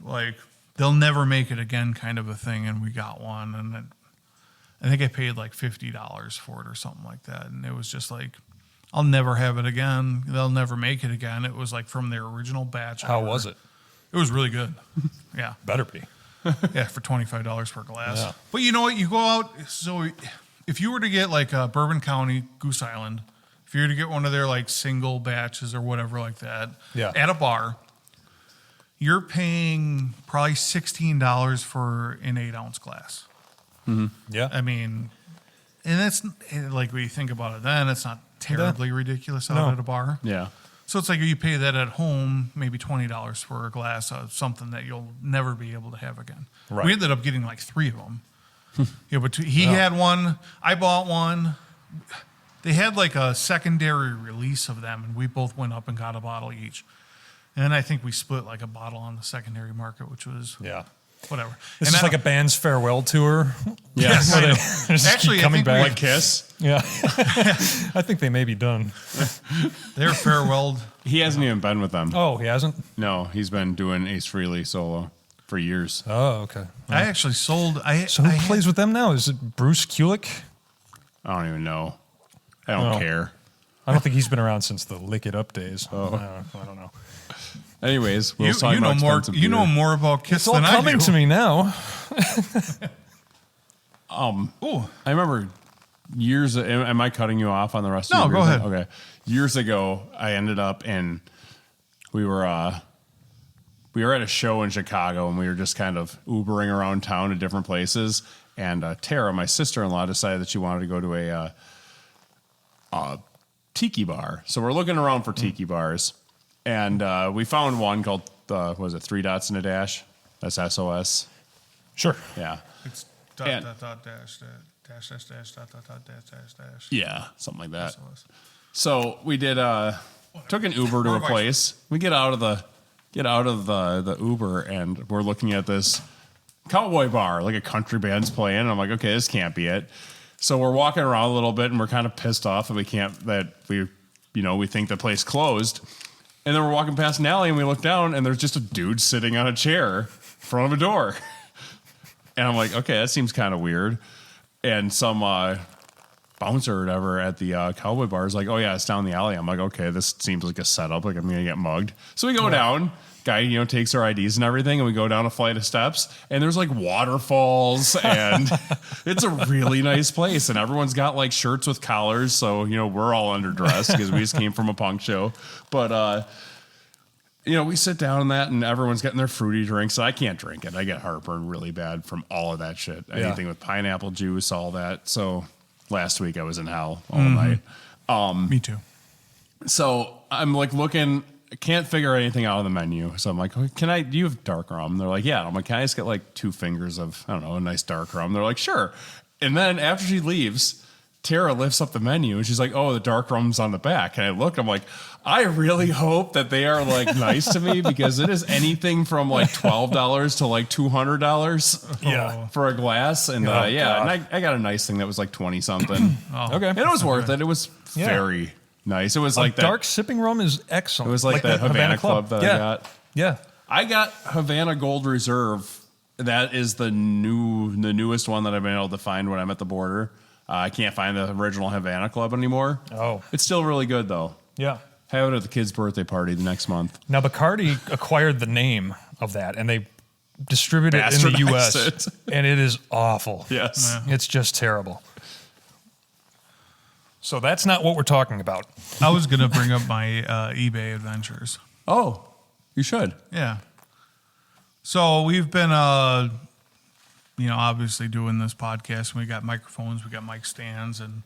like, they'll never make it again kind of a thing, and we got one, and I think I paid like $50 for it or something like that, and it was just like, I'll never have it again. They'll never make it again. It was like from their original batch. How ever. was it? It was really good. Yeah. Better be. Yeah, for $25 per glass. Yeah. But you know what? You go out. So if you were to get like a Bourbon County Goose Island, if you were to get one of their like single batches or whatever like that, Yeah. at a bar, you're paying probably $16 for an 8-ounce glass. Yeah. I mean, and it's like when you think about it, then it's not terribly ridiculous out No. at a bar. Yeah. So it's like you pay that at home, maybe $20 for a glass of something that you'll never be able to have again. Right. We ended up getting like 3 of them. Yeah, but he had one. I bought one. They had like a secondary release of them, and we both went up and got a bottle each. And then I think we split like a bottle on the secondary market, which was Yeah. whatever. This And is like a band's farewell tour. Yes, I know. Just Actually, keep I coming think we- back. Like Kiss. Yeah. I think they may be done. they're farewelled. He hasn't even been with them. Oh, he hasn't? No, he's been doing Ace Frehley solo for years. Oh, okay. I actually sold. So who plays with them now? Is it Bruce Kulick? I don't even know. I don't Oh. care. I don't think he's been around since the Lick It Up days. Oh. I don't know. Anyways, You, you know more. You know more about Kiss It's all than I coming do. to me now. Ooh. I remember years. Am I cutting you off on the rest? No, of your go beers? ahead. Okay. Years ago, I ended up in. We were at a show in Chicago, and we were just kind of Ubering around town to different places. And Tara, my sister-in-law, decided that she wanted to go to a tiki bar. So we're looking around for tiki bars, and we found one called was it 3 Dots and a Dash? That's SOS. Sure. Yeah. It's And- dash. Yeah, something like that. SOS. So we did took an Uber to a place. We get out of the Uber, and we're looking at this cowboy bar, like a country band's playing. And I'm like, okay, this can't be it. So we're walking around a little bit, and we're kind of pissed off that we think the place closed. And then we're walking past an alley, and we look down, and there's just a dude sitting on a chair in front of a door. And I'm like, okay, that seems kind of weird. And some bouncer or whatever at the Cowboy Bar is like, oh yeah, it's down the alley. I'm like, okay, this seems like a setup. Like I'm gonna get mugged. So we go down. Guy, takes our IDs and everything, and we go down a flight of steps, and there's like waterfalls, and it's a really nice place. And everyone's got like shirts with collars, so we're all underdressed because we just came from a punk show. But we sit down in that, and everyone's getting their fruity drinks. I can't drink it. I get heartburn really bad from all of that shit. Anything with pineapple juice, all that. So last week I was in hell all night. Me too. So I'm like looking. I can't figure anything out of the menu. So I'm like, do you have dark rum? They're like, yeah. I'm like, can I just get like 2 fingers of, I don't know, a nice dark rum? They're like, sure. And then after she leaves, Tara lifts up the menu and she's like, oh, the dark rum's on the back. And I look, I'm like, I really hope that they are like nice to me because it is anything from like $12 to like $200 for a glass. And and I got a nice thing that was like 20 something. Okay. And it was worth it. It was very nice. It was like that dark sipping rum is excellent. It was like that Havana Club that I got. Yeah. I got Havana Gold Reserve. That is the newest one that I've been able to find when I'm at the border. I can't find the original Havana Club anymore. Oh. It's still really good though. Yeah. Have it at the kid's birthday party the next month. Now Bacardi acquired the name of that and they distribute it in the US and it is awful. Yes. Yeah. It's just terrible. So that's not what we're talking about. I was going to bring up my eBay adventures. Oh, you should. Yeah. So we've been, obviously doing this podcast. And we got microphones, we got mic stands, and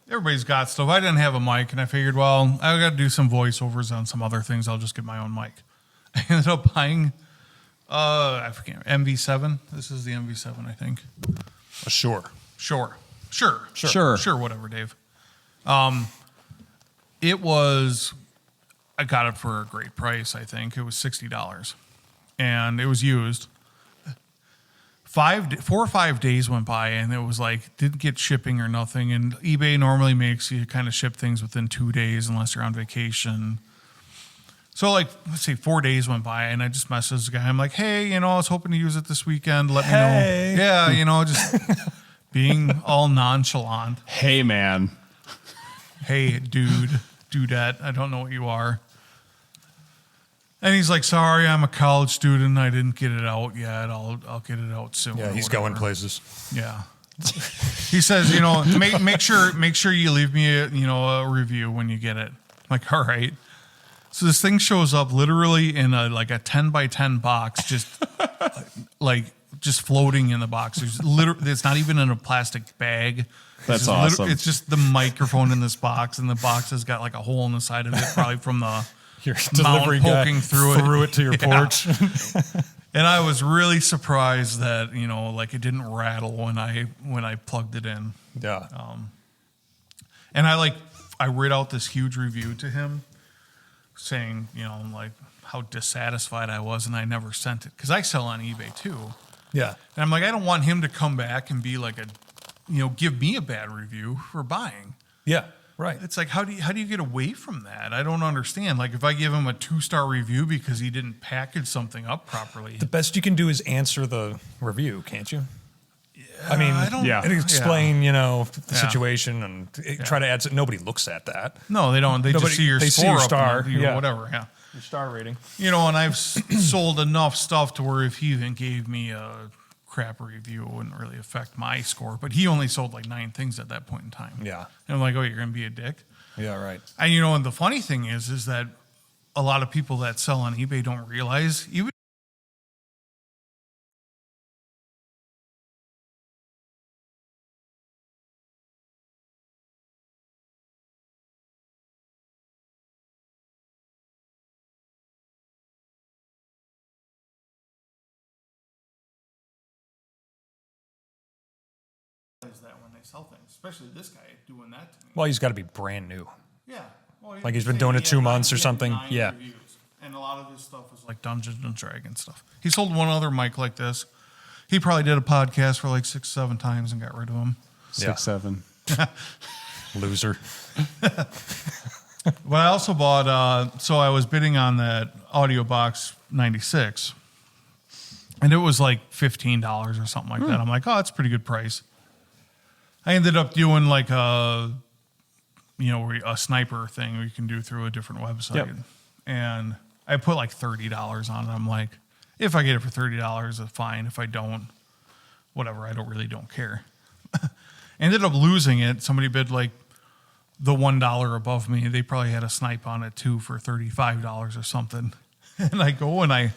everybody's got stuff. I didn't have a mic, and I figured, well, I got to do some voiceovers on some other things. I'll just get my own mic. I ended up buying, I forget, MV7. This is the MV7, I think. Sure, whatever, Dave. It was, I got it for a great price, I think. It was $60. And it was used. 4 or 5 days went by, and it was like, didn't get shipping or nothing. And eBay normally makes you kind of ship things within 2 days unless you're on vacation. So, like, let's say 4 days went by, and I just messaged the guy. I'm like, hey, I was hoping to use it this weekend. Let me know. Yeah, just... being all nonchalant. Hey, man. Hey, dudette. I don't know what you are. And he's like, sorry, I'm a college student. I didn't get it out yet. I'll get it out soon. Yeah, he's going places. Yeah. He says, make sure you leave me a review when you get it. I'm like, all right. So this thing shows up literally in a 10 by 10 box, just just floating in the box. It's not even in a plastic bag. That's awesome. It's just the microphone in this box, and the box has got like a hole in the side of it, probably from the your delivery mount poking guy through it to your porch. And I was really surprised that it didn't rattle when I plugged it in. Yeah. And I read out this huge review to him, saying how dissatisfied I was, and I never sent it because I sell on eBay too. Yeah. And I'm like, I don't want him to come back and be like give me a bad review for buying. Yeah. Right. It's like, how do you get away from that? I don't understand. Like, if I give him a 2-star review because he didn't package something up properly, the best you can do is answer the review, can't you? I mean, and explain, the situation and try to add. Nobody looks at that. No, they don't. They just see your score, star, whatever. Yeah, your star rating. And I've sold enough stuff to where if he even gave me a crap review, it wouldn't really affect my score. But he only sold like 9 things at that point in time. Yeah, and I'm like, oh, you're gonna be a dick. Yeah, right. And and the funny thing is that a lot of people that sell on eBay don't realize even. That when they sell things, especially this guy doing that to me. Well, he's got to be brand new. Yeah, well, like he's been doing it 2 months or something. Yeah, reviews. And a lot of his stuff is like Dungeons and Dragons stuff. He sold one other mic like this. He probably did a podcast for like 6-7 times and got rid of him. 6-7. Loser. But I also bought. So I was bidding on that Audio Box 96. And it was like $15 or something like that. I'm like, oh, that's a pretty good price. I ended up doing like a sniper thing you can do through a different website. Yep. And I put like $30 on it. I'm like, if I get it for $30, it's fine. If I don't, whatever. I don't care. Ended up losing it. Somebody bid like the $1 above me. They probably had a snipe on it too for $35 or something. And I go and I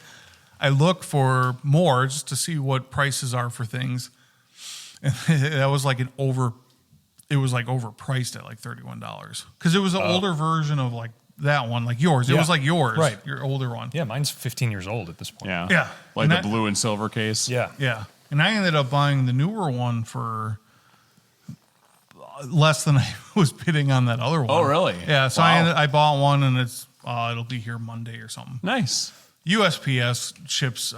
look for more just to see what prices are for things. And that was like it was like overpriced at like $31 because it was an older version of like that one, like yours. It was like yours, right? Your older one. Yeah, mine's 15 years old at this point. Yeah. Yeah. Like And the that- blue and silver case. Yeah. Yeah. And I ended up buying the newer one for less than I was bidding on that other one. Oh, really? Yeah. So Wow. I bought one and it'll be here Monday or something. Nice. USPS ships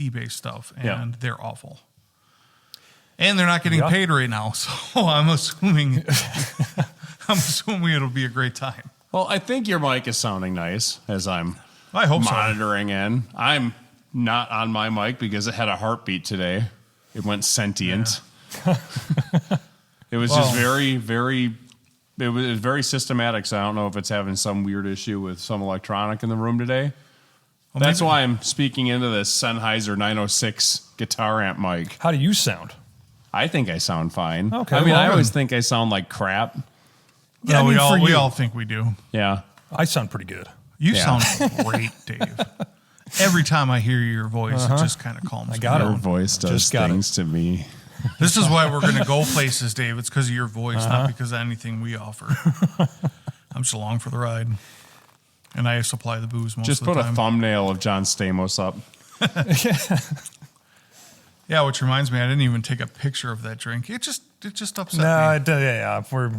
eBay stuff and Yeah. they're awful. And they're not getting Yeah. paid right now, so I'm assuming it'll be a great time. Well, I think your mic is sounding nice as I'm I hope so. monitoring in. I'm not on my mic because it had a heartbeat today. It went sentient. It was just very, very. It was very systematic. So I don't know if it's having some weird issue with some electronic in the room today. Well, That's maybe- why I'm speaking into this Sennheiser 906 guitar amp mic. How do you sound? I think I sound fine. Okay, I mean, well, I always good. think I sound like crap. Yeah, I No, mean, for we you. all think we do. Yeah. I sound pretty good. You Yeah. sound great, Dave. Every time I hear your voice, it just kind of calms me got it. Your down. voice does Just got it. things to me. This is why we're going to go places, Dave. It's because of your voice, not because of anything we offer. I'm just along for the ride. And I supply the booze most Just of the put time. a thumbnail of John Stamos up. Yeah, which reminds me, I didn't even take a picture of that drink. It just upset No, me. yeah, we're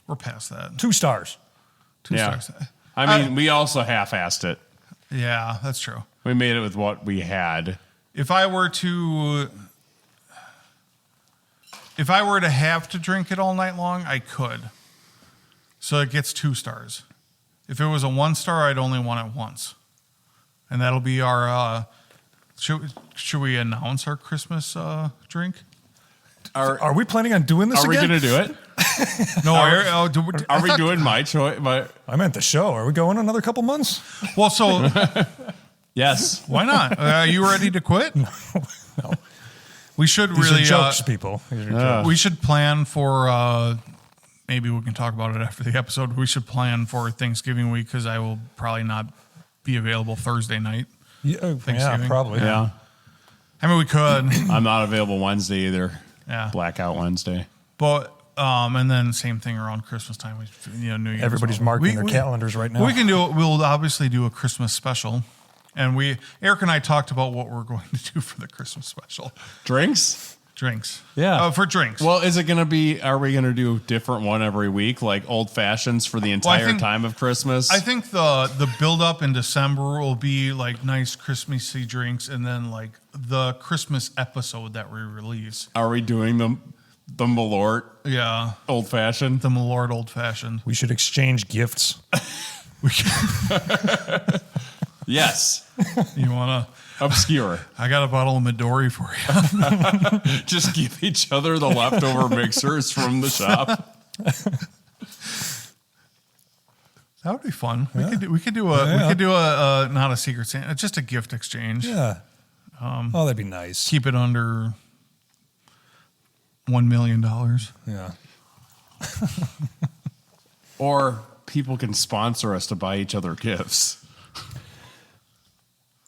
We're past that. 2 stars. Two Yeah. stars. I mean, we also half-assed it. Yeah, that's true. We made it with what we had. If I were to have to drink it all night long, I could. So it gets 2 stars. If it was a 1 star, I'd only want it once. And that'll be our should we announce our Christmas drink? Are we planning on doing this Are we again? going to do it? No, Are we doing my choice? I meant the show. Are we going another couple months? Well, so Yes. why not? Are you ready to quit? No. We should These really are jokes, people. These are jokes. we should plan for maybe we can talk about it after the episode. We should plan for Thanksgiving week because I will probably not be available Thursday night. Yeah, Thanksgiving. probably. Yeah. I mean, we could, I'm not available Wednesday either. yeah. Blackout Wednesday. But and then same thing around Christmas time. New Year's. Everybody's well. marking their calendars right now. We can do. We'll obviously do a Christmas special, and Eric and I talked about what we're going to do for the Christmas special. Drinks? Drinks. Yeah. For drinks. Well, is it going to be, are we going to do a different one every week, like old fashions for the entire think- time of Christmas? I think the build up in December will be like nice Christmassy drinks, and then like the Christmas episode that we release. Are we doing the Malort Yeah, old fashioned? the Malort Old Fashioned. We should exchange gifts. Yes. You wanna? Obscure. I got a bottle of Midori for you. Just give each other the leftover mixers from the shop. That would be fun. We could do a not a secret Santa, just a gift exchange. Yeah. Oh, that'd be nice. Keep it under $1 million. Yeah. Or people can sponsor us to buy each other gifts.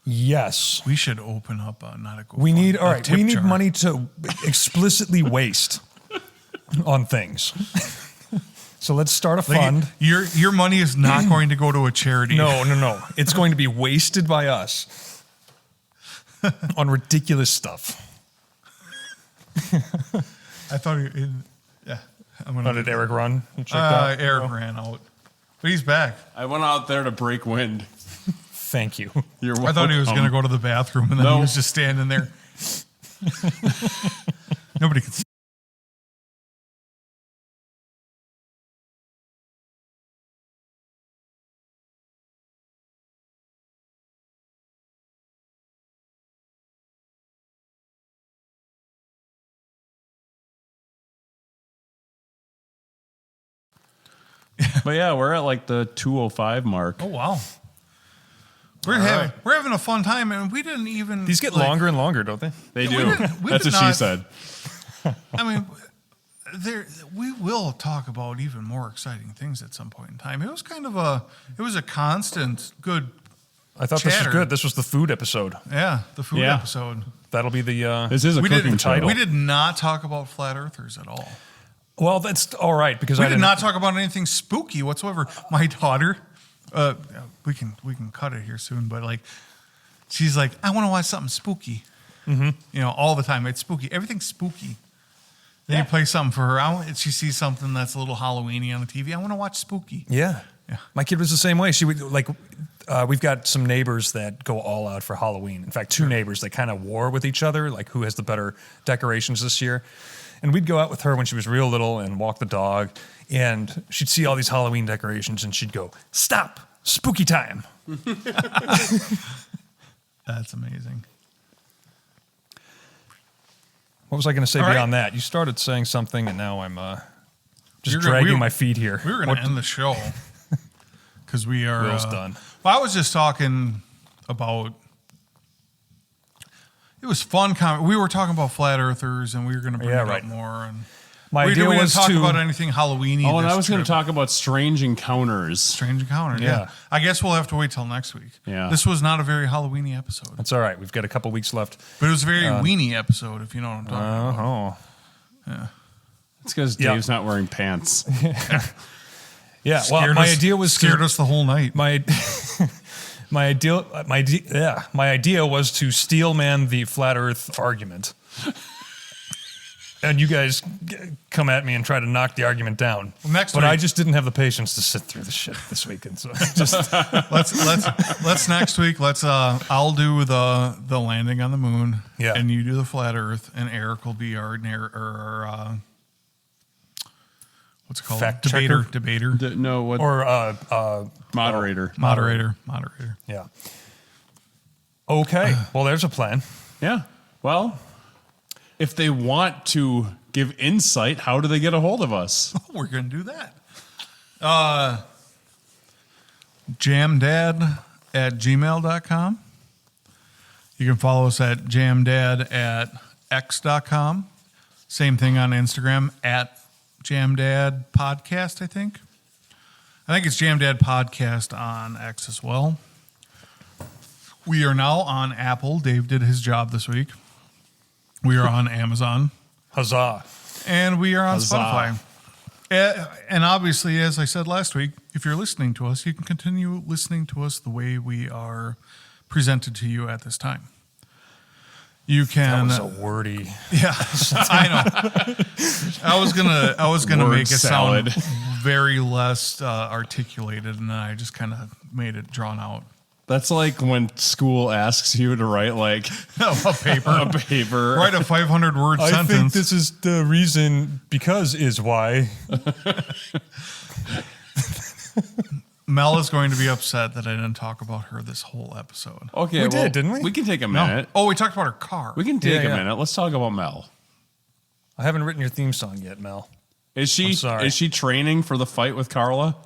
Yes. We should open up not a We need all right. tip We need jar. money to explicitly waste on things. So let's start a Like, fund. your money is not going to go to a charity. No. It's going to be wasted by us on ridiculous stuff. I thought yeah. I'm How gonna. did Eric run? He checked out? Eric ran out, but he's back. I went out there to break wind. Thank you. You're I thought he was going to go to the bathroom, and then No. he was just standing there. Nobody could see. But yeah, we're at like the 2:05 mark. Oh wow. We're having a fun time, and we didn't even. These get longer and longer, don't they? They we do. didn't- we That's did what she not- said. I mean, we will talk about even more exciting things at some point in time. It was kind of a constant good. I thought this Chatter. was good. This was the food episode. Yeah, the food Yeah. episode. That'll be the. This is a We cooking did title. we did not talk about flat earthers at all. Well, that's all right because We I did didn't. not talk about anything spooky whatsoever. My daughter, we can cut it here soon, but like, she's like, I want to watch something spooky. Mm-hmm. You know, all the time. It's spooky. Everything's spooky. Then you play something for her. She sees something that's a little Halloweeny on the TV. I want to watch spooky. Yeah. Yeah. My kid was the same way. She would like. We've got some neighbors that go all out for Halloween. In fact, two neighbors that kind of war with each other, like who has the better decorations this year. And we'd go out with her when she was real little and walk the dog, and she'd see all these Halloween decorations, and she'd go, "Stop! Spooky time!" That's amazing. What was I going to say All right. beyond that? You started saying something, and now I'm just You're gonna- dragging we- my feet here. We were going to end the show because we are. Will's done. Well, I was just talking about. It was fun. We were talking about flat earthers, and we were going to bring Yeah, it right. up more. And My we idea didn't was talk to about anything Halloweeny. Oh, and this I was going trip. to talk about strange encounters. Strange encounter. Yeah. Yeah. I guess we'll have to wait till next week. Yeah. This was not a very Halloweeny episode, That's all right. We've got a couple weeks left. but it was a very weenie episode, if you know what I'm talking about. Oh, It's because Yeah. Dave's not wearing pants. yeah. Well, Scared my us- idea was scared to, us the whole night. my my idea was to steel man the flat Earth argument, and you guys come at me and try to knock the argument down. Well, next but I week- just didn't have the patience to sit through the shit this weekend. So I just let's next week. I'll do the landing on the moon. Yeah. And you do the flat Earth, and Eric will be our what's it called? Fact Debater. checker? Debater. No, what? or moderator. Moderator. yeah. Okay. Well, there's a plan. Yeah. Well, if they want to give insight, how do they get a hold of us? We're gonna do that. jamdad@gmail.com. You can follow us at jamdad@x.com. Same thing on Instagram at Jamdad Podcast, I think. I think it's Jamdad Podcast on X as well. We are now on Apple. Dave did his job this week. We are on Amazon. Huzzah! And we are on Huzzah. Spotify. And obviously, as I said last week, if you're listening to us, you can continue listening to us the way we are presented to you at this time. You That can, was a wordy. yeah, I know. I was gonna Word make it salad. sound very less articulated, and then I just kind of made it drawn out. That's like when school asks you to write like A paper, a paper. write a 500-word I sentence. think this is the reason because is why. Mel is going to be upset that I didn't talk about her this whole episode. Okay, We did, didn't we? We can take a No. minute. Oh, we talked about her car. We can take Yeah, a yeah. minute. Let's talk about Mel. I haven't written your theme song yet, Mel. Is she I'm sorry. is she training for the fight with Carla?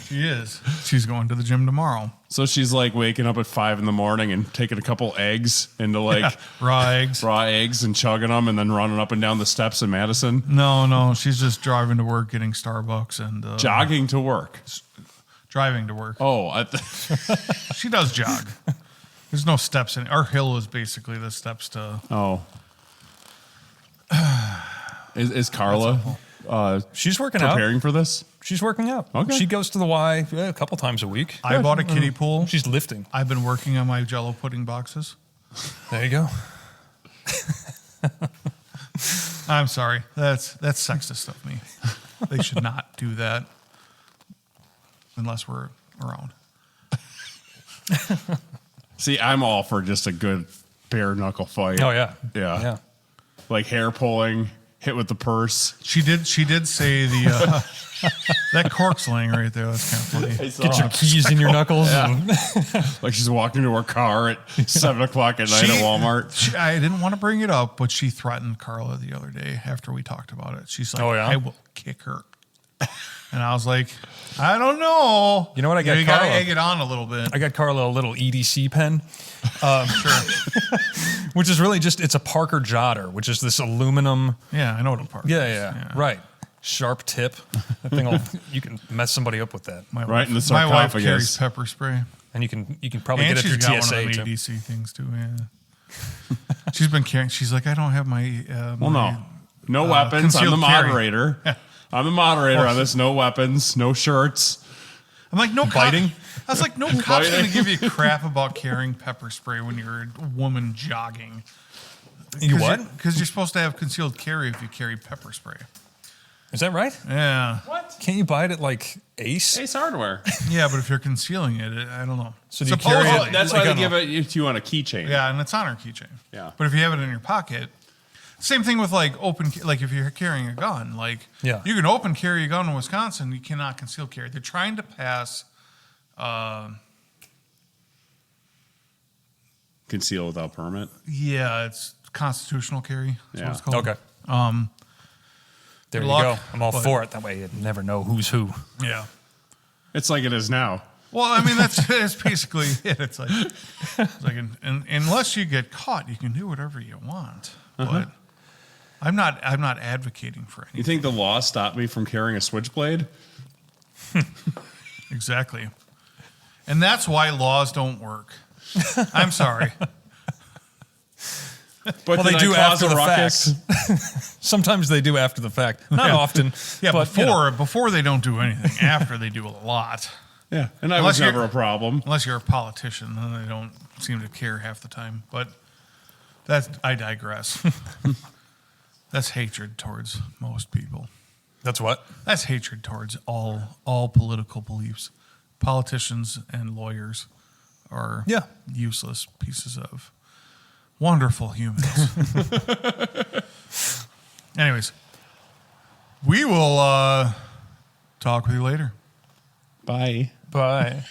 She is. She's going to the gym tomorrow. So she's like waking up at 5 a.m. and taking a couple eggs into like Raw eggs. raw eggs and chugging them and then running up and down the steps in Madison, No, she's just driving to work, getting Starbucks, and jogging to work. driving to work. Oh, She does jog. There's no steps in it. Our hill is basically the steps to. oh. Is Carla She's working out. preparing for this? She's working out. Okay. She goes to the Y a couple times a week. I bought a kiddie pool. She's lifting. I've been working on my Jello pudding boxes. There you go. I'm sorry. That's sexist of me. They should not do that unless we're around. See, I'm all for just a good bare knuckle fight. Oh yeah. Yeah. Yeah. Like hair pulling, hit with the purse. She did say the that cork slang right there. That's kind of funny. Get your keys in your knuckles. And Like she's walking to her car at 7 o'clock at night at Walmart. I didn't want to bring it up, but she threatened Carla the other day after we talked about it. She's like, Oh, yeah? I will kick her And I was like, I don't know. You know what? I got You got to Carla. egg it on a little bit. I got Carla a little EDC pen. Which is really just, it's a Parker Jotter, which is this aluminum. Yeah, I know what a Parker Yeah, right. Sharp tip. That thing will, you can mess somebody up with that. Right in the My wife sarcophagus. carries pepper spray. And you can probably And get it she's through got TSA one of them too. ADC things too, yeah. She's been carrying, she's like, I don't have my... Well, no weapons. I'm concealed the carry. moderator. I'm the moderator on this. No weapons, no shirts. I'm like, no Biting? cop. I was like, no cop's going to give you crap about carrying pepper spray when you're a woman jogging. You what? Because you're supposed to have concealed carry if you carry pepper spray. Is that right? Yeah. What? Can't you buy it at like Ace? Ace Hardware. Yeah, but if you're concealing it, I don't know. So do you carry Supposedly. it? That's Like why on they give it to you on a keychain. Yeah, and it's on our keychain. Yeah. But if you have it in your pocket, same thing with like like if you're carrying a gun, like Yeah. you can open carry a gun in Wisconsin, you cannot conceal carry. They're trying to pass Conceal without permit. yeah, it's constitutional carry. That's what it's called. Okay. There Good you luck, go. I'm all but- for it. That way you never know who's who. Yeah. It's like it is now. Well, I mean that's basically it. It's like and unless you get caught, you can do whatever you want. But I'm not advocating for anything. You think the law stopped me from carrying a switchblade? Exactly. And that's why laws don't work. I'm sorry. But Well, they did I do cause after a the ruckus? fact. Sometimes they do after the fact. Not often. Yeah, but, you know. before they don't do anything. After they do a lot. Yeah, and I Unless was you're- never a problem. Unless you're a politician, then they don't seem to care half the time. But I digress. That's hatred towards most people. That's what? That's hatred towards all political beliefs. Politicians and lawyers are Yeah. useless pieces of wonderful humans. Anyways, we will talk with you later. Bye. Bye.